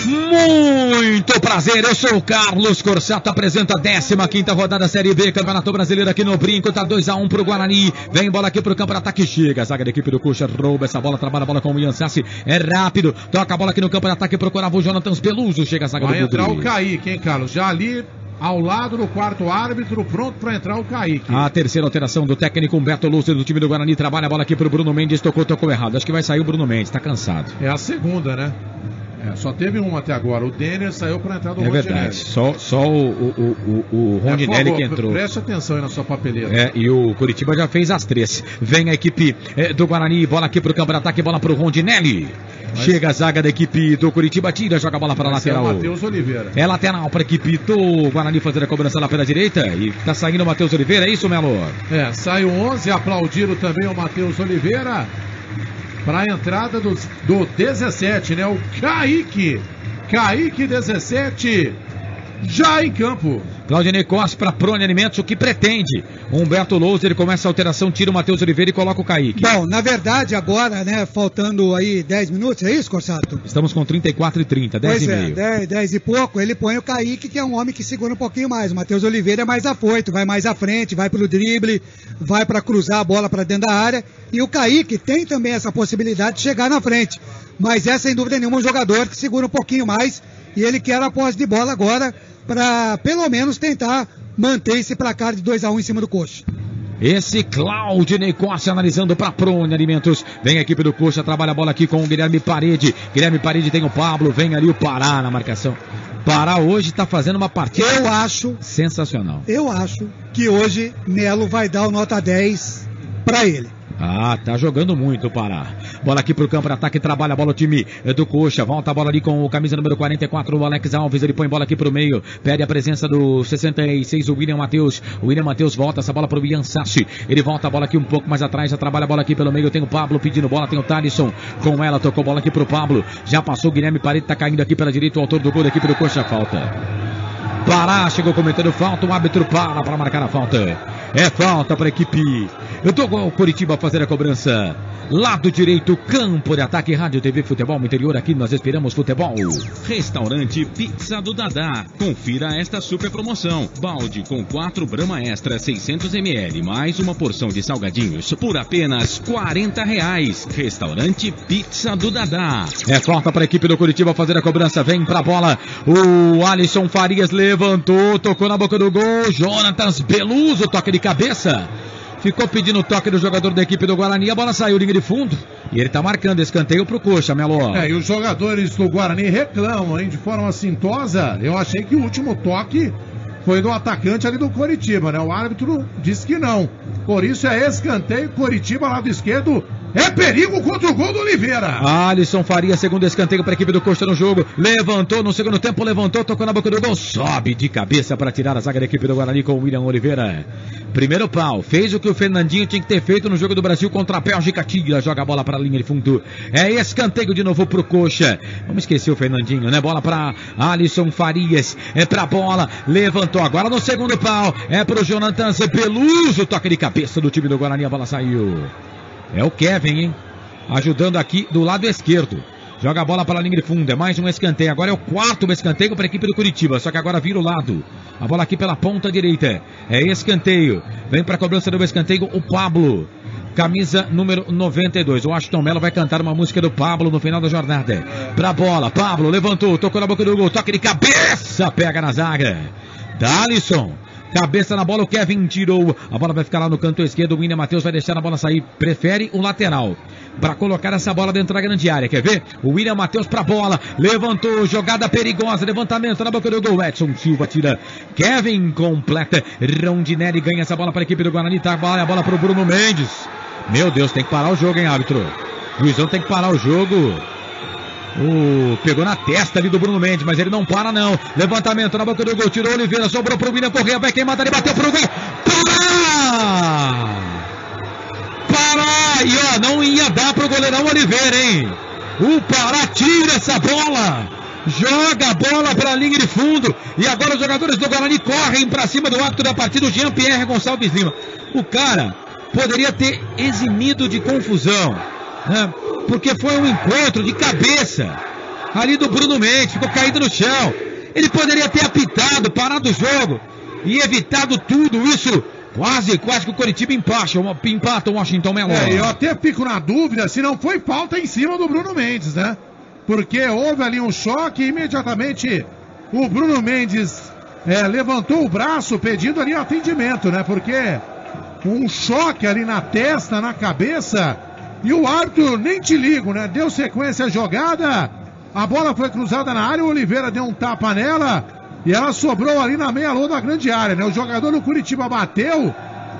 Muito prazer, eu sou o Carlos Corsato, apresenta a 15ª rodada Série B, Campeonato Brasileiro aqui no Brinco, tá 2-1 pro Guarani, vem bola aqui pro campo de ataque, chega, a zaga da equipe do Coxa, rouba essa bola, trabalha a bola com o Ian Sassi, é rápido, toca a bola aqui no campo de ataque, procurava o Jonathan Peluso, chega a zaga vai do entrar Budri. o Kaique, hein, Carlos? Já ali ao lado do quarto árbitro, pronto para entrar o Kaique. A terceira alteração do técnico Humberto Lúcio do time do Guarani, trabalha a bola aqui pro Bruno Mendes, tocou errado, acho que vai sair o Bruno Mendes, tá cansado. É a segunda, né? Só teve uma até agora. O Denner saiu para entrar do Rondinelli. É verdade, só o Rondinelli que entrou. Preste atenção aí na sua papeleira. E o Coritiba já fez as 3. Vem a equipe do Guarani, bola aqui pro campo de ataque, bola pro Rondinelli. Chega a zaga da equipe do Coritiba, tira, joga a bola para a lateral. É o Matheus Oliveira. É lateral para a equipe do Guarani fazer a cobrança lá pela direita. E tá saindo o Matheus Oliveira, é isso, Melo? Sai o 11, aplaudiram também o Matheus Oliveira. Para a entrada do 17, né? O Kaique 17, já em campo. Claudinei Costa para Prone Alimentos, o que pretende? Humberto Louser, ele começa a alteração, tira o Matheus Oliveira e coloca o Kaique. Bom, na verdade agora, né, faltando aí 10 minutos, é isso, Corsato? Estamos com 34:30, 10 e meio. 10 e pouco, ele põe o Kaique, que é um homem que segura um pouquinho mais. O Matheus Oliveira é mais afoito, vai mais à frente, vai pro drible, vai para cruzar a bola para dentro da área. E o Kaique tem também essa possibilidade de chegar na frente. Mas é sem dúvida nenhuma um jogador que segura um pouquinho mais e ele quer a posse de bola agora para pelo menos tentar manter esse placar de 2-1 em cima do Coxa. Esse Claudinei Costa analisando para Prone Alimentos. Vem a equipe do Coxa, trabalha a bola aqui com o Guilherme Parede. Guilherme Parede tem o Pablo, vem ali o Pará na marcação. Pará hoje está fazendo uma partida sensacional. Eu acho que hoje Melo vai dar o nota 10 para ele. Tá jogando muito o Pará. Bola aqui pro campo de ataque, trabalha a bola o time do Coxa. Volta a bola ali com o camisa número 44, o Alex Alves. Ele põe bola aqui pro meio. Pede a presença do 66, o William Matheus. O William Matheus volta essa bola pro Ian Sassi. Ele volta a bola aqui um pouco mais atrás. Já trabalha a bola aqui pelo meio. Tem o Pablo pedindo bola. Tem o Thalisson com ela. Tocou bola aqui pro Pablo. Já passou o Guilherme Parede. Tá caindo aqui pela direita. O autor do gol da equipe do Coxa. Falta. Pará, chegou cometendo falta, o árbitro para marcar a falta. É falta para a equipe do Coritiba fazer a cobrança. Lado direito, campo de ataque, Rádio TV Futebol Interior, aqui nós esperamos futebol. Restaurante Pizza do Dadá. Confira esta super promoção. Balde com 4 Brahma Extra 600 ml, mais uma porção de salgadinhos por apenas R$40. Restaurante Pizza do Dadá. É falta para a equipe do Coritiba fazer a cobrança, vem para a bola. O Alisson Farias levantou, tocou na boca do gol. Jonathan Peluso, toque de cabeça. Ficou pedindo o toque do jogador da equipe do Guarani, a bola saiu linha de fundo e ele tá marcando escanteio pro Coxa, Melo. E os jogadores do Guarani reclamam, hein, de forma assintosa. Eu achei que o último toque foi do atacante ali do Coritiba, né? O árbitro disse que não. Por isso é escanteio, Coritiba, lado esquerdo. É perigo contra o gol do Oliveira. Alisson Faria, segundo escanteio para a equipe do Coxa no jogo. Levantou no segundo tempo, tocou na boca do gol. Sobe de cabeça para tirar a zaga da equipe do Guarani com o William Oliveira. Primeiro pau, fez o que o Fernandinho tinha que ter feito no jogo do Brasil contra a Bélgica. Tira, joga a bola para a linha de fundo. É escanteio de novo pro Coxa. Vamos esquecer o Fernandinho, né? Bola para Alisson Farias. É pra bola, levantou agora no segundo pau. É pro Jonathan Peluso. Toque de cabeça do time do Guarani, a bola saiu. É o Kevin, hein? Ajudando aqui do lado esquerdo. Joga a bola para a linha de fundo. É mais um escanteio. Agora é o quarto escanteio para a equipe do Coritiba. Só que agora vira o lado. A bola aqui pela ponta direita. É escanteio. Vem para a cobrança do escanteio o Pablo. Camisa número 92. O Aston Mello vai cantar uma música do Pablo no final da jornada. Pra bola. Pablo levantou. Tocou na boca do gol. Toque de cabeça. Pega na zaga. Thalisson. cabeça na bola, o Kevin tirou, a bola vai ficar lá no canto esquerdo, o William Matheus vai deixar a bola sair, prefere o lateral, para colocar essa bola dentro da grande área, quer ver? O William Matheus pra bola, levantou, jogada perigosa, levantamento na boca do gol, Edson Silva tira, Kevin completa, Rondinelli ganha essa bola para a equipe do Guarani, trabalha a bola pro Bruno Mendes, meu Deus, tem que parar o jogo, hein, árbitro? Luizão tem que parar o jogo. Pegou na testa ali do Bruno Mendes, mas ele não para não. Levantamento na boca do gol, tirou Oliveira, sobrou pro William Correia, vai queimar, ele bateu pro gol. Pará! E ó, não ia dar pro goleirão Oliveira, hein? O Pará tira essa bola, joga a bola pra linha de fundo, e agora os jogadores do Guarani correm pra cima do árbitro da partida, o Jean-Pierre Gonçalves Lima. O cara poderia ter eximido de confusão, né? Porque foi um encontro de cabeça ali do Bruno Mendes, ficou caído no chão. Ele poderia ter apitado, parado o jogo e evitado tudo isso. Quase que o Coritiba empata o Washington Melo. Eu até fico na dúvida se não foi falta em cima do Bruno Mendes, né? Porque houve ali um choque e imediatamente o Bruno Mendes levantou o braço pedindo ali atendimento, né? Porque um choque ali na testa, na cabeça... E o árbitro, nem te ligo, né? Deu sequência à jogada, a bola foi cruzada na área, o Oliveira deu um tapa nela e ela sobrou ali na meia-lua da grande área, né? O jogador do Curitiba bateu,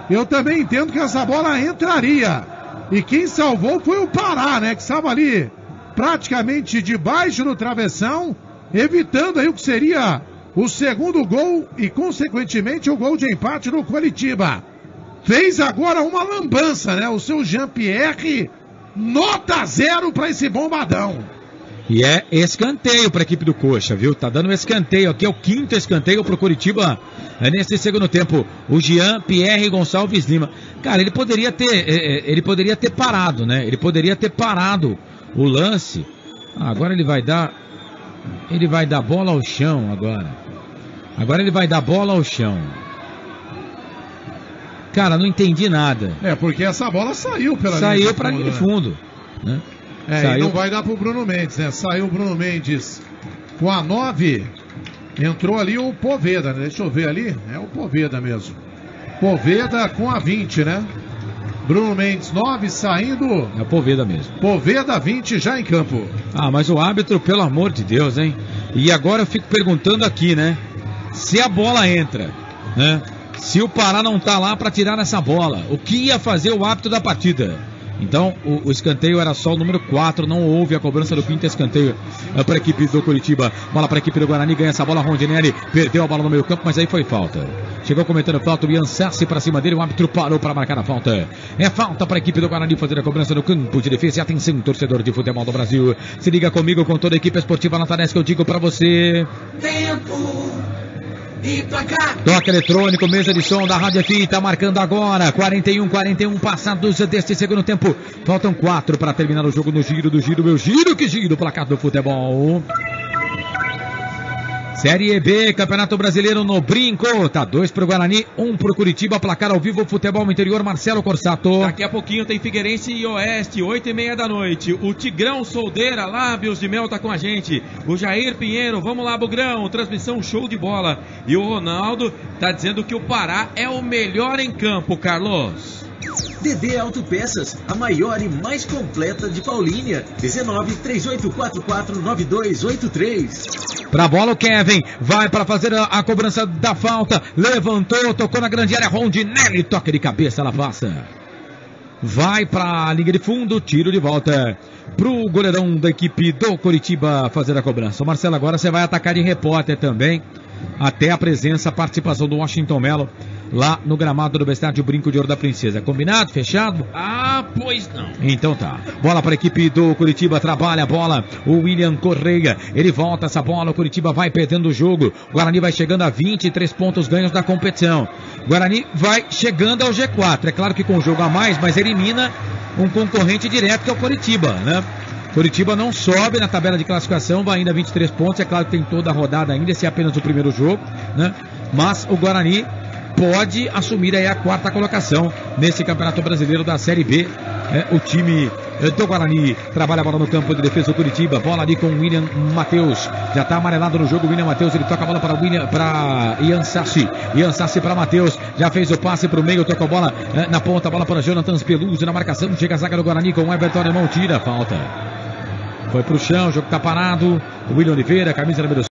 eu também entendo que essa bola entraria. E quem salvou foi o Pará, né? Que estava ali praticamente debaixo do travessão, evitando aí o que seria o segundo gol e, consequentemente, o gol de empate do Curitiba. Fez agora uma lambança, né? O seu Jean-Pierre, nota 0 para esse bombadão. E é escanteio para a equipe do Coxa, viu? Tá dando escanteio aqui, é o 5º escanteio pro Curitiba nesse segundo tempo. O Jean-Pierre Gonçalves Lima. Cara, ele poderia ter parado, né? Ele poderia ter parado o lance. Agora ele vai dar bola ao chão agora. Agora ele vai dar bola ao chão. Cara, não entendi nada. Porque essa bola saiu pela linha de fundo, né? E não vai dar pro Bruno Mendes, né? Saiu o Bruno Mendes com a 9. Entrou ali o Poveda, né? Deixa eu ver ali. É o Poveda mesmo. Poveda com a 20, né? Bruno Mendes 9 saindo. É o Poveda mesmo. Poveda 20 já em campo. Mas o árbitro, pelo amor de Deus, hein? E agora eu fico perguntando aqui, né? Se a bola entra, né? Se o Pará não tá lá para tirar essa bola, o que ia fazer o árbitro da partida? Então, o escanteio era só o número 4, não houve a cobrança do 5º escanteio para a equipe do Curitiba. Bola para a equipe do Guarani, ganha essa bola, Rondinelli perdeu a bola no meio campo, mas aí foi falta. Chegou cometendo falta, o Ian Sassi para cima dele, o árbitro parou para marcar a falta. É falta para a equipe do Guarani fazer a cobrança no campo de defesa. E atenção, torcedor de futebol do Brasil, se liga comigo, com toda a equipe esportiva Natanés, que eu digo para você... Tempo! Toque eletrônico, mesa de som da Rádio FM, tá marcando agora 41 passados deste segundo tempo, faltam 4 para terminar o jogo no giro do giro, meu giro, que giro, placar do futebol. Série B, Campeonato Brasileiro no Brinco, tá 2 pro Guarani, 1 pro Curitiba, placar ao vivo, futebol interior, Marcelo Corsato. Daqui a pouquinho tem Figueirense e Oeste, 8h30 da noite, o Tigrão Soldeira, Lábios de Mel tá com a gente, o Jair Pinheiro, vamos lá Bugrão, transmissão show de bola, e o Ronaldo tá dizendo que o Pará é o melhor em campo, Carlos. DD Autopeças, a maior e mais completa de Paulínia. 19-3844-9283. Pra bola o Kevin, vai para fazer a cobrança da falta, levantou, tocou na grande área, Rondinelli, toque de cabeça, ela passa. Vai pra linha de fundo, tiro de volta pro goleirão da equipe do Curitiba fazer a cobrança. O Marcelo, agora você vai atacar de repórter também, até a presença, a participação do Washington Melo lá no gramado do estádio Brinco de Ouro da Princesa. Combinado? Fechado? Pois não. Então tá. Bola para a equipe do Curitiba, trabalha a bola. O William Correia, ele volta essa bola. O Curitiba vai perdendo o jogo. O Guarani vai chegando a 23 pontos ganhos da competição. O Guarani vai chegando ao G4. É claro que com o jogo a mais, mas elimina um concorrente direto que é o Curitiba, né? Curitiba não sobe na tabela de classificação, vai ainda a 23 pontos. É claro que tem toda a rodada ainda, esse é apenas o primeiro jogo, né? Mas o Guarani pode assumir aí a 4ª colocação nesse Campeonato Brasileiro da Série B. O time do Guarani. Trabalha a bola no campo de defesa do Curitiba. Bola ali com o William Matheus. Já está amarelado no jogo o William Matheus. Ele toca a bola para Ian Sassi. Ian Sassi para Matheus. Já fez o passe para o meio. Toca a bola na ponta. Bola para Jonathan Peluso na marcação. Chega a zaga do Guarani com o Everton Alemão. Tira a falta. Foi para o chão. O jogo está parado. O William Oliveira, camisa número 5.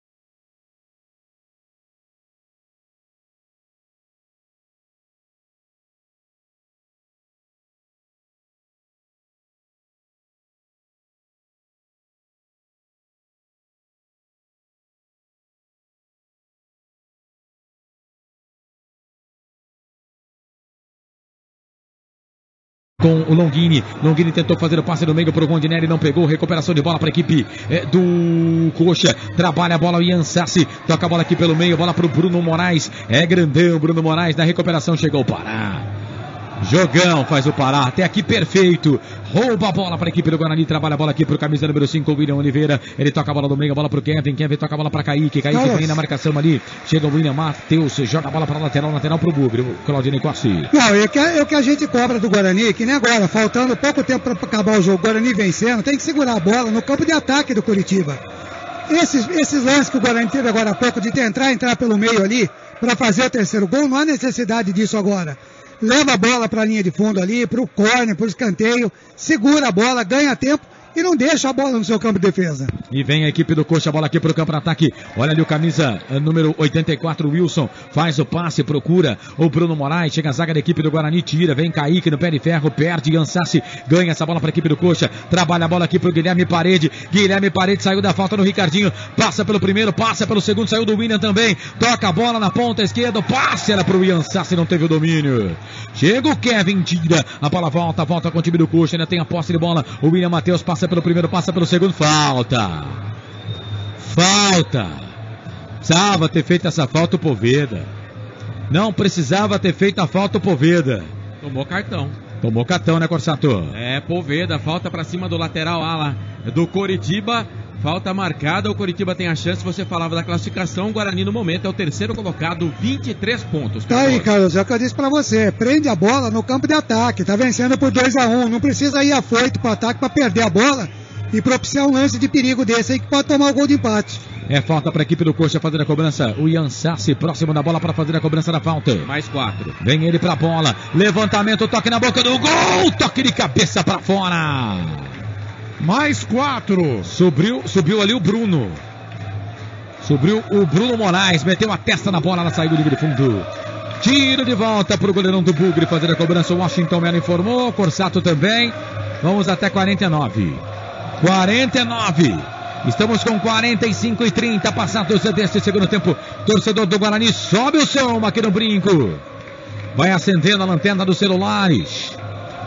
Com o Longini. Longini tentou fazer o passe no meio para o Rondinelli, não pegou. Recuperação de bola para a equipe do Coxa. Trabalha a bola o Ian Sassi. Toca a bola aqui pelo meio. Bola para o Bruno Moraes. É grandão Bruno Moraes. Na recuperação chegou o Pará. Jogão faz o Pará. Até aqui perfeito. Rouba a bola para a equipe do Guarani. Trabalha a bola aqui para o camisa número 5, o William Oliveira. Ele toca a bola do meio. A bola para o Kevin. Kevin toca a bola para Kaique. Kaique vem na marcação ali. Chega o William Matheus. Joga a bola para a lateral. Lateral para o Bugre. Claudinei Corsi. Não, é o que a gente cobra do Guarani. Que nem agora. Faltando pouco tempo para acabar o jogo. O Guarani vencendo. Tem que segurar a bola no campo de ataque do Curitiba. Esses lances que o Guarani teve agora há pouco. De entrar pelo meio ali. Para fazer o terceiro gol. Não há necessidade disso agora. Leva a bola para a linha de fundo ali, para o corner, para o escanteio, segura a bola, ganha tempo e não deixa a bola no seu campo de defesa. E vem a equipe do Coxa, a bola aqui para o campo de ataque. Olha ali o camisa número 84, Wilson, faz o passe, procura o Bruno Moraes, chega a zaga da equipe do Guarani, tira, vem Kaique no pé de ferro, perde, Ansassi, ganha essa bola para a equipe do Coxa, trabalha a bola aqui para o Guilherme Parede saiu da falta no Ricardinho, passa pelo primeiro, passa pelo segundo, saiu do William também, toca a bola na ponta esquerda, o passe era para o Ansassi, não teve o domínio. Chega o Kevin, tira, a bola volta com o time do Coxa, ainda tem a posse de bola, o William Matheus passa pelo primeiro, passa pelo segundo, falta. Precisava ter feito essa falta o Poveda. Não precisava ter feito a falta o Poveda. Tomou cartão, né, Corsato? Poveda, falta pra cima do lateral ala do Coritiba. Falta marcada, o Coritiba tem a chance. Você falava da classificação, o Guarani no momento é o terceiro colocado, 23 pontos. Tá aí, Carlos, é o que eu disse pra você. Prende a bola no campo de ataque, tá vencendo por 2-1. Não precisa ir afoito pro ataque pra perder a bola e propiciar um lance de perigo desse aí que pode tomar o gol de empate. É falta para a equipe do Coxa fazer a cobrança. O Ian Sassi próximo da bola para fazer a cobrança da falta. Mais 4. Vem ele para a bola. Levantamento, toque na boca do gol. Toque de cabeça para fora. Mais 4. Subiu ali o Bruno. Subiu o Bruno Moraes. Meteu a testa na bola na saída do livre fundo. Tiro de volta para o goleirão do Bugre fazer a cobrança. O Washington Melo informou. Corsato também. Vamos até 49. Estamos com 45 e 30 passados deste segundo tempo. Torcedor do Guarani, sobe o som aqui no brinco. Vai acendendo a lanterna dos celulares.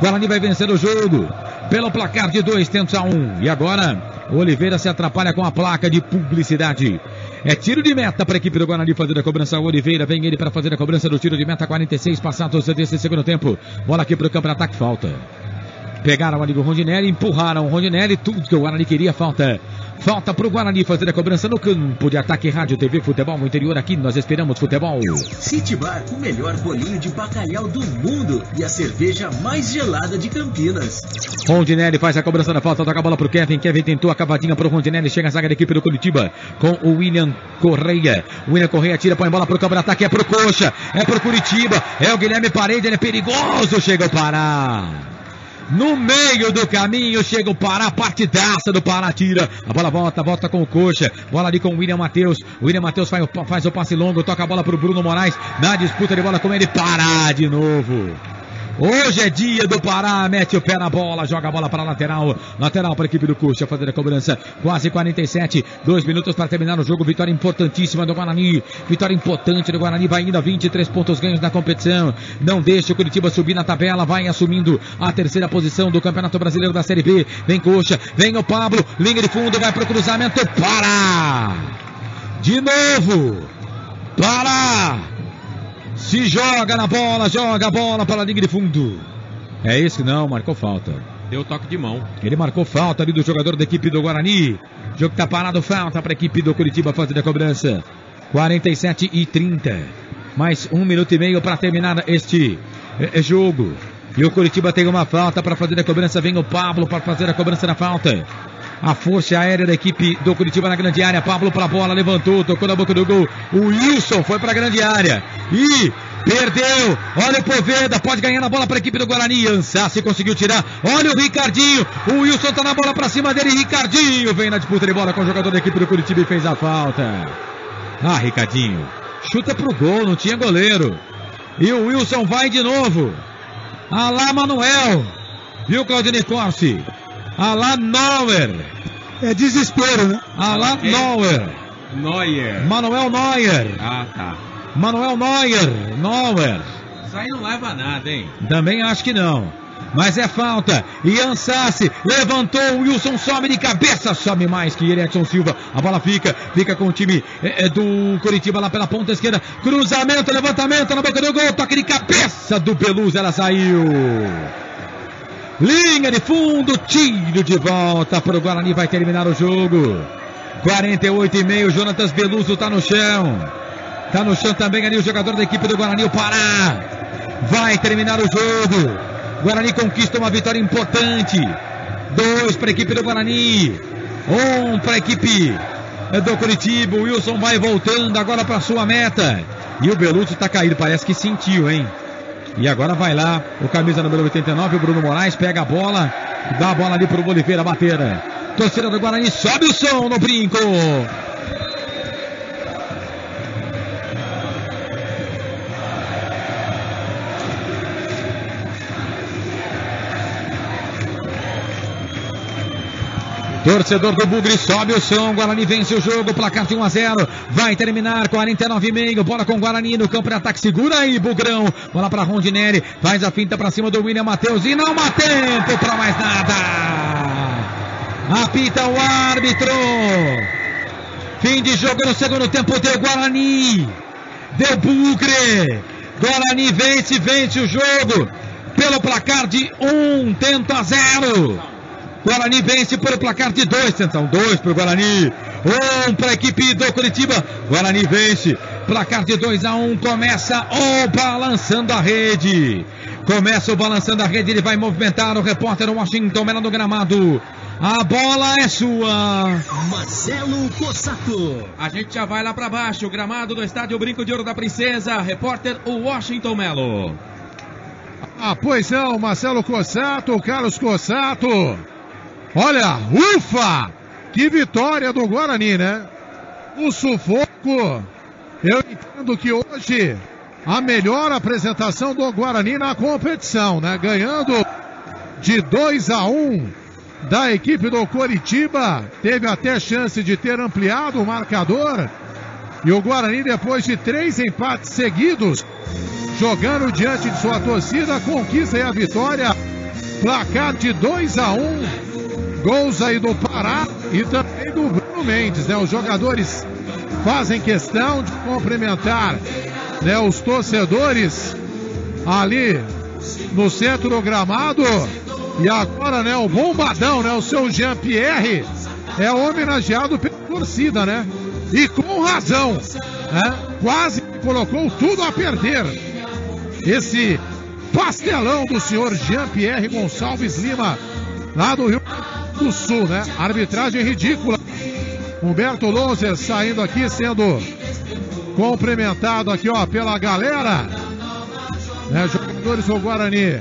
Guarani vai vencer o jogo pelo placar de 2-1. E agora, o Oliveira se atrapalha com a placa de publicidade. É tiro de meta para a equipe do Guarani fazer a cobrança. O Oliveira, vem ele para fazer a cobrança do tiro de meta. 46 passados deste segundo tempo. Bola aqui para o campo de ataque, falta. Pegaram ali o Rondinelli, empurraram o Rondinelli, tudo que o Guarani queria, falta para o Guarani fazer a cobrança no campo de ataque. Rádio, TV, futebol no interior, aqui nós esperamos futebol. City Bar, o melhor bolinho de bacalhau do mundo e a cerveja mais gelada de Campinas. Rondinelli faz a cobrança da falta, toca a bola para o Kevin tentou a cavadinha para o Rondinelli, chega a zaga da equipe do Curitiba com o William Correia. Tira, põe a bola para o campo de ataque, é para o Coxa, é para o Curitiba, é o Guilherme Parede, ele é perigoso, chega o Pará. No meio do caminho chega o Pará, partidaça do Pará, tira. A bola volta com o Coxa. Bola ali com o William Matheus. O William Matheus faz o passe longo, toca a bola para o Bruno Moraes. Na disputa de bola com ele, Pará de novo. Hoje é dia do Pará, mete o pé na bola, joga a bola para a lateral para a equipe do Coxa fazer a cobrança, quase 47, 2 minutos para terminar o jogo, vitória importantíssima do Guarani, vitória importante do Guarani, vai indo a 23 pontos ganhos na competição, não deixa o Curitiba subir na tabela, vai assumindo a terceira posição do Campeonato Brasileiro da Série B, vem Coxa, vem o Pablo, linha de fundo, vai para o cruzamento, Pará, de novo, Pará, se joga na bola, joga a bola para a linha de fundo. É esse não, marcou falta. Deu toque de mão. Ele marcou falta ali do jogador da equipe do Guarani. O jogo está parado, falta para a equipe do Curitiba fazer a cobrança. 47 e 30. Mais 1 minuto e meio para terminar este jogo. E o Curitiba tem uma falta para fazer a cobrança. Vem o Pablo para fazer a cobrança da falta. A força aérea da equipe do Curitiba na grande área. Pablo para a bola, levantou, tocou na boca do gol. O Wilson foi para a grande área. E perdeu. Olha o Poveda, pode ganhar na bola para a equipe do Guarani. Ansassi conseguiu tirar. Olha o Ricardinho. O Wilson tá na bola para cima dele. Ricardinho vem na disputa de bola com o jogador da equipe do Curitiba e fez a falta. Ah, Ricardinho. Chuta pro gol, não tinha goleiro. E o Wilson vai de novo. Alá Manuel. Viu, Claudinei Corsi? Alá Neuer. É desespero, né? Alá Neuer. Manuel Neuer. Ah, tá. Manuel Neuer. Isso aí não leva a nada, hein? Também acho que não. Mas é falta. E Ansassi levantou. O Wilson sobe de cabeça. Sobe mais que ele, Edson Silva. A bola fica com o time do Curitiba lá pela ponta esquerda. Cruzamento, levantamento na boca do gol. Toque de cabeça do Beluso. Ela saiu. Linha de fundo. Tiro de volta para o Guarani. Vai terminar o jogo. 48,5. Jonatas Beluso tá no chão. Tá no chão também ali o jogador da equipe do Guarani, o Pará. Vai terminar o jogo. Guarani conquista uma vitória importante. 2 para a equipe do Guarani. 1 para a equipe do Curitiba. O Wilson vai voltando agora para sua meta. E o Beluso tá caído, parece que sentiu, hein? E agora vai lá o camisa número 89, o Bruno Moraes, pega a bola. Dá a bola ali pro Oliveira bater. Torcida do Guarani, sobe o som no brinco. Torcedor do Bugre, sobe o som. Guarani vence o jogo, placar de 1-0. Vai terminar 49,5. Bola com Guarani no campo de ataque. Segura aí, Bugrão. Bola para Rondinelli. Faz a finta para cima do William Matheus. E não há tempo para mais nada. Apita o árbitro. Fim de jogo no segundo tempo. Deu Guarani. Deu Bugre. Guarani vence o jogo pelo placar de 1-0. Guarani vence por placar de 2, atenção, 2 para o Guarani, 1 para a equipe do Curitiba. Guarani vence, placar de 2-1, começa o balançando a rede. Ele vai movimentar o repórter Washington Melo no gramado. A bola é sua. Marcelo Cossato. A gente já vai lá para baixo, o gramado do estádio Brinco de Ouro da Princesa, repórter Washington Melo. Ah, pois não, Marcelo Cossato, Carlos Cossato. Olha, ufa! Que vitória do Guarani, né? O sufoco. Eu entendo que hoje a melhor apresentação do Guarani na competição, né? Ganhando de 2-1 da equipe do Coritiba. Teve até chance de ter ampliado o marcador. E o Guarani, depois de 3 empates seguidos, jogando diante de sua torcida, conquista aí a vitória. Placar de 2-1. Gols aí do Pará e também do Bruno Mendes, né? Os jogadores fazem questão de cumprimentar, né, os torcedores ali no centro do gramado. E agora, né, o bombadão, né, o seu Jean-Pierre é homenageado pela torcida, né? E com razão, né? Quase colocou tudo a perder. Esse pastelão do senhor Jean-Pierre Gonçalves Lima, lá do Rio do Sul, né? Arbitragem ridícula. Humberto Louser saindo aqui, sendo cumprimentado aqui, ó, pela galera, né? Jogadores do Guarani